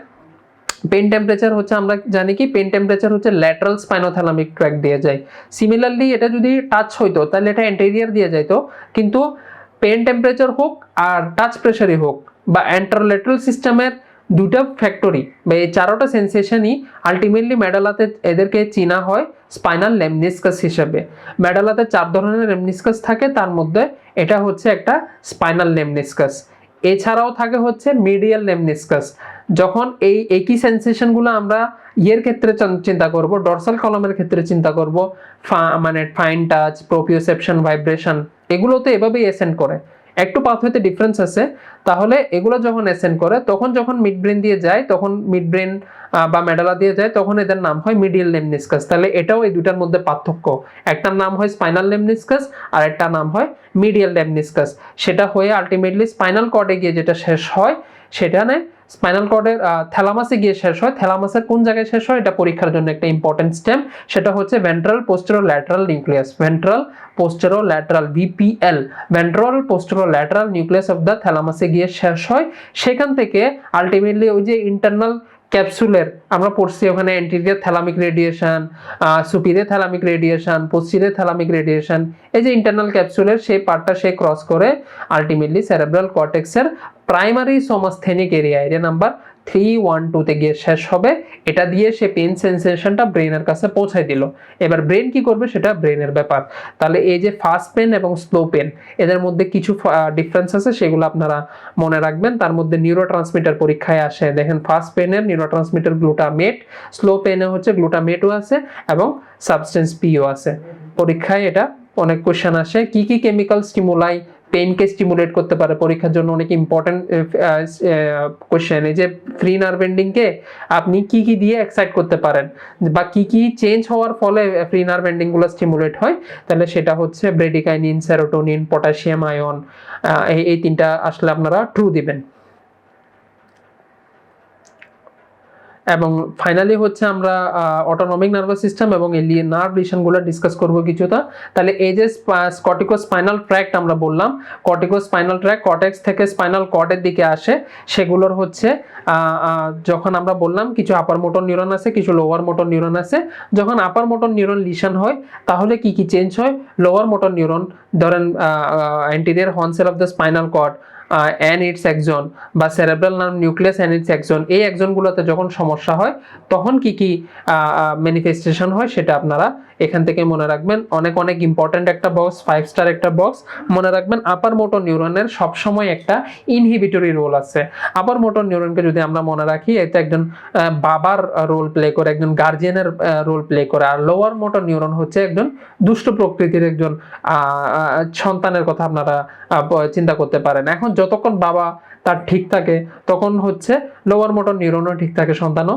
হচ্ছে, আমরা জানি কি পেন টেম্পারেচার হচ্ছে ল্যাটারাল স্পাইনোথ্যালামিক ট্র্যাক্ট দিয়ে যায়। সিমিলারলি এটা যদি টাচ হইতো তাহলে এটা অ্যান্টেরিয়র দিয়ে যাইতো, কিন্তু পেন টেম্পারেচার হোক আর টাচ প্রেশারই হোক বা অ্যান্টারোল্যাটারাল সিস্টেমের দুটা ফ্যাক্টরি বা এই চারোটা সেন্সেশনই আলটিমেটলি মেডালাতে এদেরকে চিনা হয় স্পাইনাল লেমনিসকাস হিসেবে। মেডালাতে 4 ধরনের লেমনিসকাস থাকে, তার মধ্যে এটা হচ্ছে একটা স্পাইনাল লেমনিসকাস। এছাড়াও থাকে হচ্ছে মিডিয়াল লেমনিসকাস। যখন এই একই সেন্সেশনগুলো আমরা ইয়ের ক্ষেত্রে চিন্তা করব, ডরসাল কলামের ক্ষেত্রে চিন্তা করব, মানে ফাইন টাচ, প্রোপিওসেপশন, ভাইব্রেশন, এগুলো তো এভাবেই এসেন্ড করে, একটু পাথওয়েতে ডিফারেন্স আছে। তাহলে এগুলো যখন এসেন্ড করে তখন যখন মিড ব্রেন দিয়ে যায়, তখন মিড ব্রেন বা মেডালা দিয়ে যায়, তখন এদের নাম হয় মিডিয়াল লেমনিসকাস। তাহলে এটাও এই দুটার মধ্যে পার্থক্য, একটার নাম হয় স্পাইনাল লেমনিসকাস আর একটা নাম হয় মিডিয়াল লেমনিসকাস। সেটা হয়ে আলটিমেটলি স্পাইনাল কর্ডে গিয়ে যেটা শেষ হয় সেটা স্পাইনাল কর্ডের থ্যালামাসে গিয়ে শেষ হয়। থ্যালামাসের কোন জায়গায় শেষ হয় এটা পরীক্ষার জন্য একটা ইম্পর্টেন্ট স্টেম, সেটা হচ্ছে ventral posterolateral nucleus, ventral posterolateral VPL, ventral posterolateral nucleus of the থ্যালামাসে গিয়ে শেষ হয়। সেখান থেকে আলটিমেটলি ওই যে ইন্টারনাল ক্যাপসুলের আমরা পড়ছি ওখানে anterior thalamic radiation, superior thalamic radiation, posterior thalamic radiation, এই যে ইন্টারনাল ক্যাপসুলের সেই পার্টটা সে ক্রস করে আলটিমেটলি সেরেব্রাল কর্টেক্সের primary somesthetic area, area number 312 তে গিয়ে শেষ হবে। এটা দিয়ে সে পেন সেন্সেশনটা ব্রেনের কাছে পৌঁছায় দিল। এবার ব্রেন কি করবে সেটা ব্রেনের ব্যাপার। তাহলে এই যে ফাস্ট পেন এবং স্লো পেন, এদের মধ্যে কিছু ডিফারেন্স আছে, সেগুলো আপনারা মনে রাখবেন। তার মধ্যে নিউরোট্রান্সমিটার পরীক্ষায় আসে, দেখেন ফাস্ট পেনের নিউরোট্রান্সমিটার গ্লুটামেট, স্লো পেনে হচ্ছে গ্লুটামেটও আছে এবং সাবস্টেন্স পিও আছে। পরীক্ষায় এটা অনেক কোশ্চেন আসে, কি কি কেমিক্যাল স্টিমুলাই পেইনকে স্টিমুলেট করতে পারে, পরীক্ষার জন্য অনেক ইম্পর্টেন্ট কোশ্চেন। এই যে ফ্রি নার্ভ এন্ডিংকে আপনি কি কি দিয়ে এক্সাইট করতে পারেন বা কি কি চেঞ্জ হওয়ার ফলে ফ্রি নার্ভ এন্ডিংগুলো স্টিমুলেট হয়, তাহলে সেটা হচ্ছে ব্রেডিকাইনিন, সেরোটোনিন, পটাশিয়াম আয়ন, এই তিনটা আসলে আপনারা ট্রু দিবেন। এবং ফাইনালি হচ্ছে আমরা অটোনমিক নার্ভাস সিস্টেম এবং এলিয়েন নার্ভ রিলেশনগুলো ডিসকাস করব কিছুটা। তাহলে এই যে কর্টিকোস্পাইনাল ট্র্যাক্ট আমরা বললাম, কর্টিকোস্পাইনাল ট্র্যাক্ট কর্টেক্স থেকে স্পাইনাল কর্ডের দিকে আসে, সেগুলোর হচ্ছে যখন আমরা বললাম কিছু আপার মোটর নিউরন আছে, কিছু লোয়ার মোটর নিউরন আছে। যখন আপার মোটর নিউরন লিশন হয় তাহলে কি কি চেঞ্জ হয়, লোয়ার মোটর নিউরন ধরেন anterior horn cell of the spinal cord and its axon বা cerebral nerve nucleus and its axon, এই অ্যাক্সনগুলোতে যখন সমস্যা হয় তখন কি কি ম্যানিফেস্টেশন হয় সেটা আপনারা এখান থেকে মনে রাখবেন। অনেক অনেক ইম্পর্টেন্ট একটা বক্স, 5 স্টার একটা বক্স। মনে রাখবেন আপার মোটর নিউরনের সবসময় একটা ইনহিবিটরি রোল আছে। আপার মোটর নিউরনকে যদি আমরা মনে রাখি, এতে একজন বাবার রোল প্লে করে, একজন গার্জিয়ানের রোল প্লে করে। আর লোয়ার মোটর নিউরন হচ্ছে একজন দুষ্ট প্রকৃতির একজন সন্তানের কথা আপনারা চিন্তা করতে পারেন। এখন যতক্ষণ বাবা তার ঠিক থাকে তখন হচ্ছে লোয়ার মোটর নিউরনও ঠিক থাকে, সন্তানও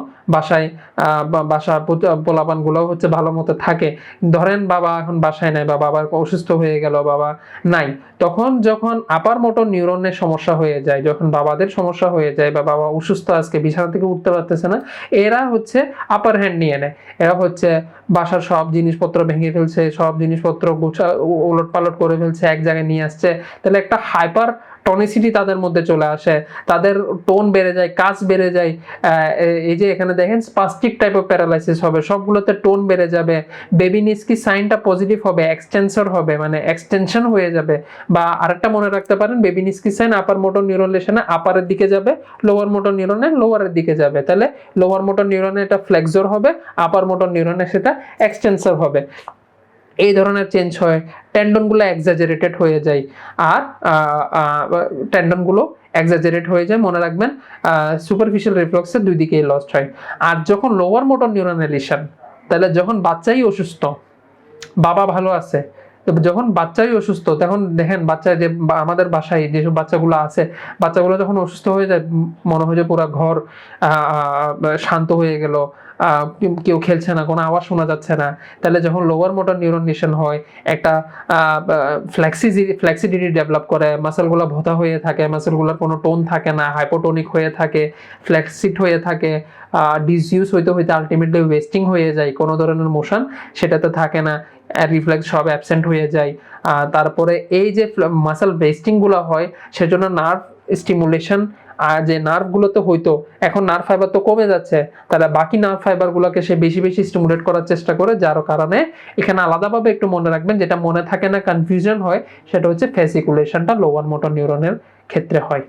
বাসার পোলাপানগুলো হচ্ছে ভালো মতো থাকে। ধরেন বাবা এখন বাসায় নাই বা বাবার অসুস্থ হয়ে গেল, বাবা নাই, তখন যখন আপার মোটর নিউরনের সমস্যা হয়ে যায়, যখন বাবাদের সমস্যা হয়ে যায় বা বাবা অসুস্থ, আজকে বিছানা থেকে উঠতে পারতেছে না, এরা হচ্ছে আপার হ্যান্ড নিয়ে নেয়। এরা হচ্ছে বাসার সব জিনিসপত্র ভেঙে ফেলছে, সব জিনিসপত্র উলট পালট করে ফেলছে, এক জায়গায় নিয়ে আসছে। তাহলে একটা হাইপার টনিসিটি তাদের মধ্যে চলে আসে, তাদের টোন বেড়ে যায়, কাজ বেড়ে যায়। এই যে এখানে দেখেন স্পাস্টিক টাইপ অফ প্যারালাইসিস হবে, সবগুলোতে টোন বেড়ে যাবে। বেবিনিস্কি সাইনটা পজিটিভ হবে, এক্সটেন্সর হবে, মানে এক্সটেনশন হয়ে যাবে। বা আরেকটা মনে রাখতে পারেন, বেবিনিস্কি সাইন আপার মোটর নিউরন লেশনে আপারের দিকে যাবে, লোয়ার মোটর নিউরনে লোয়ারের দিকে যাবে। তাহলে লোয়ার মোটর নিউরনে এটা ফ্লেক্সর হবে, আপার মোটর নিউরনে সেটা এক্সটেন্সর হবে। এই ধরনের চেঞ্জ হয়। টেন্ডনগুলো এক্সাজারেটেড হয়ে যায়, আর টেন্ডনগুলো এক্সাজারেট হয়ে যায়। মনে রাখবেন সুপারফিশিয়াল রিফ্লেক্সের দুই দিকেই লস্ট হয়। আর যখন লোয়ার মোটর নিউরনের লিশন, তাহলে যখন বাচ্চাই অসুস্থ, বাবা ভালো আছে, যখন বাচ্চাই অসুস্থ, তখন দেখেন বাচ্চা যে আমাদের বাসায় যেসব বাচ্চাগুলো আছে, বাচ্চাগুলো যখন অসুস্থ হয়ে যায় মনে হয় যে পুরো ঘর শান্ত হয়ে গেল, কেউ খেলছে না, কোনো আওয়াজ শোনা যাচ্ছে না, তাহলে যখন লোয়ার মোটর নিউরন লিশন হয় একটা ফ্লেক্সিডিটি ডেভেলপ করে, মাসেলগুলো ভোঁতা হয়ে থাকে, মাসেলগুলোর কোনো টোন থাকে না, হাইপোটোনিক হয়ে থাকে, ফ্লেক্সিড হয়ে থাকে, ডিসইউজ হইতে হইতে আলটিমেটলি ওয়েস্টিং হয়ে যায়, কোনো ধরনের মোশন সেটাতে থাকে না, রিফ্লেক্স সব অ্যাবসেন্ট হয়ে যায়। তারপরে এই যে মাসেল ওয়েস্টিংগুলো হয় সেজন্য নার্ভ স্টিমুলেশন, আর যে নার্ভগুলোতে হইতো এখন নার্ভ ফাইবার তো কমে যাচ্ছে, তাহলে বাকি নার্ভ ফাইবারগুলোকে সে বেশি বেশি স্টিমুলেট করার চেষ্টা করে, যার কারণে এখানে আলাদাভাবে একটু মনে রাখবেন, যেটা মনে থাকে না, কনফিউশন হয়, সেটা হচ্ছে ফেসিকুলেশনটা লোয়ার মোটর নিউরনের ক্ষেত্রে হয়।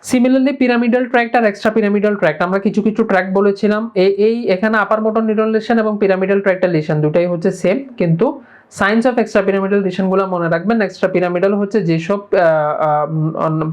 সিমিলারলি পিরামিডাল ট্র্যাক্ট আর এক্সট্রা পিরামিডাল ট্র্যাক্ট, আমরা কিছু কিছু ট্র্যাক্ট বলেছিলাম, এই এখানে আপার মোটর নিউরন লিশন এবং পিরামিডাল ট্র্যাক্টের লিশন দুটাই হচ্ছে সেম, কিন্তু সাইন্স অফ এক্সট্রা পিরামিডাল লিশনগুলো মনে রাখবেন। এক্সট্রা পিরামিডাল হচ্ছে যেসব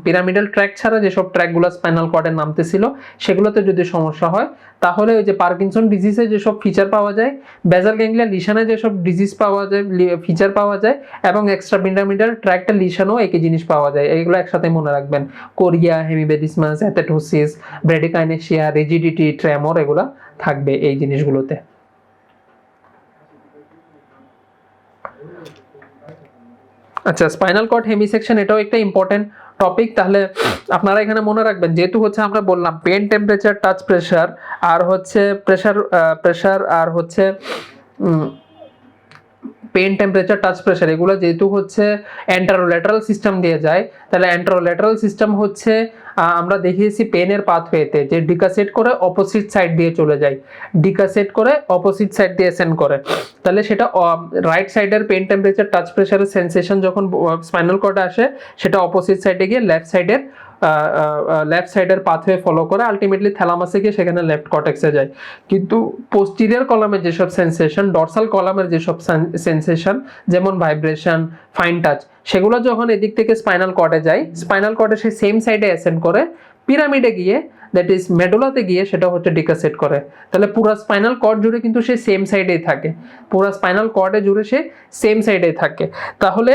পিরামিডাল ট্র্যাক্ট ছাড়া যেসব ট্র্যাক্টগুলো স্পাইনাল কর্ডে নামতেছিল সেগুলোতে যদি সমস্যা হয়, তাহলে ওই যে পার্কিনসন ডিজিজে যেসব ফিচার পাওয়া যায়, বেজাল গ্যাংলিয়া লিশনে যেসব ডিজিজ পাওয়া যায়, ফিচার পাওয়া যায়, এবং এক্সট্রা পিরামিডাল ট্র্যাক্টের লিশনও একই জিনিস পাওয়া যায়, এইগুলো একসাথে মনে রাখবেন। কোরিয়া, হেমিবেদিসমাস, অ্যাথেটোসিস, ব্রেডিকাইনেশিয়া, রিজিডিটি, ট্রেমর, এগুলো থাকবে এই জিনিসগুলোতে। আচ্ছা, স্পাইনাল কর্ড হেমিসেকশন এটাও একটা ইম্পর্টেন্ট টপিক। তাহলে আপনারা এখানে মনে রাখবেন, যেহেতু হচ্ছে আমরা বললাম পেন, টেম্পারেচার, টাচ, প্রেসার, আর হচ্ছে প্রেসার আর হচ্ছে পেন, টেম্পারেচার, টাচ, প্রেসার, এগুলো যেহেতু হচ্ছে অ্যান্টারোল্যাটারাল সিস্টেম দিয়ে যায়, তাহলে অ্যান্টারোল্যাটারাল সিস্টেম হচ্ছে আমরা দেখিয়েছি পেনের পাথওয়েতে যে ডিকাসেট করে অপোজিট সাইড দিয়ে চলে যায়, ডিকাসেট করে অপোজিট সাইড দিয়ে সেন্ড করে, তাহলে সেটা রাইট সাইডের পেন, টেম্পারেচার, টাচ, প্রেসারের সেন্সেশন যখন স্পাইনাল কর্ডে আসে, সেটা অপোজিট সাইডে গিয়ে লেফট সাইডের পাথওয়ে ফলো করে আলটিমেটলি থ্যালামাসে গিয়ে সেখানে লেফট কর্টেক্সে যায়। কিন্তু পোস্টিরিয়র কলামের যেসব সেন্সেশন, ডরসাল কলামের যেসব সেন্সেশন, যেমন ভাইব্রেশন, ফাইন টাচ, সেগুলো যখন এদিক থেকে স্পাইনাল কর্ডে যায়, স্পাইনাল কর্ডে সে সেম সাইডে অ্যাসেন্ড করে, পিরামিডে গিয়ে দ্যাট ইজ মেডুলাতে গিয়ে সেটা হচ্ছে ডিকাসেট করে। তাহলে পুরো স্পাইনাল কর্ড জুড়ে কিন্তু সে সেম সাইডেই থাকে, পুরো স্পাইনাল কর্ডে জুড়ে সে সেম সাইডেই থাকে। তাহলে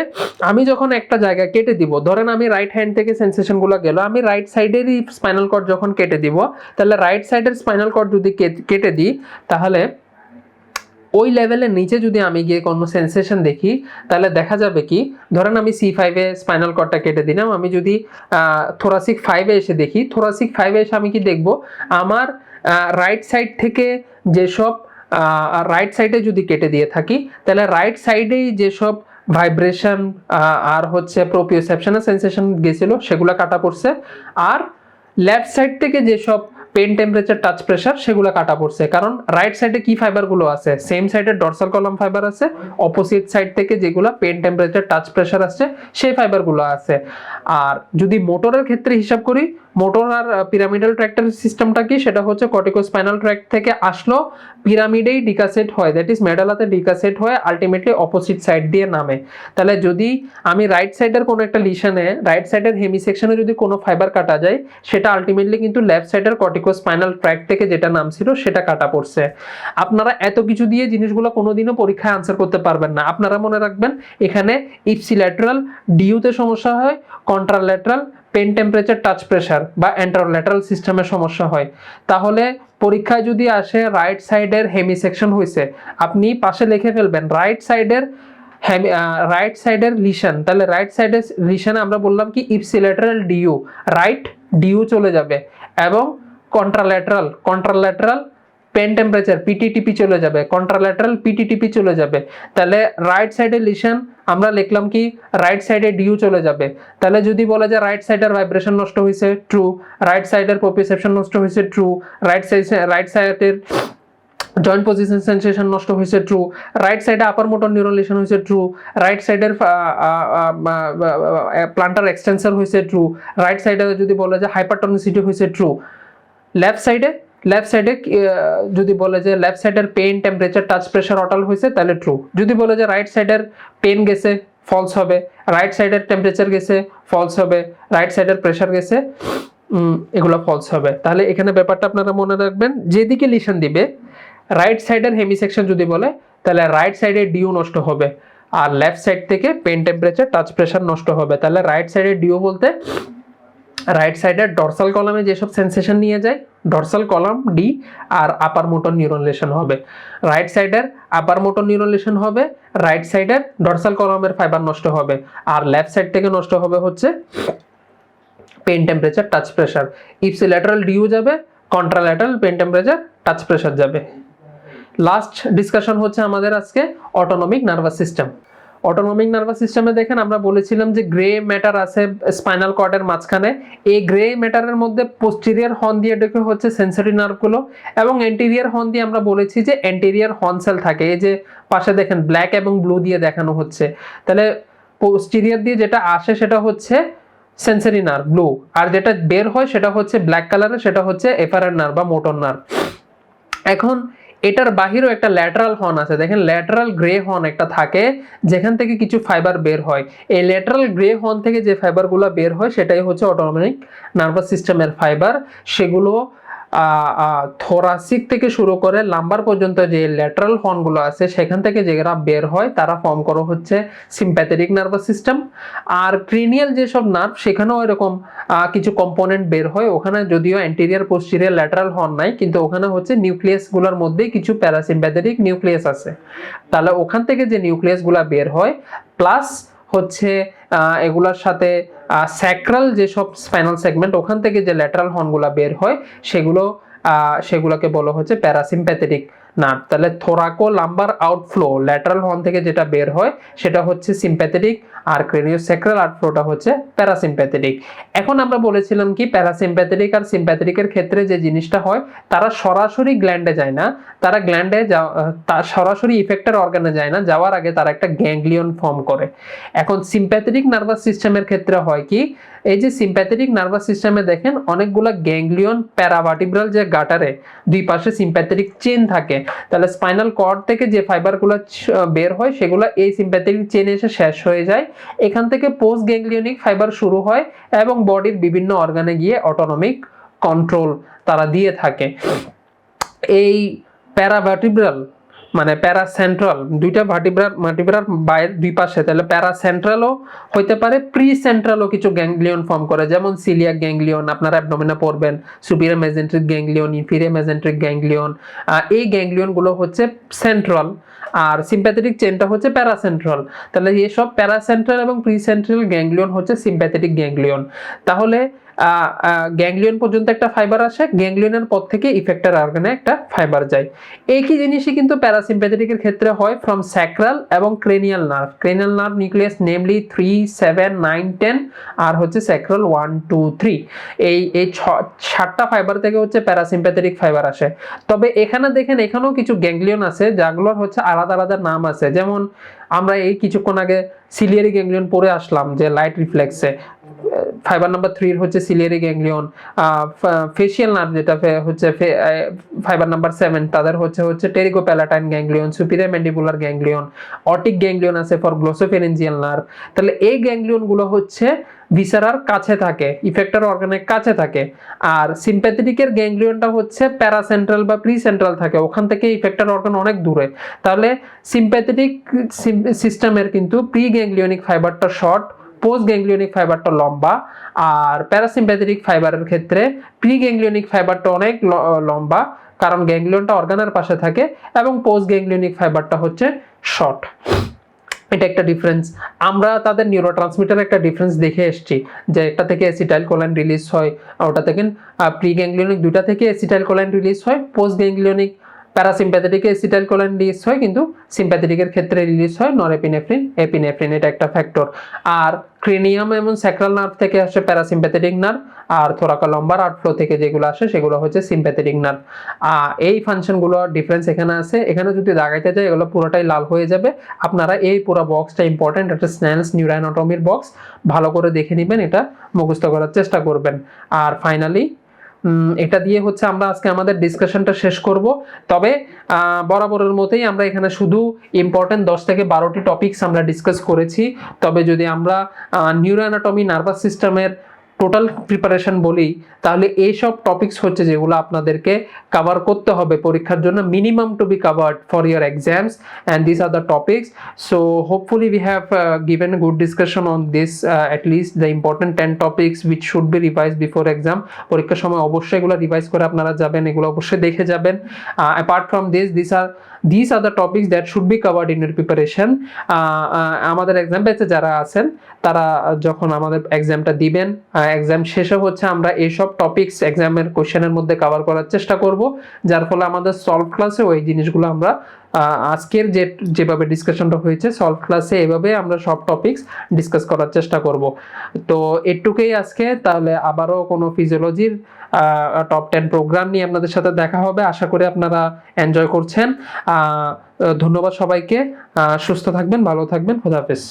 আমি যখন একটা জায়গা কেটে দিব, ধরেন আমি রাইট হ্যান্ড থেকে সেন্সেশনগুলো গেল, আমি রাইট সাইডেরই স্পাইনাল কর্ড যখন কেটে দিব, তাহলে রাইট সাইডের স্পাইনাল কর্ড যদি কেটে দিই, তাহলে ওই লেভেলের নিচে যদি আমি গিয়ে কোনো সেন্সেশন দেখি, তাহলে দেখা যাবে কি, ধরেন আমি C5-এ স্পাইনাল কর্ডটা কেটে দিলাম, আমি যদি থোরাসিক 5-এ এসে দেখি, থোরাসিক 5-এ এসে আমি কি দেখব, আমার রাইট সাইড থেকে যেসব রাইট সাইডে যদি কেটে দিয়ে থাকি, তাহলে রাইট সাইডেই যেসব ভাইব্রেশন আর হচ্ছে প্রোপিওসেপশনাল সেন্সেশন গেছিল সেগুলো কাটা পড়ছে, আর লেফট সাইড থেকে যেসব পেন, টেম্পারেচার, টাচ, প্রেসার, সেগুলো কাটা পড়ছে। কারণ রাইট সাইডে কি ফাইবারগুলো আছে, সেম সাইডে ডরসাল কলাম ফাইবার আছে, অপোজিট সাইড থেকে যেগুলো পেন, টেম্পারেচার, টাচ, প্রেসার আছে সেই ফাইবারগুলো আছে। আর যদি মোটরের ক্ষেত্রে হিসাব করি, মোটর আর পিরামিডাল ট্র্যাক্টের সিস্টেমটা কি, সেটা হচ্ছে কর্টিকোস্পাইনাল ট্র্যাক্ট থেকে আসলো, পিরামিডেই ডিকাসেট হয়, দ্যাট ইজ মেডালাতে ডিকাসেট হয়, আলটিমেটলি অপোজিট সাইড দিয়ে নামে। তাহলে যদি আমি রাইট সাইডের কোনো একটা লিশনে, রাইট সাইডের হেমিসেকশনে যদি কোনো ফাইবার কাটা যায়, সেটা আলটিমেটলি কিন্তু লেফট সাইডের কর্টিকোস্পাইনাল ট্র্যাক্ট থেকে যেটা নাম ছিল সেটা কাটা পড়ছে। আপনারা এত কিছু দিয়ে জিনিসগুলো কোনোদিনও পরীক্ষায় আনসার করতে পারবেন না। আপনারা মনে রাখবেন, এখানে ইপসিল্যাটারাল ডিউতে সমস্যা হয়, contralateral pain, temperature, touch, pressure বা অ্যান্টারোল্যাটারাল সিস্টেমে সমস্যা হয়। তাহলে পরীক্ষায় যদি আসে রাইট সাইডের হেমিসেকশন হয়েছে, আপনি পাশে লিখে ফেলবেন রাইট সাইডের লিশন, তাহলে রাইট সাইডের লিশনে আমরা বললাম কি ইপসিল্যাটারাল ডিউ, রাইট ডিউ চলে যাবে, এবং কন্ট্রাল্যাটারাল পেন, টেম্পারেচার পিটিটিপি চলে যাবে, কন্ট্রাল্যাটারাল পিটিটিপি চলে যাবে। তাহলে রাইট সাইডে লিশন আমরা লিখলাম কি রাইট সাইডে ডিউ চলে যাবে। তাহলে যদি বলে যে রাইট সাইডের ভাইব্রেশন নষ্ট হয়েছে, ট্রু, রাইট সাইডের প্রোপিওসেপশন নষ্ট হয়েছে, ট্রু, রাইট সাইডের জয়েন্ট পজিশন সেন্সেশন নষ্ট হয়েছে, ট্রু, রাইট সাইডে আপার মোটর নিউরন লিশন হয়েছে, ট্রু, রাইট সাইডের প্লান্টার এক্সটেন্সর হয়েছে, ট্রু, রাইট সাইডে যদি বলে যে হাইপারটনিসিটি হয়েছে, ট্রু। লেফট সাইডে যদি বলে যে লেফট সাইডের পেন, টেম্পারেচার, টাচ, প্রেসার অটাল হয়েছে, তাহলে ট্রু। যদি বলে যে রাইট সাইডের পেন গেছে, ফলস হবে, রাইট সাইডের টেম্পারেচার গেছে, ফলস হবে, রাইট সাইডের প্রেসার গেছে, এগুলো ফলস হবে। তাহলে এখানে ব্যাপারটা আপনারা মনে রাখবেন, যেদিকে লিশন দিবে, রাইট সাইডের হেমিসেকশন যদি বলে, তাহলে রাইট সাইডে ডিউ নষ্ট হবে, আর লেফট সাইড থেকে পেন, টেম্পারেচার, টাচ, প্রেসার নষ্ট হবে। তাহলে রাইট সাইডে ডিউ বলতে রাইট সাইডের ডরসাল কলামে যেসব সেন্সেশন নিয়ে যায়, ডরসাল কলাম ডি, আর আপার মোটর নিউরন লেশন হবে। রাইট সাইডের আপার মোটর নিউরন লেশন হবে, রাইট সাইডের ডরসাল কলামের ফাইবার নষ্ট হবে, আর লেফট সাইড থেকে নষ্ট হবে হচ্ছে pain temperature, touch pressure. Ipsilateral ডিউ যাবে, contralateral pain temperature, touch pressure যাবে। লাস্ট ডিসকাশন হচ্ছে আমাদের আজকে autonomic nervous system. Autonomic nervous সিস্টেমে দেখেন আমরা বলেছিলাম যে গ্রে ম্যাটার আছে স্পাইনাল কর্ডের মাঝখানে। এই গ্রে ম্যাটারের মধ্যে পোস্টেরিয়র হর্ন দিয়ে ঢুকে হচ্ছে সেন্সরি নার্ভগুলো, এবং এন্টেরিয়র হর্ন দিয়ে আমরা বলেছি যে এন্টেরিয়র হর্ন সেল থাকে। এই যে পাশে দেখেন ব্ল্যাক এবং ব্লু দিয়ে দেখানো হচ্ছে। তাহলে পোস্টেরিয়র দিয়ে যেটা আসে সেটা হচ্ছে সেন্সরি নার্ভ ব্লু, আর যেটা বের হয় সেটা হচ্ছে ব্ল্যাক কালারের, সেটা হচ্ছে এফারেন্ট নার্ভ বা মোটর নার্ভ। এখন এটার বাহিরেও একটা ল্যাটারাল হর্ন আছে, দেখেন ল্যাটারাল গ্রে হর্ন একটা থাকে যেখান থেকে কিছু ফাইবার বের হয়। এই ল্যাটারাল গ্রে হর্ন থেকে যে ফাইবারগুলো বের হয় সেটাই হচ্ছে অটোনমিক নার্ভাস সিস্টেমের ফাইবার। সেগুলো থোরাসিক থেকে শুরু করে লাম্বার পর্যন্ত যে ল্যাটারাল হর্নগুলো আছে সেখান থেকে যেগুলা বের হয় তারা ফর্ম করা হচ্ছে সিম্প্যাথেটিক নার্ভাস সিস্টেম। আর ক্রিনিয়াল যেসব নার্ভ সেখানেও এরকম কিছু কম্পোনেন্ট বের হয়, ওখানে যদিও অ্যান্টেরিয়র পোস্টেরিয়র ল্যাটারাল হর্ন নাই, কিন্তু ওখানে হচ্ছে নিউক্লিয়াসগুলোর মধ্যেই কিছু প্যারাসিম্প্যাথেটিক নিউক্লিয়াস আছে। তাহলে ওখান থেকে যে নিউক্লিয়াসগুলো বের হয় প্লাস হচ্ছে এগুলোর সাথে স্যাক্রাল যেসব স্পাইনাল সেগমেন্ট ওখান থেকে যে ল্যাটারাল হর্নগুলো বের হয় সেগুলোকে বলা হচ্ছে প্যারাসিম্প্যাথেটিক নার্ভ। তাহলে থোরাকো লাম্বার আউটফ্লো ল্যাটারাল হর্ন থেকে যেটা বের হয় সেটা হচ্ছে সিম্প্যাথেটিক, আর ক্রেনিওস্যাক্রাল আউটফ্লোটা হচ্ছে প্যারাসিম্প্যাথেটিক। এখন আমরা বলেছিলাম কি প্যারাসিম্প্যাথেটিক আর সিম্প্যাথেটিকের ক্ষেত্রে যে জিনিসটা হয় তারা সরাসরি গ্ল্যান্ডে যায় না, তারা গ্ল্যান্ডে সরাসরি ইফেক্টর অর্গানে যায় না, যাওয়ার আগে তারা একটা গ্যাংলিয়ন ফর্ম করে। এখন সিম্প্যাথেটিক নার্ভাস সিস্টেমের ক্ষেত্রে হয় কি, এই যে সিম্প্যাথেটিক নার্ভাস সিস্টেমে দেখেন অনেকগুলো গ্যাংলিয়ন প্যারাভার্টিব্রাল যে গাটারে দুই পাশে সিম্প্যাথেটিক চেন থাকে। তাহলে স্পাইনাল কর্ড থেকে যে ফাইবারগুলো বের হয় সেগুলো এই সিম্প্যাথেটিক চেনে এসে শেষ হয়ে যায়। এখান থেকে পোস্ট গ্যাংলিয়নিক ফাইবার শুরু হয় এবং বডির বিভিন্ন অর্গানে গিয়ে অটোনমিক কন্ট্রোল তারা দিয়ে থাকে। এই প্যারাভার্টিব্রাল মানে প্যারাসেন্ট্রাল দুইটা ভার্টিব্রার বাইরের দুই পাশে, তাহলে প্যারাসেন্ট্রালও হইতে পারে, প্রি সেন্ট্রালও কিছু গ্যাংলিয়ন ফর্ম করে, যেমন সিলিয়াক গ্যাংলিয়ন আপনারা অ্যাবডোমেনে পড়বেন, সুপিরিয়র মেজেন্ট্রিক গ্যাংলিয়ন, ইনফিরিয়র মেজেন্ট্রিক গ্যাংলিয়ন। এই গ্যাংলিয়নগুলো হচ্ছে সেন্ট্রাল, আর সিম্প্যাথেটিক চেনটা হচ্ছে প্যারাসেন্ট্রাল। তাহলে এসব প্যারাসেন্ট্রাল এবং প্রি সেন্ট্রাল গ্যাংলিয়ন হচ্ছে সিম্প্যাথেটিক গ্যাংলিয়ন। তাহলে গ্যাংলিয়ন পর্যন্ত একটা ফাইবার আসে, গ্যাংলিয়নের পর থেকে ইফেক্টর অর্গানে একটা ফাইবার যায়। একই জিনিসই কিন্তু প্যারাসিম্প্যাথেটিকের ক্ষেত্রে হয় ফ্রম স্যাক্রাল এবং cranial nerve. Cranial nerve nucleus namely 3, 7, 9, 10 আর হচ্ছে স্যাক্রাল 1, 2, 3। এই 7টা ফাইবার থেকে হচ্ছে প্যারাসিম্প্যাথেটিক ফাইবার আসে। তবে এখানে দেখেন এখানেও কিছু গ্যাংলিয়ন আছে যাগুলোর হচ্ছে আলাদা আলাদা নাম আছে, যেমন আমরা এই কিছুক্ষণ আগে সিলিয়ারি গ্যাংলিয়ন পড়ে আসলাম যে লাইট রিফ্লেক্সে, ফাইবার নাম্বার 3 হচ্ছে সিলিয়ারি গ্যাংলিয়ন। ফেশিয়াল নার্ভ যেটা হচ্ছে ফাইবার নাম্বার 7 তাদের হচ্ছে pterygopalatine ganglion, superior mandibular ganglion, otic ganglion আছে ফর গ্লোসোফেরেঞ্জিয়াল নার্ভ। তাহলে এই গ্যাংলিয়ন গুলো হচ্ছে ভিসারার কাছে থাকে, ইফেক্টর অর্গানের কাছে থাকে। আর সিম্প্যাথেটিকের গ্যাংলিয়নটা হচ্ছে প্যারাসেন্ট্রাল বা প্রি সেন্ট্রাল থাকে, ওখান থেকে ইফেক্টর অর্গান অনেক দূরে। তাহলে সিম্প্যাথেটিক সিস্টেমের কিন্তু প্রি গ্যাংলিয়নিক ফাইবারটা শর্ট, পোস্ট গ্যাংলিয়নিক ফাইবারটা লম্বা। আর প্যারাসিম্প্যাথেটিক ফাইবারের ক্ষেত্রে প্রি গ্যাংলিয়নিক ফাইবারটা অনেক লম্বা, কারণ গ্যাংলিয়নটা অর্গানের পাশে থাকে, এবং পোস্ট গ্যাংলিয়নিক ফাইবারটা হচ্ছে শর্ট। এটা একটা ডিফারেন্স। আমরা তাদের নিউরোট্রান্সমিটার একটা ডিফারেন্স দেখে এসেছি, যে একটা থেকে অ্যাসিটাইল কোলাইন রিলিজ হয়, ওটা থেকে প্রি গ্যাংলিয়নিক দুটা থেকে অ্যাসিটাইল কোলাইন রিলিজ হয়, পোস্ট গ্যাংলিয়নিক প্যারাসিম্প্যাথেটিকে অ্যাসিটাইল কোলাইন রিলিজ হয়, কিন্তু সিম্প্যাথেটিকের ক্ষেত্রে রিলিজ হয় নরএপিনেফ্রিন, এপিনেফ্রিন। এটা একটা ফ্যাক্টর। আর ক্রেনিয়াম এবং স্যাক্রাল নার্ভ থেকে আসে প্যারাসিম্প্যাথেটিক নার্ভ, আর থোরাকোলাম্বার আউটফ্লো থেকে যেগুলো আসে সেগুলো হচ্ছে সিম্প্যাথেটিক নার্ভ। এই ফাংশনগুলো ডিফারেন্স এখানে আছে। এখানে যদি দাগাইতে যায় এগুলো পুরোটাই লাল হয়ে যাবে। আপনারা এই পুরো বক্সটা ইম্পর্টেন্ট, একটা স্নেলস নিউরোঅ্যানাটমির বক্স, ভালো করে দেখে নেবেন, এটা মুখস্থ করার চেষ্টা করবেন। আর ফাইনালি এটা দিয়ে হচ্ছে আমরা আজকে আমাদের ডিসকাশনটা শেষ করব। তবে বরাবরের মতোই আমরা এখানে শুধু ইম্পর্টেন্ট 10 থেকে 12টি টপিকস আমরা ডিসকাস করেছি। তবে যদি আমরা নিউরোঅ্যানাটমি নার্ভাস সিস্টেমের টোটাল প্রিপারেশন বলি, তাহলে এইসব টপিকস হচ্ছে যেগুলো আপনাদেরকে কভার করতে হবে পরীক্ষার জন্য, minimum to be covered for year exams, and these are the topics. So hopefully we have given a good discussion on this, at least the important 10 topics which should be revised before exam. পরীক্ষার সময় অবশ্যই এগুলো revise করে আপনারা যাবেন, এগুলো অবশ্যই দেখে যাবেন। apart from this, these are the topics that should be covered in your preparation. আমাদের এক্সাম ব্যাচে যারা আছেন তারা যখন আমাদের এক্সামটা দিবেন, এক্সাম শেষে হচ্ছে আমরা এইসব টপিকস এক্সামের কোশ্চেনের মধ্যে কভার করার চেষ্টা করব, যার ফলে আমাদের সলভ ক্লাসে ওই জিনিসগুলো আমরা আজকের যেভাবে ডিসকাশনটা হয়েছে সলভ ক্লাসে এভাবে আমরা সব টপিকস ডিসকাস করার চেষ্টা করব। তো এটুকুই আজকে, তাহলে আবারও কোনো ফিজিওলজির টপ 10 প্রোগ্রাম নিয়ে আপনাদের সাথে দেখা হবে। আশা করি আপনারা এনজয় করছেন। ধন্যবাদ সবাইকে, সুস্থ থাকবেন, ভালো থাকবেন, খোদা হাফেজ।